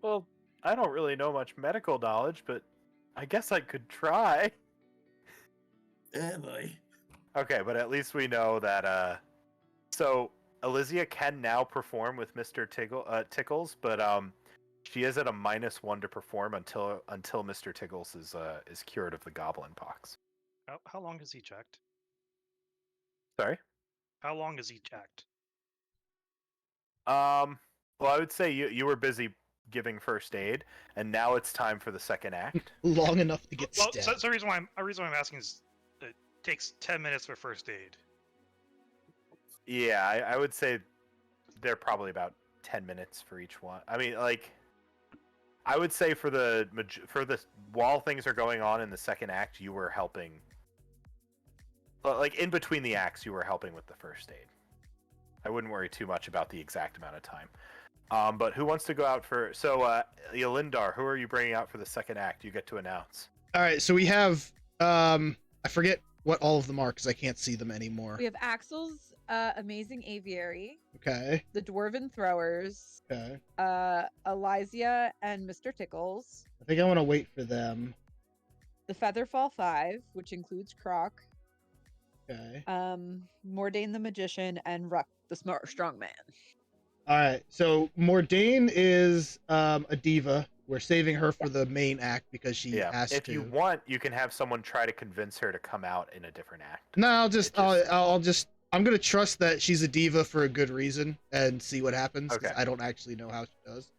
Well, I don't really know much medical knowledge, but I guess I could try. Eh, boy. Okay, but at least we know that. So Elysia can now perform with Mr. Tickles, but she is at a -1 to perform until Mr. Tickles is cured of the goblin pox. How long is each act? Sorry. How long is each act? Well, I would say you were busy giving first aid, and now it's time for the second act. Long enough to get Well, stabbed. so the reason why I'm asking is it takes 10 minutes for first aid. Yeah, I would say they're probably about 10 minutes for each one. I mean, like, I would say for the while things are going on in the second act, you were helping. Like in between the acts, you were helping with the first aid. I wouldn't worry too much about the exact amount of time. But who wants to go out for? So, Yolindar, who are you bringing out for the second act? You get to announce. All right, so we have I forget what all of them are because I can't see them anymore. We have Axel's Amazing Aviary, Okay. the Dwarven Throwers, Okay. Elysia and Mr. Tickles, I think I want to wait for them. the Featherfall Five, which includes Croc, Okay. Mordain the Magician, and Ruck the Strong Man. All right. So Mordain is a diva. We're saving her for the main act because she has If to. you want, you can have someone try to convince her to come out in a different act. No, I'm gonna trust that she's a diva for a good reason and see what happens. 'Cause Okay. I don't actually know how she does.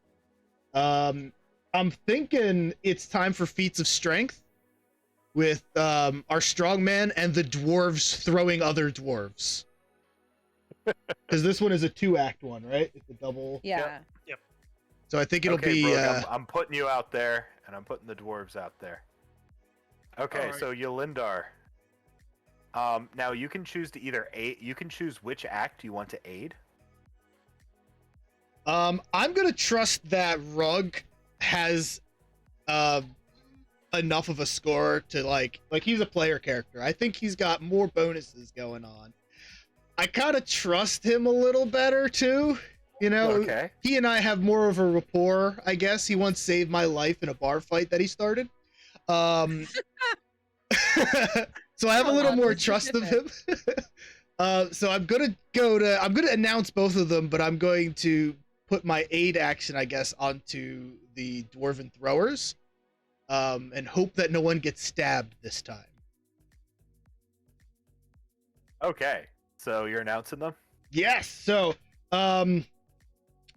I'm thinking it's time for feats of strength with our strongman and the dwarves throwing other dwarves. Because this one is a 2-act one, right? It's a double. Yeah. So I think it'll Okay, be. Brooke, I'm putting you out there, and I'm putting the dwarves out there. Okay, Alright. so Yolindar. Now you can choose to either aid. You can choose which act you want to aid. I'm gonna trust that Rug has enough of a score to like he's a player character. I think he's got more bonuses going on. I kind of trust him a little better too. You know, Okay. he and I have more of a rapport, I guess. He once saved my life in a bar fight that he started. So I have a little more trust of him. So I'm gonna announce both of them, but I'm going to put my aid action, I guess, onto the Dwarven Throwers, and hope that no one gets stabbed this time. Okay. So you're announcing them? Yes. So,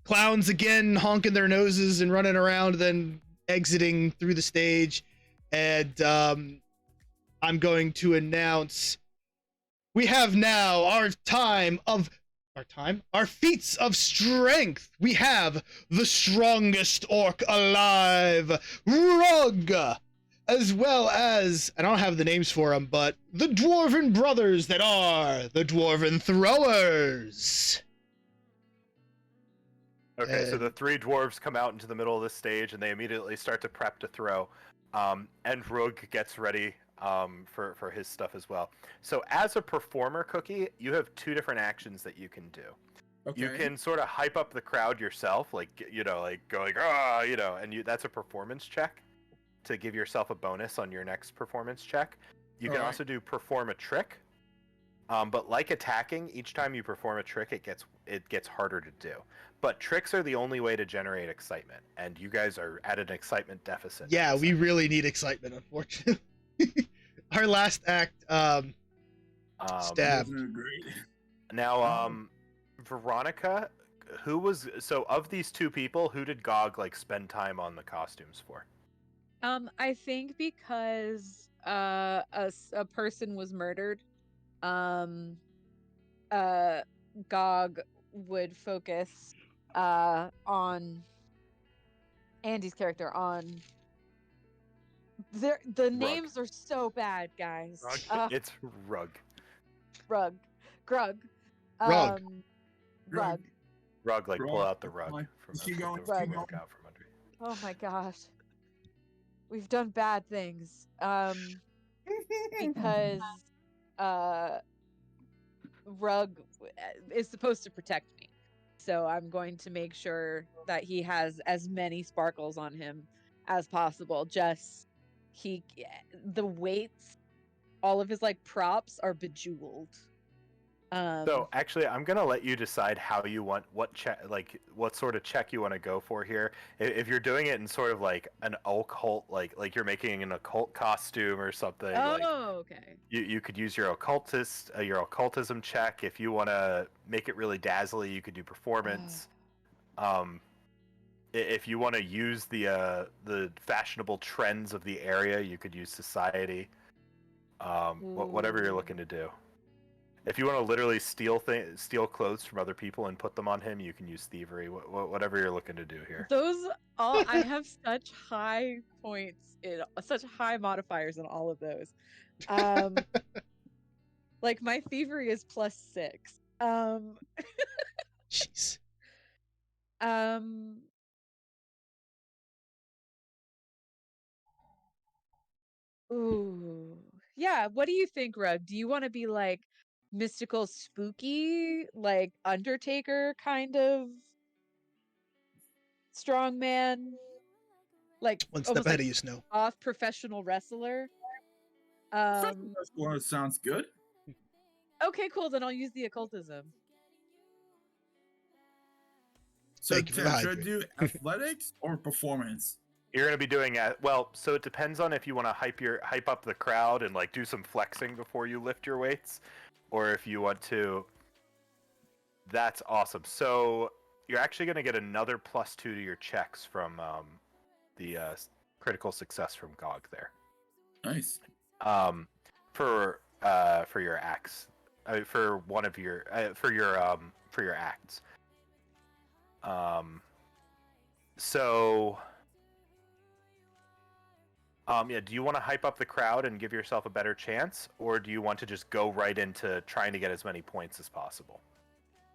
clowns again honking their noses and running around, then exiting through the stage, and I'm going to announce we have now our feats of strength. We have the strongest orc alive, Rug, as well as, I don't have the names for them, but the dwarven brothers that are the Dwarven Throwers. Okay, so the three dwarves come out into the middle of the stage, and they immediately start to prep to throw. And Rug gets ready for his stuff as well. So as a performer, Cookie, you have two different actions that you can do. Okay. You can sort of hype up the crowd yourself, like going and that's a performance check to give yourself a bonus on your next performance check. You can Alright. also do perform a trick. But like attacking, each time you perform a trick, it gets harder to do. But tricks are the only way to generate excitement, and you guys are at an excitement deficit. Yeah, we really need excitement, unfortunately. Our last act, stabbed. Great. Now, Veronica, of these two people, who did Gog spend time on the costumes for? I think because a person was murdered, Gog would focus on Andy's character. On the names are so bad, guys. Rug. It's Rug. Rug, Grug, Rug. Rug. Rug, pull Rug. out the rug. Fine. From Keep pull going, the keep rug going. out from under you. Oh my gosh, we've done bad things. Because Rug is supposed to protect me, so I'm going to make sure that he has as many sparkles on him as possible. The weights, all of his props are bejeweled. So actually, I'm gonna let you decide how you want what sort of check you want to go for here. If you're doing it in sort of an occult, like you're making an occult costume or something. Okay. You could use your occultism check. If you want to make it really dazzly, you could do performance. If you want to use the fashionable trends of the area, you could use society. Whatever you're looking to do. If you want to literally steal clothes from other people and put them on him, you can use thievery. Whatever you're looking to do here. Those all I have such high points in such high modifiers in all of those. Like my thievery is +6. Jeez. Ooh. Yeah, what do you think, Rug? Do you want to be like mystical spooky, like Undertaker kind of strong man? Like One step almost ahead like of you, Snow. off professional wrestler? Festival sounds good. Okay, cool, then I'll use the occultism. So Thank you for the should I hydrate. do athletics or performance? You're gonna be doing so it depends on if you want to hype up the crowd and like do some flexing before you lift your weights, or if you want to. That's awesome. So you're actually gonna get another +2 to your checks from the critical success from GOG there. Nice. For your acts, for one of your for your acts. So. Yeah, do you want to hype up the crowd and give yourself a better chance, or do you want to just go right into trying to get as many points as possible?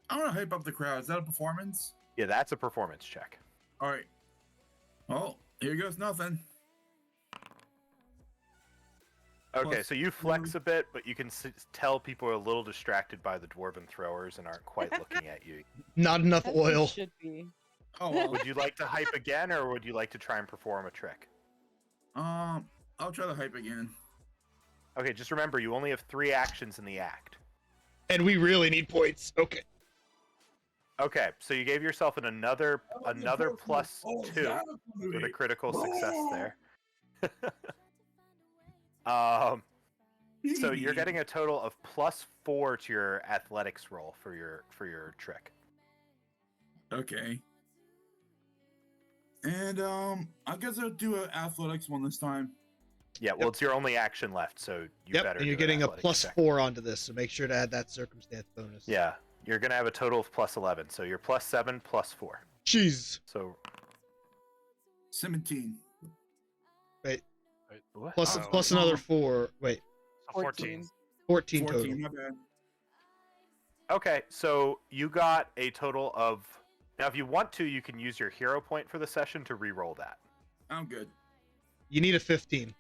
I want to hype up the crowd. Is that a performance? Yeah, that's a performance check. All right. Well, here goes nothing. Okay, Plus so you flex a bit, but you can tell people are a little distracted by the dwarven throwers and aren't quite looking at you. Not enough As they oil. should be. Oh well. Would you like to hype again, or would you like to try and perform a trick? I'll try to hype again. Okay, just remember, you only have 3 actions in the act. And we really need points. Okay. Okay, so you gave yourself another +2 with with a critical success there. So you're getting a total of +4 to your athletics roll for your trick. Okay. And I guess I'll do an athletics one this time. Yeah, well, it's your only action left, so you Yep, better. and you're do an getting a athletics check. +4 onto this, so make sure to add that circumstance bonus. Yeah, you're gonna have a total of +11, so you're +7 +4. Jeez. So 17. wait, what? Plus, Oh, plus no. another 4. Wait, 14. 14 total. 14, my bad. Okay, so you got a total of. Now, if you want to, you can use your hero point for the session to re-roll that. I'm good. You need a 15.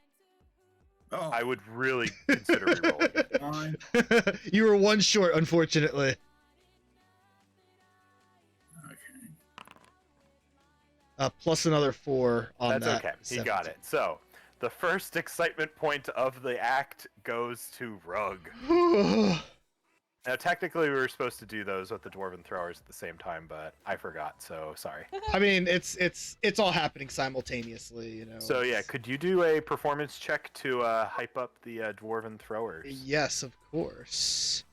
Oh, I would really consider re-rolling it. fine. You were 1 short, unfortunately. Okay. Plus another 4 on That's that. okay. He 17. got it. So, the first excitement point of the act goes to Rug. Now, technically, we were supposed to do those with the dwarven throwers at the same time, but I forgot. So sorry. I mean, it's all happening simultaneously, you know. So yeah, it's- could you do a performance check to hype up the dwarven throwers? Yes, of course.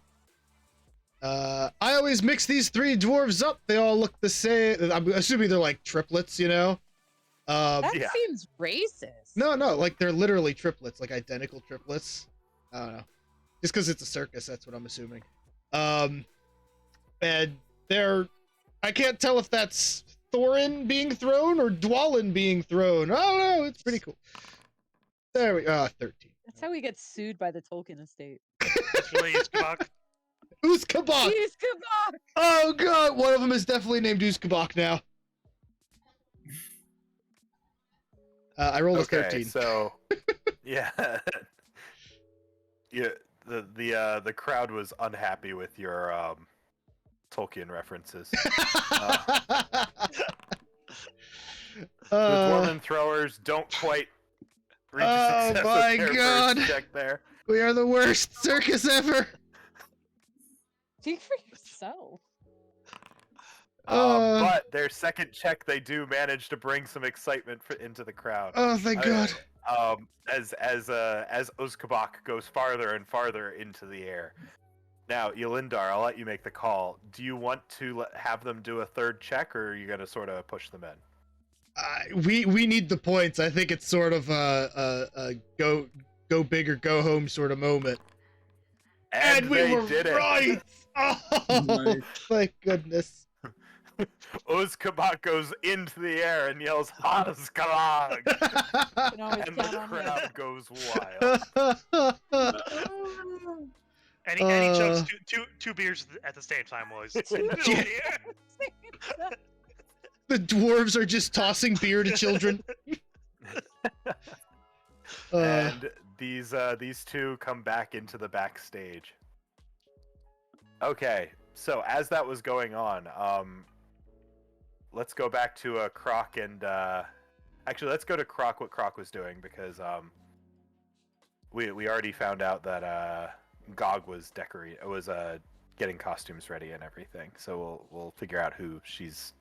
I always mix these 3 dwarves up. They all look the same. I'm assuming they're like triplets, you know. That Yeah. seems racist. No, like they're literally triplets, like identical triplets. I don't know. Just because it's a circus, that's what I'm assuming. And I can't tell if that's Thorin being thrown or Dwalin being thrown. I don't know. It's pretty cool. There we 13. That's how we get sued by the Tolkien estate. It's really Iskabak. Uzkabak! Iskabak! Oh god, one of them is definitely named Uzkabak now. I rolled a Okay, 13. so yeah, yeah. The crowd was unhappy with your Tolkien references. The dwarven throwers don't quite reach Oh success my with their God. first check there. We are the worst circus ever. Speak for yourself. But their second check, they do manage to bring some excitement into the crowd. Oh, thank God. As Uzkabak goes farther and farther into the air. Now, Yelindar, I'll let you make the call. Do you want to have them do a third check, or are you going to sort of push them in? We need the points. I think it's sort of a go big or go home sort of moment. And we they were did it. right! Oh, Nice. thank goodness. Uzkabak goes into the air and yells Hazkalag! Can always And the count on him. crowd goes wild. And he chugs Uh, two beers at the same time while he's Two Yeah. beers. the dwarves are just tossing beer to children. And these two come back into the backstage. Okay, so as that was going on, let's go back to Croc and actually let's go to Croc what Croc was doing because we already found out that Gog was getting costumes ready and everything. So we'll figure out who she's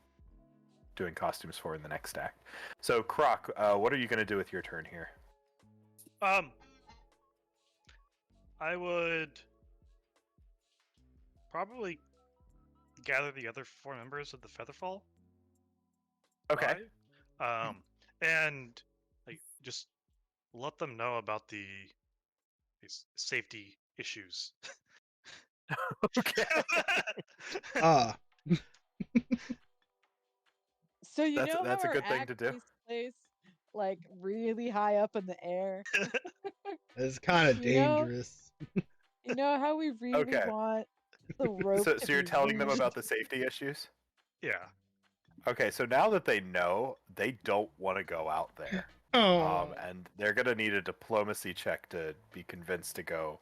doing costumes for in the next act. So Croc, what are you gonna do with your turn here? I would probably gather the other 4 members of the Featherfall. Okay. Tribe, and like just let them know about these safety issues. Okay. Ah, So you That's- know that's how a our good thing to act do. takes place like really high up in the air. it's kind of You know- dangerous. You know how we really Okay. want the rope. So to you're be telling them really- about the safety issues? Yeah. Okay, so now that they know, they don't want to go out there. Oh, And they're gonna need a diplomacy check to be convinced to go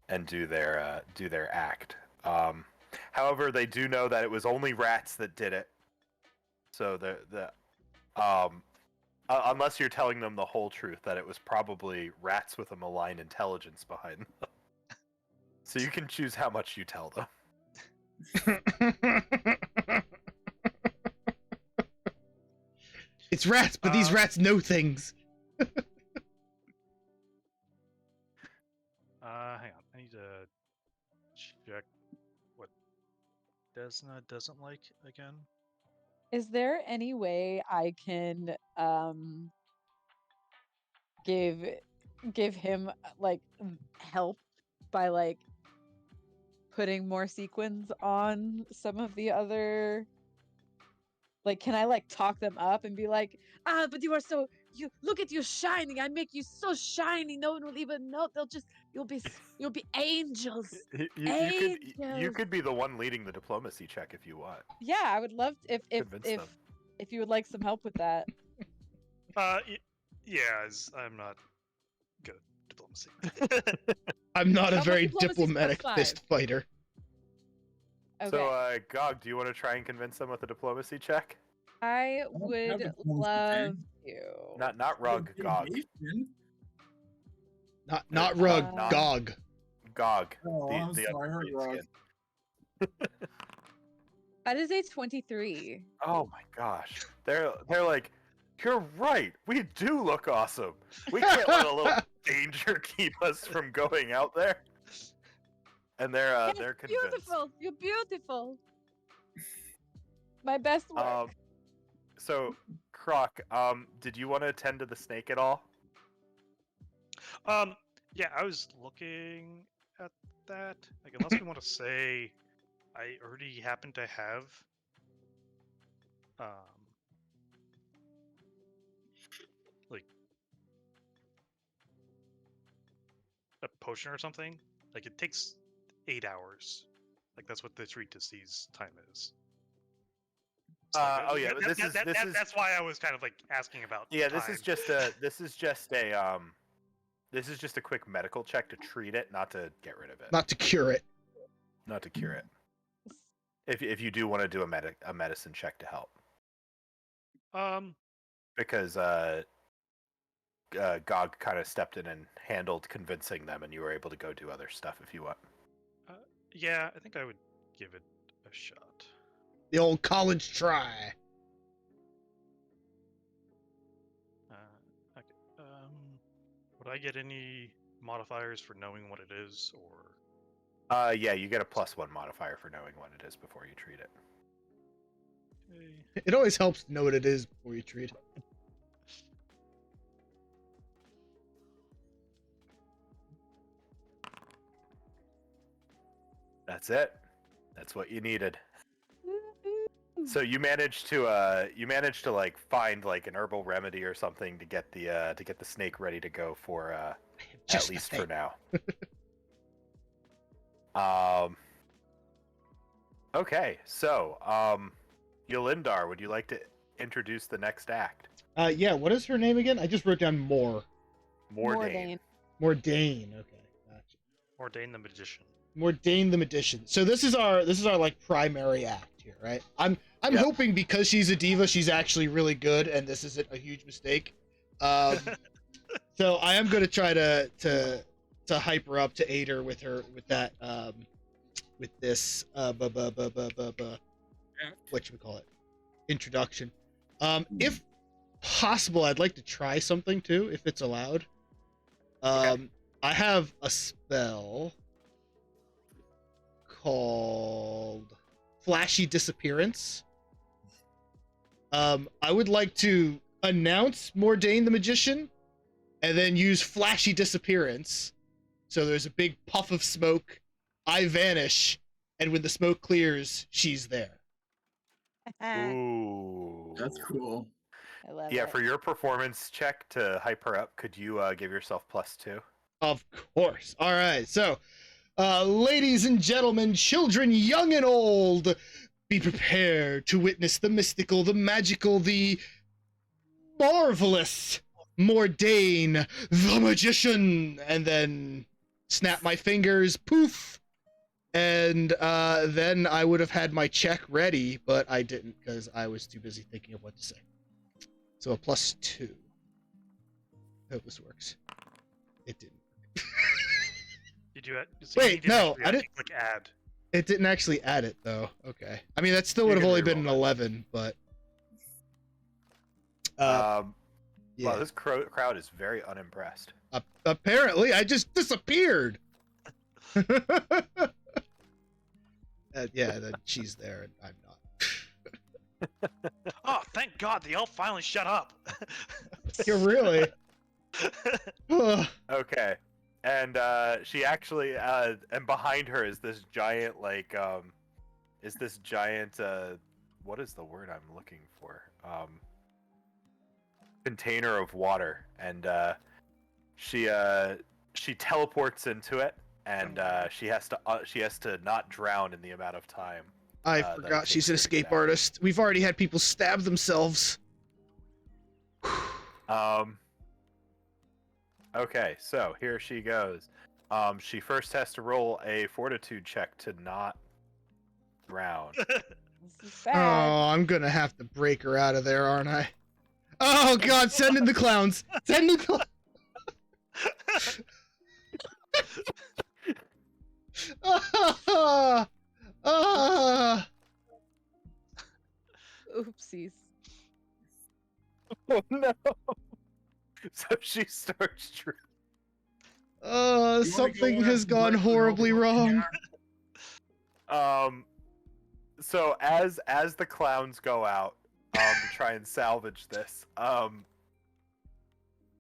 and do their act. However, they do know that it was only rats that did it. So unless you're telling them the whole truth, that it was probably rats with a malign intelligence behind them. So you can choose how much you tell them. it's rats, but these rats know things. Hang on. I need to check what Desna doesn't like again. Is there any way I can give him like help by like putting more sequins on some of the other, like, can I like talk them up and be like, but you are so, you look at you shining, I make you so shiny, no one will even know, you'll be angels. You could be the one leading the diplomacy check if you want. Yeah, I would love Convince them. if you would like some help with that. Yeah, I'm not good at diplomacy. I'm not a How about very diplomacy diplomatic +5? fist fighter. Okay. So, Gog, do you want to try and convince them with a diplomacy check? I don't have would diplomacy, love man. to. Not Rug, Gog. Litigation? Not Rug, not- Gog. Gog. Oh, I'm the sorry, I heard green Rug. skin. That is a 23. Oh my gosh. They're like, you're right. We do look awesome. We can't let a little danger keep us from going out there. And they're convinced. Beautiful. You're beautiful. My best work. So Croc, did you want to attend to the snake at all? Yeah, I was looking at that. Like, unless we want to say, I already happen to have, like, a potion or something. Like, it takes 8 hours. Like, that's what the treat disease time is. So, Oh yeah, this is that's why I was kind of like asking about. yeah. This is time. just a quick medical check to treat it, not to get rid of it, Not to cure it. not to cure it. If you do want to do a medicine check to help, because Gog kind of stepped in and handled convincing them, and you were able to go do other stuff if you want. Yeah, I think I would give it a shot. The old college try. Okay. Would I get any modifiers for knowing what it is, or? Yeah, you get a +1 modifier for knowing what it is before you treat it. Okay. It always helps to know what it is before you treat it. That's it. That's what you needed. So you managed to like find like an herbal remedy or something to get the snake ready to go for Just at least the for thing. now. Okay, so Yolindar, would you like to introduce the next act? Yeah, what is her name again? I just wrote down Mordain. Mordain. Okay, gotcha. Ordain the magician. Mordain the magician. So this is our like primary act here, right? I'm Yep. hoping because she's a diva, she's actually really good, and this isn't a huge mistake. So I am gonna try to hype her up, to aid her with that with this what should we call it, introduction. If possible, I'd like to try something too, if it's allowed. Okay. I have a spell called Flashy Disappearance. I would like to announce Mordain the Magician and then use Flashy Disappearance. So there's a big puff of smoke, I vanish, and when the smoke clears, she's there. Ooh. That's cool. I love Yeah, it. for your performance check to hype her up, could you give yourself +2? Of course. All right. So, ladies and gentlemen, children young and old, be prepared to witness the mystical, the magical, the marvelous Mordain the Magician. And then snap my fingers, poof. And then I would have had my check ready, but I didn't because I was too busy thinking of what to say. So a +2. Hope this works. It didn't. Did you? Wait, no, I didn't. Click add. It didn't actually add it though. Okay. I mean, that still would You have can only reroll been an that. 11, but Wow, yeah. this crowd is very unimpressed. Apparently, I just disappeared. Yeah, then she's there and I'm not. Oh, thank God! The elf finally shut up. You're really. Okay, and she actually and behind her is this giant like what is the word I'm looking for? Container of water, and she teleports into it, and she has to not drown in the amount of time. I that it forgot she's an takes her to get escape out. artist. We've already had people stab themselves. Okay, so here she goes. She first has to roll a fortitude check to not drown. This is Oh, sad. I'm gonna have to break her out of there, aren't I? Oh God, send in the clowns. Send in the clowns. Oopsies. Oh no! So she starts drowning. You wanna go Something ahead has and gone break the horribly rope wrong. here? So as the clowns go out to try and salvage this,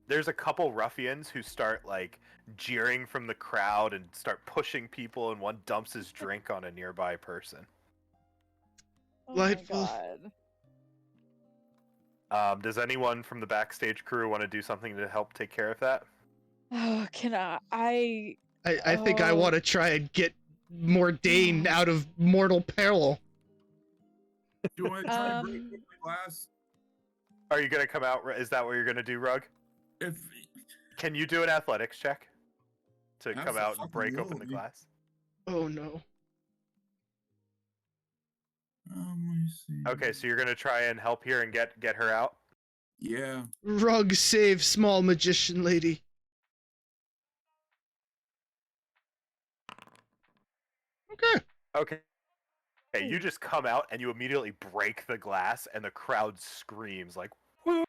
there's a couple ruffians who start like jeering from the crowd and start pushing people, and one dumps his drink on a nearby person. Oh Delightful. my God. Does anyone from the backstage crew want to do something to help take care of that? Oh, can I? I think I want to try and get Mordain out of mortal peril. Do you want to try and break Um, the glass? Are you gonna come out? Is that what you're gonna do, Rug? If Can you do an athletics check to come out and break open the Abso-fucking-lutely. glass? Oh no. let me see. Okay, so you're gonna try and help here and get her out. Yeah. Rug save small magician lady. Okay. Okay. Okay, you just come out and you immediately break the glass, and the crowd screams like "woo"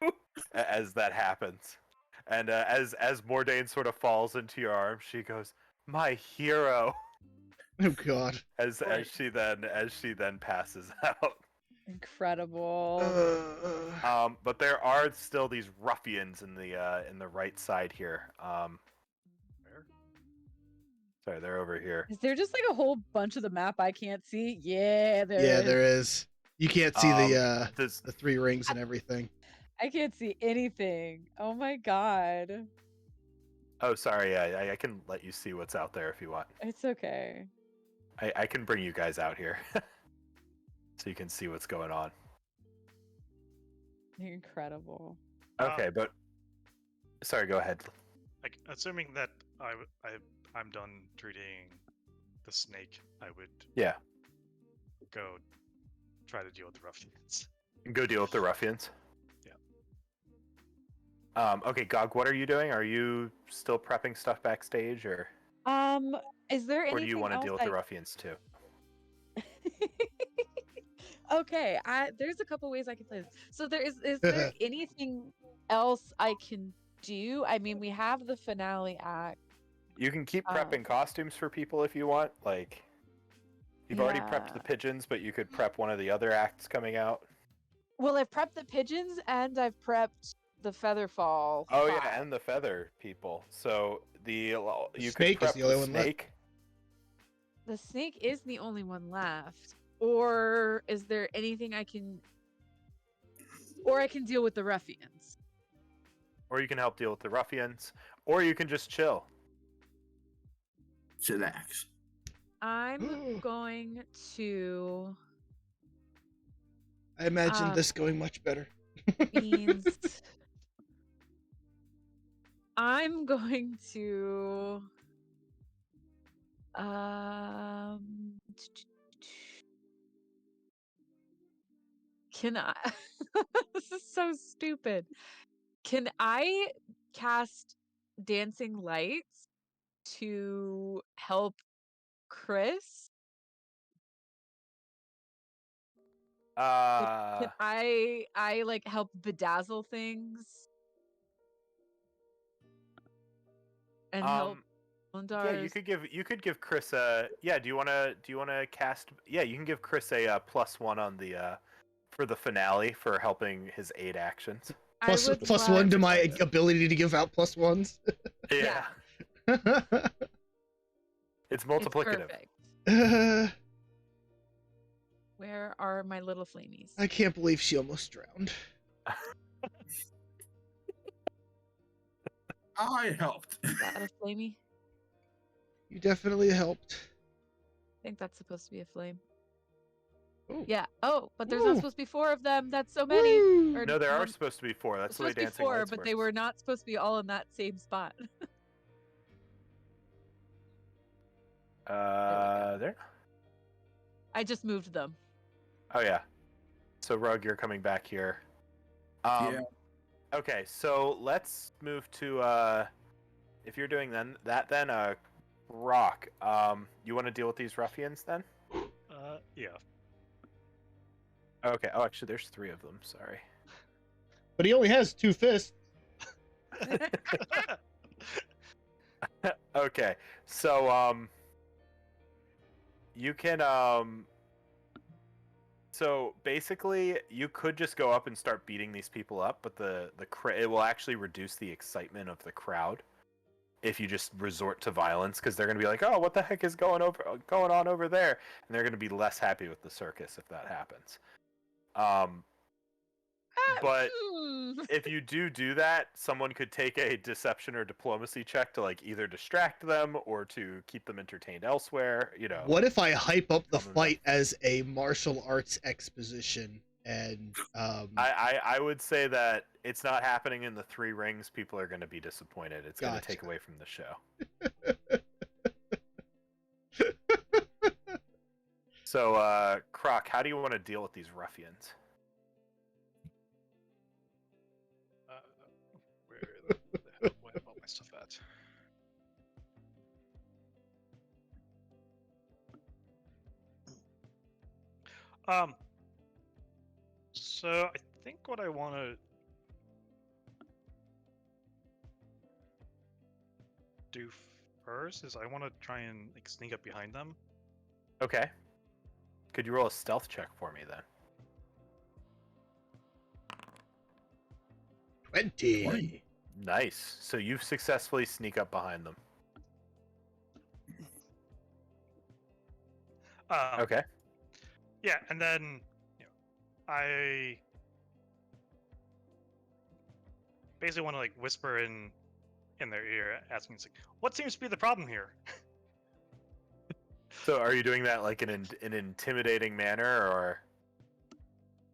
as that happens. And as Mordain sort of falls into your arms, she goes, "My hero," Oh God. as she then passes out. Incredible. But there are still these ruffians in the right side here. So Sorry, they're over here. Is there just like a whole bunch of the map I can't see? Yeah, there Yeah, is. there is. You can't see This, the 3 rings and everything. I can't see anything. Oh my god. oh, sorry. I can let you see what's out there if you want. It's okay. I can bring you guys out here so you can see what's going on. Incredible. Okay, but sorry. Go ahead. Like, assuming that I'm done treating the snake, I would Yeah, go try to deal with the ruffians. go deal with the ruffians. Yeah. Okay, Gog, what are you doing? Are you still prepping stuff backstage, or Is there anything do you want to else deal with the ruffians too? Okay, there's a couple ways I can play this. So is there anything else I can do? I mean, we have the finale act. You can keep prepping costumes for people if you want. Like, you've already prepped the Yeah. pigeons, but you could prep one of the other acts coming out. Well, I've prepped the pigeons and I've prepped the Featherfall. Oh 5. yeah, and the feather people. So you snake could is prep the only the one left. snake. The snake is the only one left. Or is there anything I can or I can deal with the ruffians? Or you can help deal with the ruffians, or you can just chill. Chillax. I'm going to I imagine this going much better. means I'm going to can I this is so stupid. Can I cast dancing lights to help Chris? Like, can I like help bedazzle things and help Yeah, you could give Chris a yeah. Do you wanna cast? Yeah, you can give Chris a +1 on the for the finale for helping his 8 actions. I would Plus love, 1 to my Dancing ability to give out +1s. Yeah, Yeah. it's It's multiplicative. perfect. Where are my little flamies? I can't believe she almost drowned. I helped. Is that a flamey? You definitely helped. I think that's supposed to be a flame. Ooh. Yeah. Oh, but there's Ooh. not supposed to be 4 of them. That's so many. Woo! Or No, there are one- supposed to be 4. there's That's the way supposed to be dancing 4, lights but works. they were not supposed to be all in that same spot. There. I just moved them. Oh yeah. So Rug, you're coming back here. Yeah. Okay, so let's move to if you're doing that then Rock. You want to deal with these ruffians then? Yeah. Okay. Oh, actually, there's 3 of them. Sorry. But he only has 2 fists. Okay. So you can so basically you could just go up and start beating these people up, but it will actually reduce the excitement of the crowd if you just resort to violence, because they're going to be like, "Oh, what the heck is going on over there?" And they're going to be less happy with the circus if that happens. But if you do that, someone could take a deception or diplomacy check to like either distract them or to keep them entertained elsewhere. What if I hype up the Calm them fight as a martial arts exposition and I would say that it's not happening in the 3 rings. People are going to be disappointed. It's going to take Gotcha. away from the show. So, Croc, how do you want to deal with these ruffians? Where the hell do I have all my stuff at? So I think what I want to do first is I want to try and like sneak up behind them. Okay. Could you roll a stealth check for me then? 20. Nice. So you successfully sneak up behind them. Okay. Yeah, and then I basically want to like whisper in their ear, asking, it's like, what seems to be the problem here? So are you doing that like in an intimidating manner, or?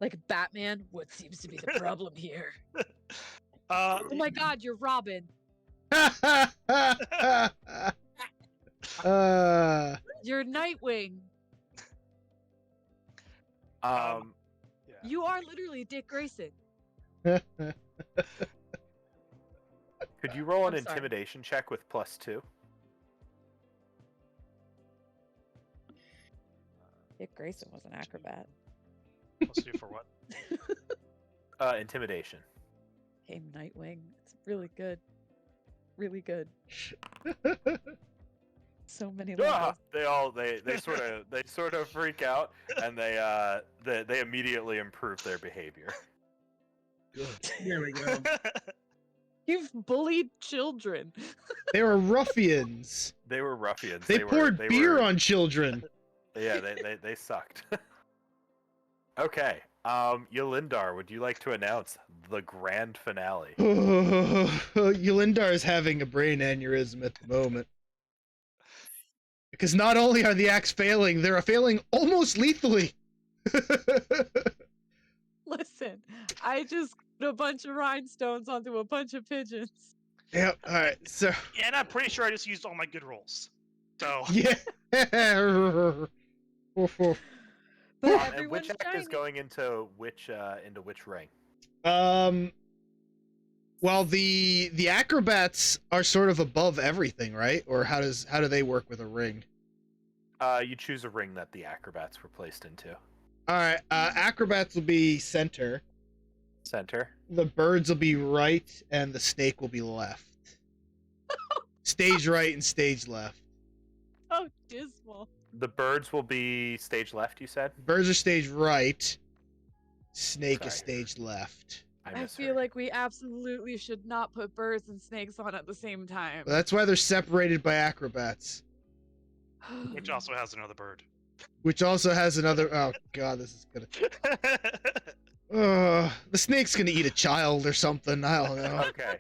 Like Batman, what seems to be the problem here? Uh, Oh my God, you're Robin. uh, You're Nightwing. yeah. You are literally Dick Grayson. Could you roll an I'm sorry. intimidation check with +2? Dick Grayson was an acrobat. Let's do for what? Intimidation. Hey, Nightwing. It's really good. Really good. So many levels. They sort of freak out, and they immediately improve their behavior. There we go. You've bullied children. they were ruffians. They were ruffians. They poured beer on children. Yeah, they sucked. Okay. Yolindar, would you like to announce the grand finale? Yolindar is having a brain aneurysm at the moment. Because not only are the acts failing, they're failing almost lethally. Listen, I just put a bunch of rhinestones onto a bunch of pigeons. Yeah, alright, so... And I'm pretty sure I just used all my good rolls. So... Yeah! But And everyone's which act shiny. is going into which ring? Well, the acrobats are sort of above everything, right? Or how do they work with a ring? You choose a ring that the acrobats were placed into. Alright, acrobats will be center. Center. The birds will be right, and the snake will be left. Stage right and stage left. Oh, dismal. The birds will be stage left, you said? Birds are stage right. Snake is Sorry. stage left. I feel like we absolutely should not put birds and snakes on at the same time. That's why they're separated by acrobats. Which also has another bird. Which also has another... Oh, God, this is gonna... The snake's gonna eat a child or something. I don't know. Okay.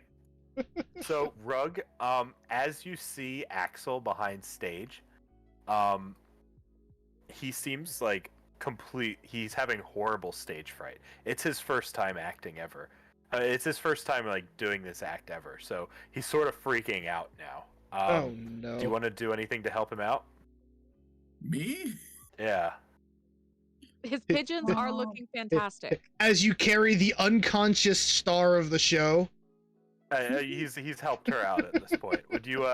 So, Rug, as you see Axel behind stage, he seems like he's having horrible stage fright. It's his first time acting ever. It's his first time like doing this act ever. So he's sort of freaking out now. Oh, no. Do you want to do anything to help him out? Me? Yeah. His pigeons are looking fantastic. As you carry the unconscious star of the show. He's helped her out at this point. Would you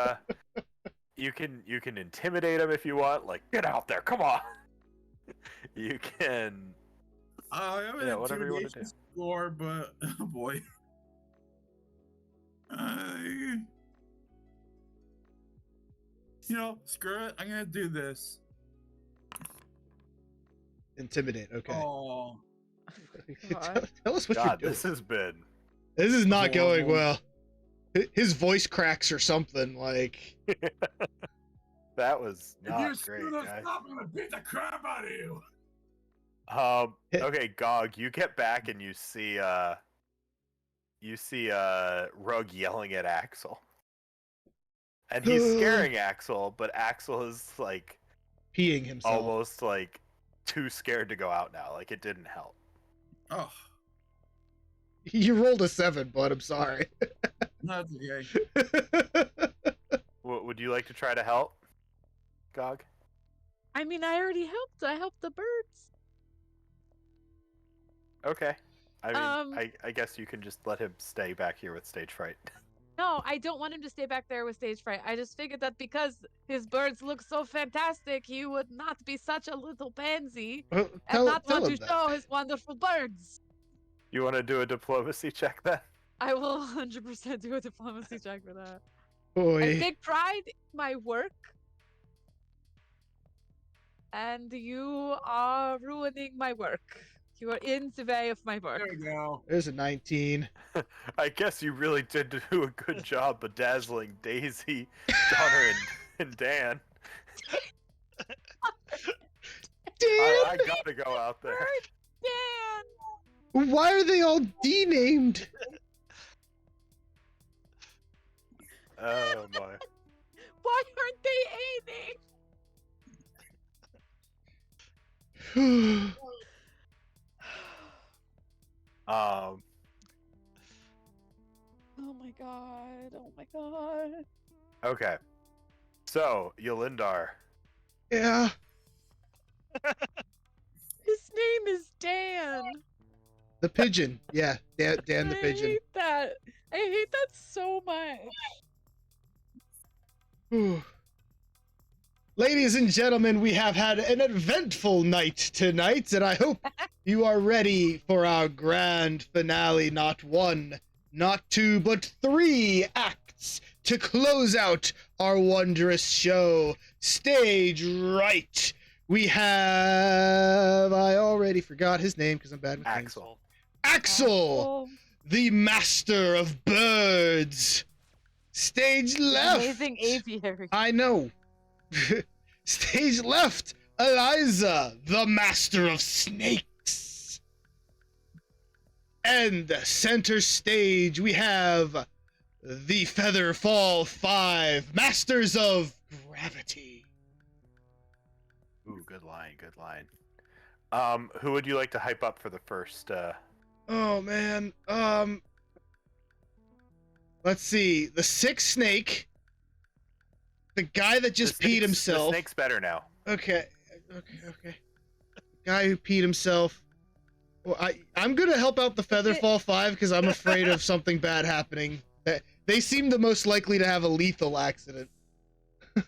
you can intimidate him if you want, like, get out there, come on. You can I have an whatever you want to do. intimidation score, but oh boy. Screw it. I'm gonna do this. Intimidate, okay. Oh, Tell us what you're God, doing. this This is not going horrible. well. His voice cracks or something, like... that was if you not great, screw this guy. up, I'm gonna beat the crap out of you. Okay, Gog, you get back and you see Rug yelling at Axel. And he's scaring Axel, but Axel is like Peeing himself. almost like too scared to go out now. Like it didn't help. Oh, You rolled a 7, bud, I'm sorry. no, that's okay. Would you like to try to help, Gog? I mean, I already helped. I helped the birds. Okay. I mean, I guess you can just let him stay back here with stage fright. No, I don't want him to stay back there with stage fright. I just figured that because his birds look so fantastic, he would not be such a little pansy and not want to show his wonderful birds. You want to do a diplomacy check then? I will 100% do a diplomacy check for that. I Boy. take pride in my work. And you are ruining my work. You are in the way of my work. There we go. There's a 19. I guess you really did do a good job bedazzling Daisy, Donner, and Dan. I gotta go out there. Dan! Why are they all denamed? Oh my. Why aren't they A named? Um, Oh my god. Oh my god. okay. So, Yolindar. Yeah. His name is Dan. The pigeon. Yeah, Dan the I pigeon. hate that. I hate that so much. Whew. Ladies and gentlemen, we have had an eventful night tonight, and I hope you are ready for our grand finale. Not one, not two, but 3 acts to close out our wondrous show. Stage right. We have... I already forgot his name because I'm bad with names. Axel. Axel, the master of birds. Stage left. Amazing aviary. I know. Stage left, Eliza, the master of snakes. And center stage, we have the Featherfall 5, masters of gravity. Ooh, good line, good line. Who would you like to hype up for the first, Oh man, let's see, the sick snake, the guy that just peed himself. The snake's better now. Okay. Guy who peed himself. Well, I'm gonna help out the Featherfall 5 because I'm afraid of something bad happening. They seem the most likely to have a lethal accident. Well,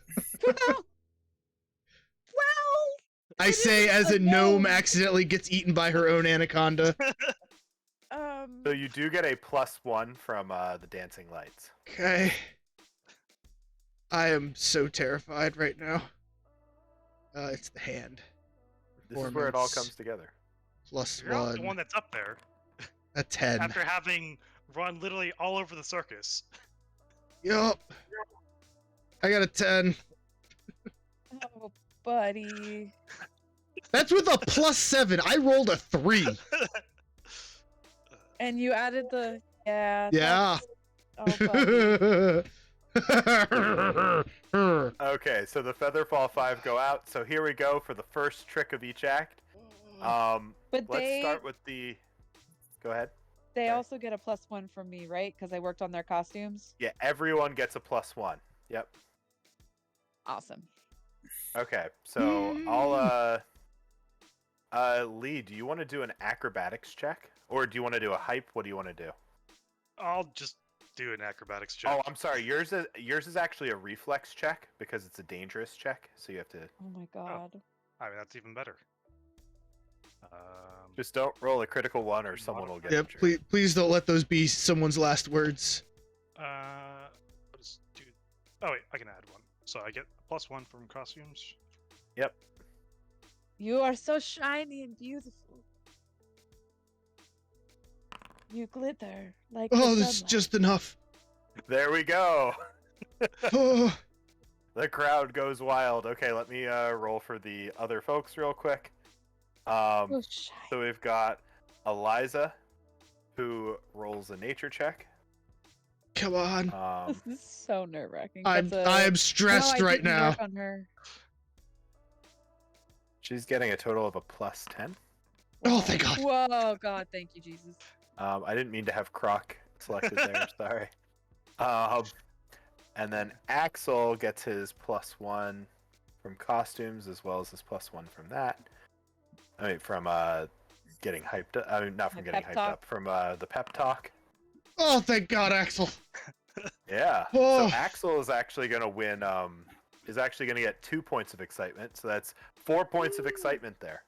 I say as a gnome accidentally gets eaten by her own anaconda. So you do get a +1 from the dancing lights. Okay. I am so terrified right now. It's the hand. This is where it all Performance comes together. +1. You're the one that's up there A 10. after having run literally all over the circus. Yup. I got a 10. oh, buddy. That's with a +7. I rolled a 3. And you added the Yeah. Oh, buddy. Okay, so the Featherfall 5 go out. So here we go for the first trick of each act. But Let's start with the... Go ahead. They Sorry. also get a +1 from me, right? Because I worked on their costumes. Yeah, everyone gets a +1. Yep. Awesome. Okay, so Lee, do you want to do an acrobatics check? Or do you want to do a hype? What do you want to do? I'll just do an acrobatics check. Oh, I'm sorry. Yours is actually a reflex check because it's a dangerous check. So you have to Oh my god. I mean, that's even better. just don't roll a critical 1 or someone will get Yep, injured. please don't let those be someone's last words. Let's do. Oh wait, I can add 1. So I get a +1 from costumes. Yep. You are so shiny and beautiful. You glitter like the Oh, this is sunlight. just enough. There we go. Oh, The crowd goes wild. Okay, let me roll for the other folks real quick. So So shiny. we've got Eliza, who rolls a nature check. come on. This is so nerve-wracking. I'm stressed No, I right didn't now. work on her. She's getting a total of a +10. Oh, thank God. Whoa, God, thank you, Jesus. I didn't mean to have Croc selected there. Sorry. And then Axel gets his +1 from costumes as well as his +1 from that. I mean, from getting hyped up. I mean, not from The getting pep hyped talk. up. From the pep talk. Oh, thank God, Axel. Yeah. Oh. So Axel is actually going to win. Is actually going to get 2 points of excitement. So that's 4 points of excitement there.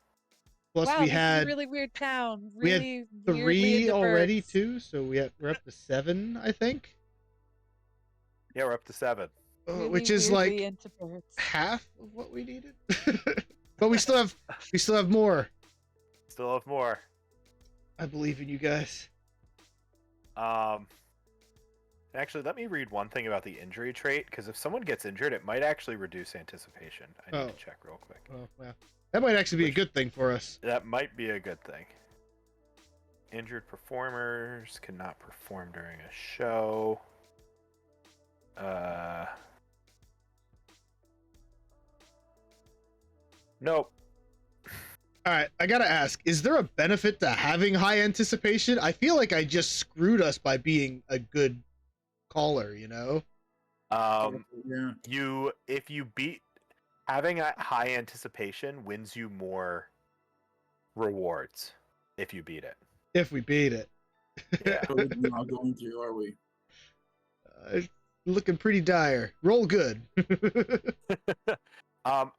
Plus Wow, we this is had a really weird town. we had Really 3 weirdly into already birds. too, so we're up to 7, I think. Yeah, we're up to 7. Really Which is weirdly like into birds. half of what we needed. But we still have more. Still have more. I believe in you guys. Actually, let me read one thing about the injury trait, because if someone gets injured, it might actually reduce anticipation. I need to check real quick. Oh, yeah. That might actually be a good thing for us. That might be a good thing. Injured performers cannot perform during a show. Nope. All right, I gotta ask: is there a benefit to having high anticipation? I feel like I just screwed us by being a good caller. You know? Yeah. If you beat, having a high anticipation wins you more rewards if you beat it. If we beat it. Yeah. But we're not going to, are we? Looking pretty dire. Roll good.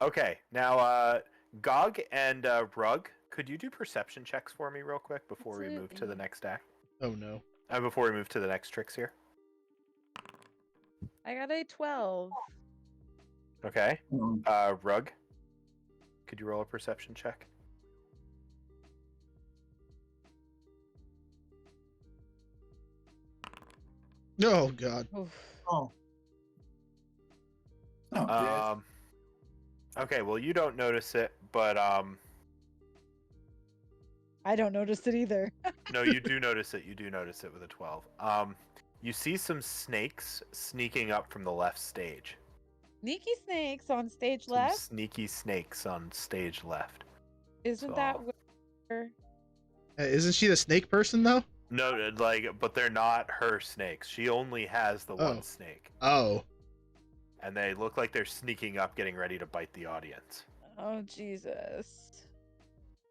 Okay. Now, Gog and Rug, could you do perception checks for me real quick before we move to the Absolutely. next act? Oh no. Before we move to the next tricks here. I got a 12. Okay. Um, Rug, could you roll a perception check? Oh god. Oof. oh. Oh, dead. Okay, well you don't notice it, but I don't notice it either. no, you do notice it. You do notice it with a 12. You see some snakes sneaking up from the left stage. Sneaky snakes on stage Some left. sneaky snakes on stage left. Isn't so- that where? Isn't she the snake person though? No, but they're not her snakes. She only has the Oh. one snake. Oh. And they look like they're sneaking up, getting ready to bite the audience. Oh Jesus.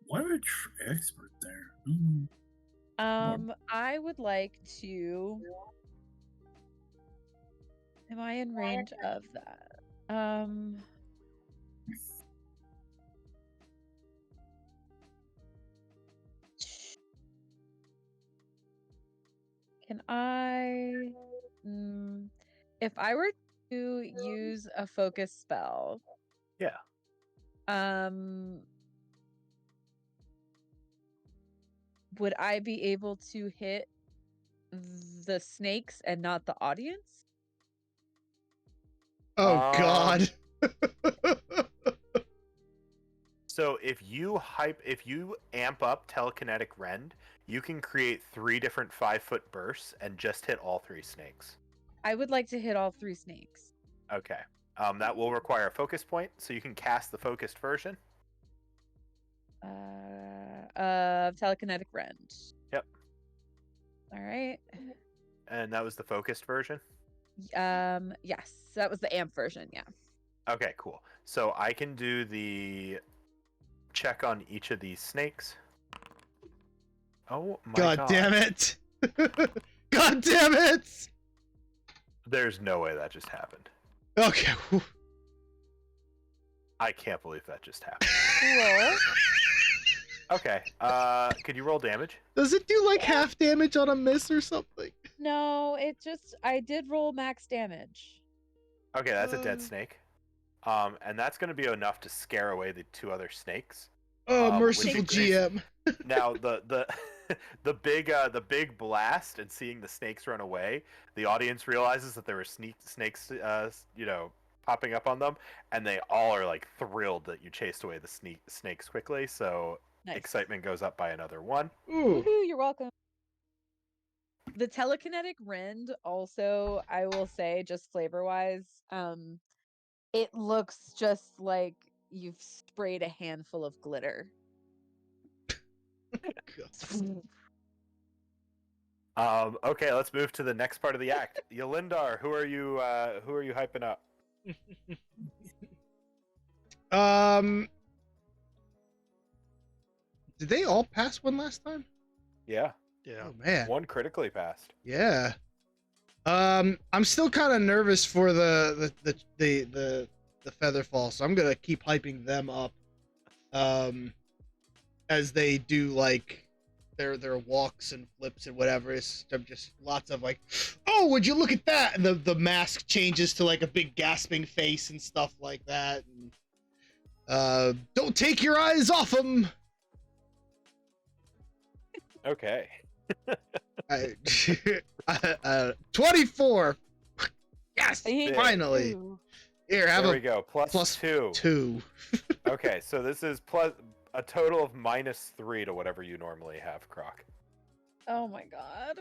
Why are you expert there? I would like to. Am I in range of that? Can I? If I were to use a focus spell. Yeah. Would I be able to hit the snakes and not the audience? Oh Um, god. So if you amp up telekinetic rend, you can create 3 different 5-foot bursts and just hit all 3 snakes. I would like to hit all 3 snakes. Okay. That will require a focus point, so you can cast the focused version. Telekinetic rend. Yep. All right. And that was the focused version? Yes, that was the amp version. Yeah. Okay, cool. So I can do the check on each of these snakes. Oh my god. God damn it. God damn it. There's no way that just happened. Okay. whew. I can't believe that just happened. Roll. Okay. Could you roll damage? Does it do like half damage on a miss or something? No, I did roll max damage. Okay, that's a dead snake. And that's going to be enough to scare away the 2 other snakes. Oh, which merciful increase- GM. Now the big blast and seeing the snakes run away, the audience realizes that there were snakes popping up on them, and they all are like thrilled that you chased away the snakes quickly. So Nice. excitement goes up by another 1. Ooh. Woohoo, you're welcome. The telekinetic rend also, I will say, just flavor wise, it looks just like you've sprayed a handful of glitter. Okay, let's move to the next part of the act. Yolindar, who are you hyping up? Did they all pass one last time? Yeah, Yeah. Oh man. 1 critically passed. Yeah. I'm still kind of nervous for the feather fall, so I'm gonna keep hyping them up. As they do like their walks and flips and whatever. It's just lots of like, oh, would you look at that? And the mask changes to like a big gasping face and stuff like that. And, don't take your eyes off them. Okay. 24. Yes, Thank finally. you. Here, have There a we go. Plus 2. 2. Okay, so this is plus a total of -3 to whatever you normally have, Croc. Oh my god.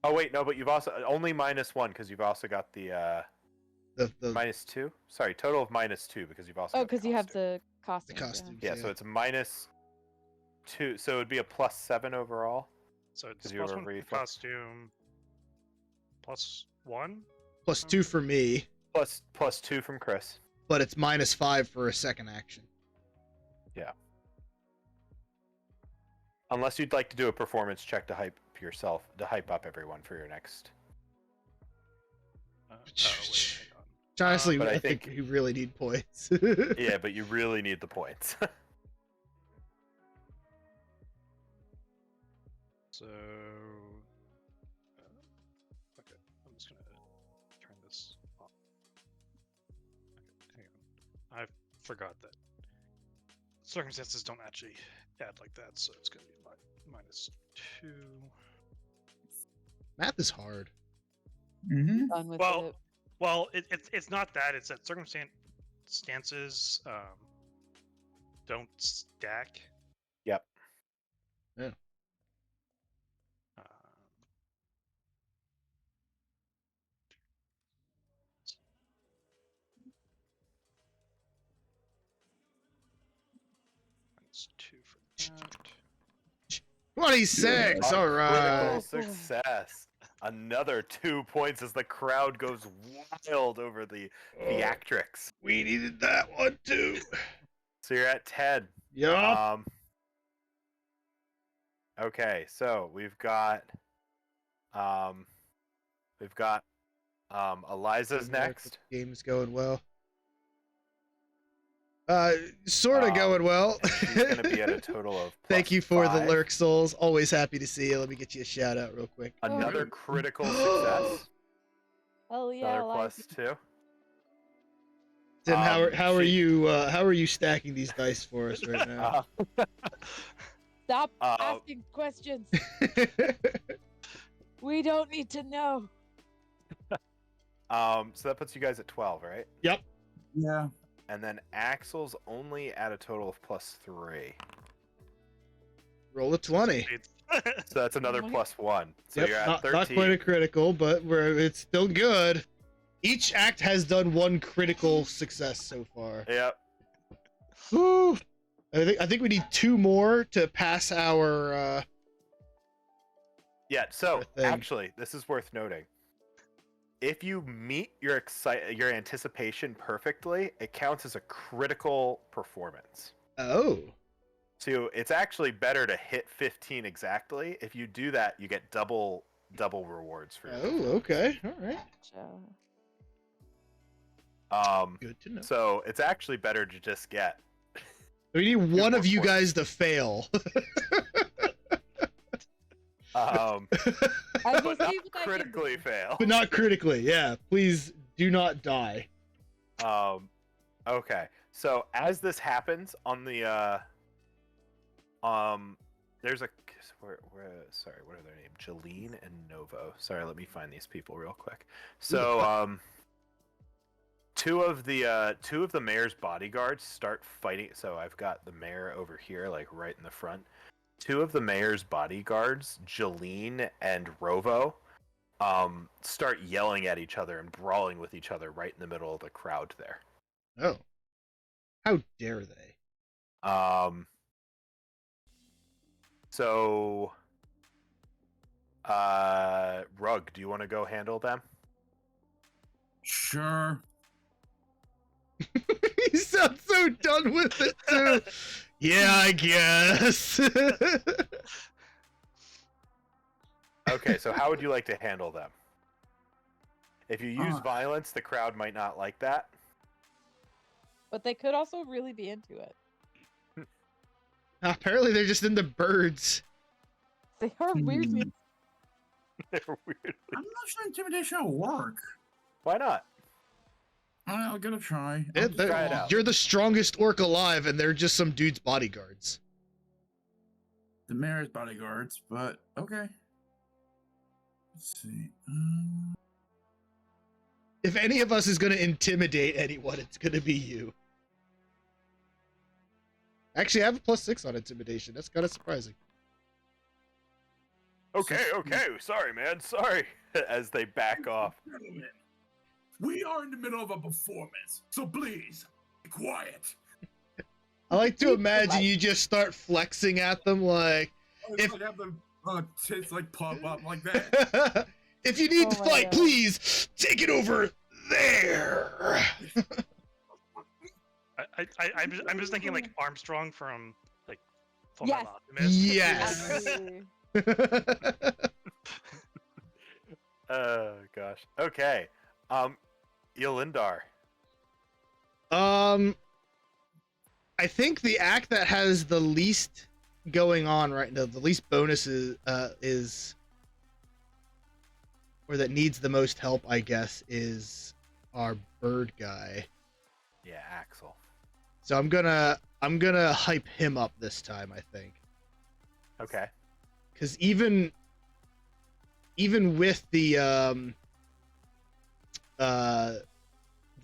Oh wait, no, but you've also only -1 because you've also got the The -2. Sorry, total of -2 because you've also. Oh, got the because you have costume. the costume. costumes. Yeah, so it's -2, so it would be a +7 overall. So it's 'Cause you have plus a 1 for reflex. costume, +1. Plus 2 for me, Plus 2 from Chris. but it's -5 for a second action. Unless you'd like to do a performance check to hype up everyone for your next. Oh, wait, hang on. Honestly, But I I think think- you really need points. Yeah, but you really need the points. So, okay, I'm just gonna turn this off. Okay, hang on. I forgot that circumstances don't actually add like that, so it's gonna be -2. Math is hard. Mm-hmm. Done with Well, it. Well, it's not that. It's that circumstances don't stack. Yep. Yeah. Um, -2 for that. 26. A All right. Critical success. Another 2 points as the crowd goes wild over the theatrics. We needed that one too. So you're at 10. Yup. Okay, so we've got Eliza's next. Game's going well. Sort of Um, going well. And she's gonna be at a total of Thank you for the +5. lurk souls. Always happy to see you. Let me get you a shout out real quick. Another critical success. Hell yeah, Another Eliza. +2. Tim, how are she- you stacking these dice for us right now? Stop Uh, asking questions. We don't need to know. So that puts you guys at 12, right? Yep. Yeah. And then Axel's only at a total of +3. Roll a 20. So that's another my- +1. So Yep, you're at not 13. quite a critical, but it's still good. Each act has done one critical success so far. Yep. Woo. I think we need 2 more to pass our. Yeah, so Sure thing. actually, this is worth noting. If you meet your anticipation perfectly, it counts as a critical performance. Oh. So it's actually better to hit 15 exactly. If you do that, you get double rewards for your Oh. Okay. All right. performance. Good to know. So it's actually better to just get. We need one more of you points. guys to fail. I But will not see what I can critically do. fail. But not critically. Yeah. Please do not die. Okay. So as this happens on the there's a sorry, what are their names? Jeline and Novo. Sorry, let me find these people real quick. So two of the mayor's bodyguards start fighting. So I've got the mayor over here, like right in the front. 2 of the mayor's bodyguards, Jeline and Rovo, start yelling at each other and brawling with each other right in the middle of the crowd there. Oh. How dare they? So, Rug, do you want to go handle them? Sure. He sounds so done with it too. Yeah, I guess. Okay, so how would you like to handle them? If you use Uh. violence, the crowd might not like that. But they could also really be into it. Apparently, they're just into birds. They are weirdly. Hmm. They're weird. I'm not sure intimidation will work. Why not? I'll give it a try. Yeah, I'll just try it go- out. You're the strongest orc alive, and they're just some dude's bodyguards. The mayor's bodyguards, but okay. Let's see. If any of us is going to intimidate anyone, it's going to be you. Actually, I have a +6 on intimidation. That's kind of surprising. Okay, sorry, man, sorry. As they back off. Gentlemen, we are in the middle of a performance, so please, be quiet. I like to Be imagine polite. you just start flexing at them like, If If- like have them tits like pop up like that. if you need Oh to my fight, God. please take it over there. I'm just thinking like Armstrong from like Full Yes. Metal Alchemist. Yes. Absolutely. Oh gosh. Okay. Elindar. I think the act that has the least going on right now, the least bonuses, is, or that needs the most help, I guess, is our bird guy. Yeah, Axel. So I'm gonna hype him up this time, I think, Okay. because even with the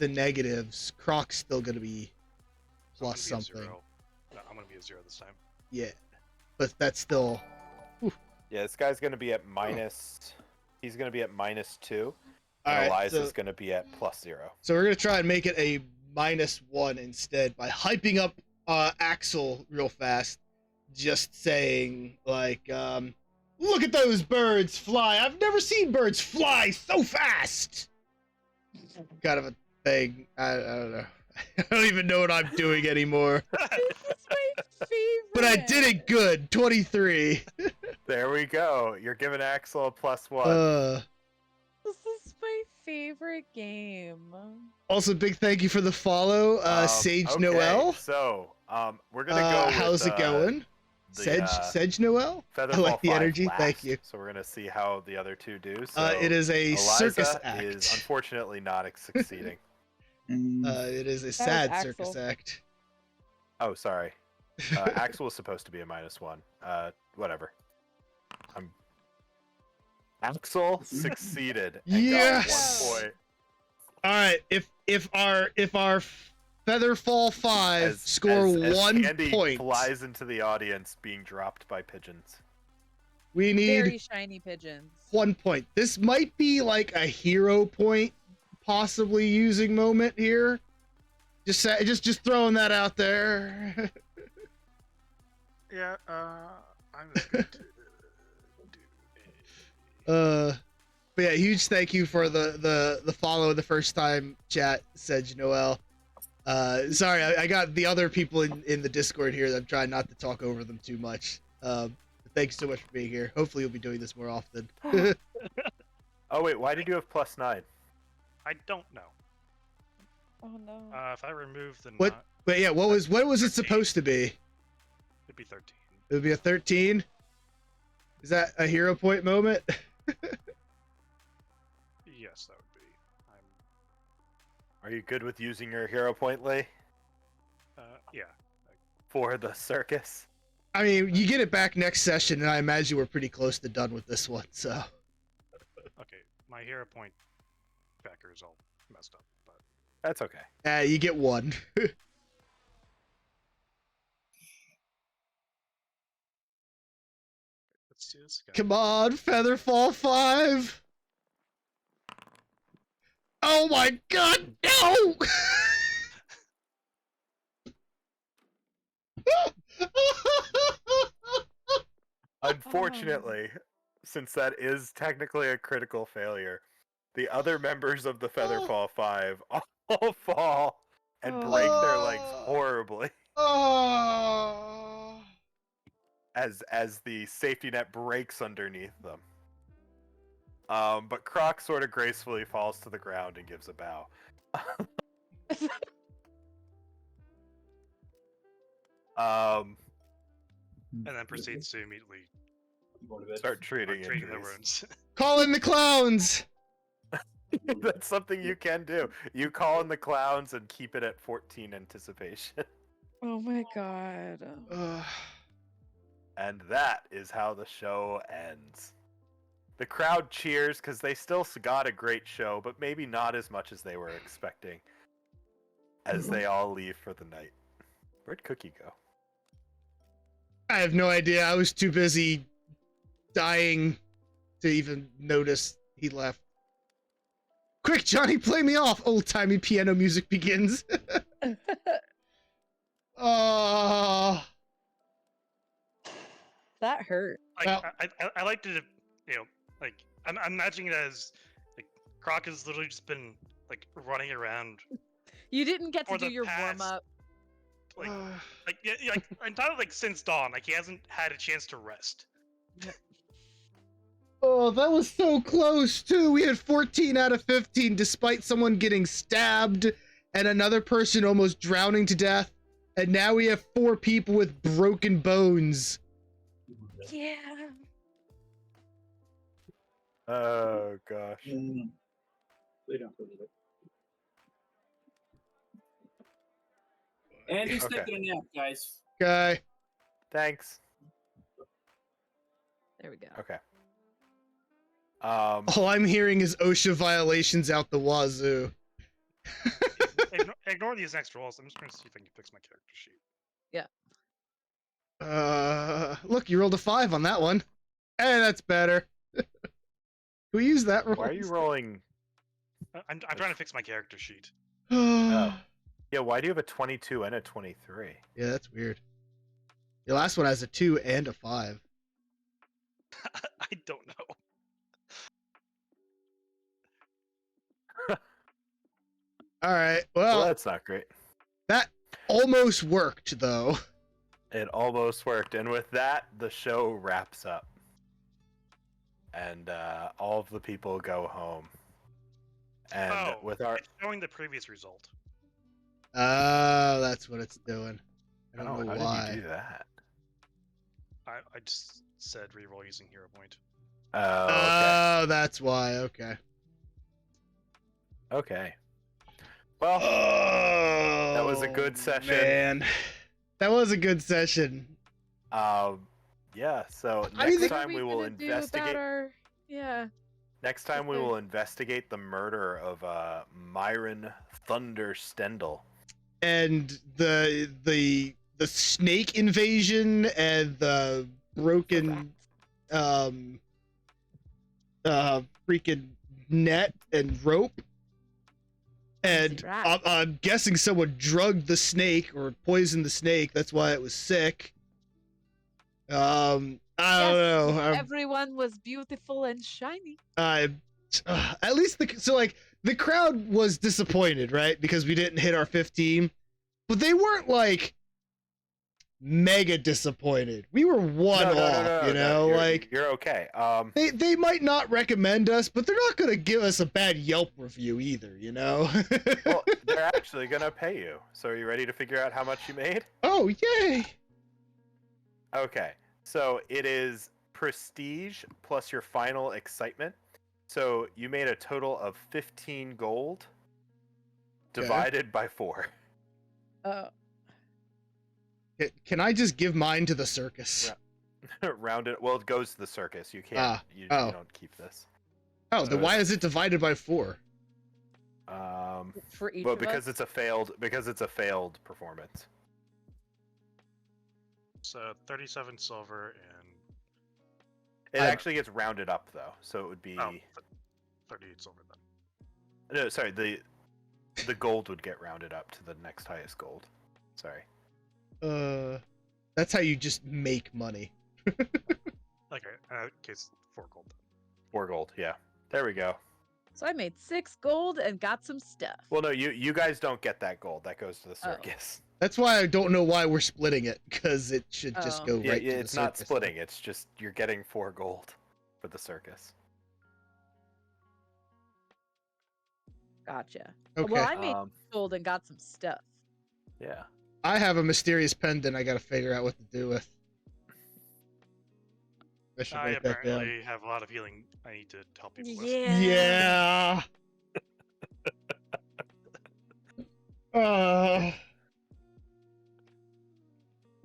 negatives, Croc's still gonna be I'm plus gonna be a something. 0. No, I'm gonna be a 0 this time. Yeah, but that's still. Yeah, this guy's gonna be at minus. He's gonna be at -2. All And right, Eliza's so- gonna be at +0. So we're gonna try and make it a -1 instead by hyping up Axel real fast, just saying like, look at those birds fly! I've never seen birds fly so fast. Kind of a thing. I don't know. I don't even know what I'm doing anymore. This is my favorite. But I did it good. 23. There we go. You're giving Axel a +1. This is my favorite game. Also, big thank you for the follow, Sage okay, Noel. So, we're gonna go. How's with, it going? the, Sedge Noel? I like the 5 energy. Thank last. you. So we're gonna see how the other two do. So It is a Eliza circus act. is unfortunately not succeeding. It is a sad circus Axel. act. Oh, sorry. Axel was supposed to be a -1. Whatever. Axel succeeded and Yes! got 1 point. All right, if our Featherfall 5 As, score as 1 Candy point, flies into the audience, being dropped by pigeons. we need Very shiny pigeons. 1 point. This might be like a hero point, possibly using moment here. Just throwing that out there. Yeah, I'm just going to do But yeah, huge thank you for the follow the first time chat, Sedge Noel. Sorry, I got the other people in the Discord here that I'm trying not to talk over them too much. Thanks so much for being here. Hopefully you'll be doing this more often. Oh wait, why did you have +9? I don't know. Oh no. If I remove the What? But yeah, what was it supposed to be? it'd be 13. It would be a 13. Is that a hero point moment? Yes, that would be. Are you good with using your hero point, Lee, Yeah. for the circus? I mean, you get it back next session, and I imagine we're pretty close to done with this one. So Okay, my hero point tracker is all messed up, but That's okay. you get 1. let's do this again. Come on, Featherfall 5. Oh my God, no! Unfortunately, since that is technically a critical failure, the other members of the Featherfall 5 all fall and break their legs horribly Oh. as the safety net breaks underneath them. But Croc sort of gracefully falls to the ground and gives a bow. And then proceeds to immediately Start treating treating the injuries. wounds. Call in the clowns. That's something you can do. You call in the clowns and keep it at 14 anticipation. Oh my god. And that is how the show ends. The crowd cheers because they still got a great show, but maybe not as much as they were expecting. As they all leave for the night. Where'd Cookie go? I have no idea. I was too busy dying to even notice he left. Quick, Johnny, play me off! Old-timey piano music begins. Oh. That hurt. Like, Well- I like to, like I'm imagining it as like Croc has literally just been like running around, You didn't get to For do the your past- warm up. like like entirely like since dawn. Like he hasn't had a chance to rest. Oh, that was so close, too. We had 14 out of 15, despite someone getting stabbed and another person almost drowning to death. And now we have 4 people with broken bones. Yeah. Oh gosh. They don't believe it. Andy's Okay. taking a nap, guys. Okay. Thanks. There we go. Okay. All I'm hearing is OSHA violations out the wazoo. Ignore these next rolls. I'm just going to see if I can fix my character sheet. Look, you rolled a 5 on that one. Hey, that's better. Can we use that roll? Why are you rolling? I'm trying to fix my character sheet. Oh. Yeah, why do you have a 22 and a 23? Yeah, that's weird. Your last one has a 2 and a 5. I don't know. All right. Well, Well, that's not great. that almost worked, though. It almost worked, and with that, the show wraps up, and all of the people go home. And Oh, with our, it's showing the previous result. Oh, that's what it's doing. I don't oh, know how why. did you do that? I just said reroll using hero point. Oh, okay. Oh, that's why. Okay. Okay. Well, Oh, that was a good session. Man, that was a good session. yeah. So I mean, next the- time we will investigate. Yeah. Next time we Okay. will investigate the murder of Myron Thunder Stendel. And the snake invasion and the broken freaking net and rope. And Rat. I'm guessing someone drugged the snake or poisoned the snake. That's why it was sick. I don't know. Everyone was beautiful and shiny. At least the crowd was disappointed, right? Because we didn't hit our 15, but they weren't like mega disappointed. We were one off, you know, you're okay. they might not recommend us, but they're not gonna give us a bad Yelp review either, you know. Well, they're actually gonna pay you. So are you ready to figure out how much you made? Oh yay! Okay, so it is prestige plus your final excitement. So you made a total of 15 gold divided by 4. Oh. Can I just give mine to the circus? Rounded. Well, it goes to the circus. You can't. You oh. don't keep this. Oh, So then why it's- is it divided by 4? For each Well, of because us? it's a failed performance. So 37 silver and It I- actually gets rounded up though, so it would be 38 silver then. no, sorry, the gold would get rounded up to the next highest gold. Sorry. That's how you just make money. Okay, case 4 gold. 4 gold, yeah. There we go. So I made 6 gold and got some stuff. Well, no, you guys don't get that gold. That goes to the circus. That's why I don't know why we're splitting it, because it should just Oh. go Yeah, right yeah, to the it's not circus. splitting. It's just you're getting 4 gold for the circus. Gotcha. Okay. Well, I made Um, gold and got some stuff. yeah. I have a mysterious pendant I gotta figure out what to do with. I should I write that down. apparently have a lot of healing I need to help people with. Yeah.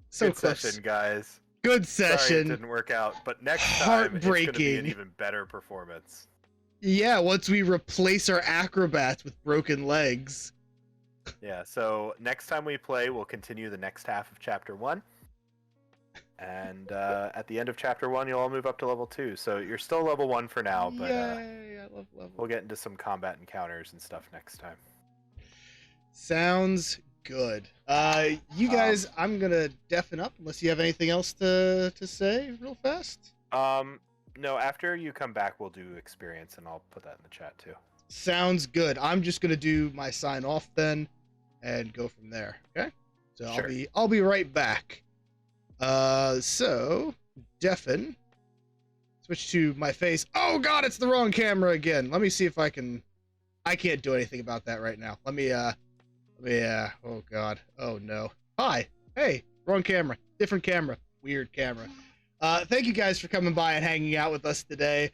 So Good close. session, guys. Good Sorry it session. didn't work out, but next time it's going to be an Heartbreaking. even better performance. Yeah, once we replace our acrobats with broken legs. Yeah, so next time we play, we'll continue the next half of Chapter 1. And at the end of Chapter 1, you'll all move up to level 2. So you're still level 1 for now, but Yay, I love level. we'll get into some combat encounters and stuff next time. Sounds good. You guys, I'm gonna deafen up unless you have anything else to say real fast. No, after you come back, we'll do experience, and I'll put that in the chat too. Sounds good. I'm just gonna do my sign off then, and go from there. Okay. So Sure. I'll be right back. So deafen. Switch to my face. Oh God, it's the wrong camera again. Let me see if I can. I can't do anything about that right now. Let me. Oh God. Oh no. Hi. Hey. Wrong camera. Different camera. Weird camera. Thank you guys for coming by and hanging out with us today.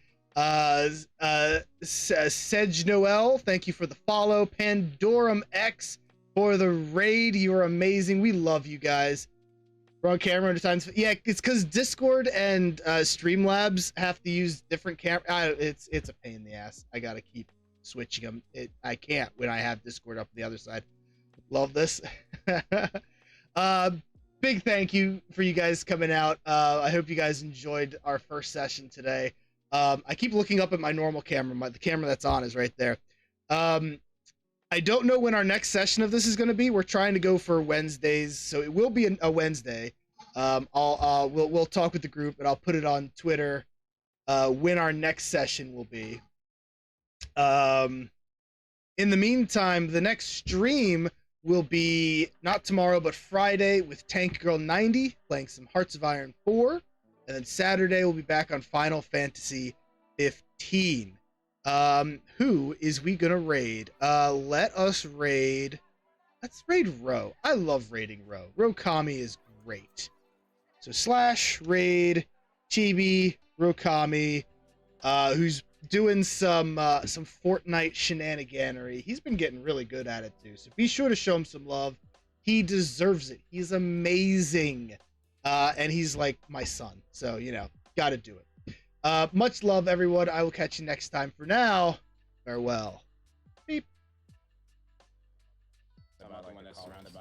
Sedge Noel, thank you for the follow. Pandorum X for the raid. You are amazing. We love you guys. Wrong camera 100 times. Yeah, it's because Discord and Streamlabs have to use different camera. It's a pain in the ass. I gotta keep switching them. I can't when I have Discord up on the other side. Love this. Big thank you for you guys coming out. I hope you guys enjoyed our first session today. I keep looking up at my normal camera. The camera that's on is right there. I don't know when our next session of this is going to be. We're trying to go for Wednesdays, so it will be a Wednesday. We'll talk with the group, and I'll put it on Twitter when our next session will be. In the meantime, the next stream will be not tomorrow, but Friday with Tank Girl 90 playing some Hearts of Iron 4, and then Saturday we'll be back on Final Fantasy 15. Who is we gonna raid? Let's raid Ro. I love raiding Ro. Ro Kami is great. So / raid Chibi Rokami, who's doing some Fortnite shenaniganery. He's been getting really good at it too. So be sure to show him some love. He deserves it. He's amazing. And he's like my son. So, gotta do it. Much love, everyone. I will catch you next time. For now, farewell. Beep. When it's surrounded by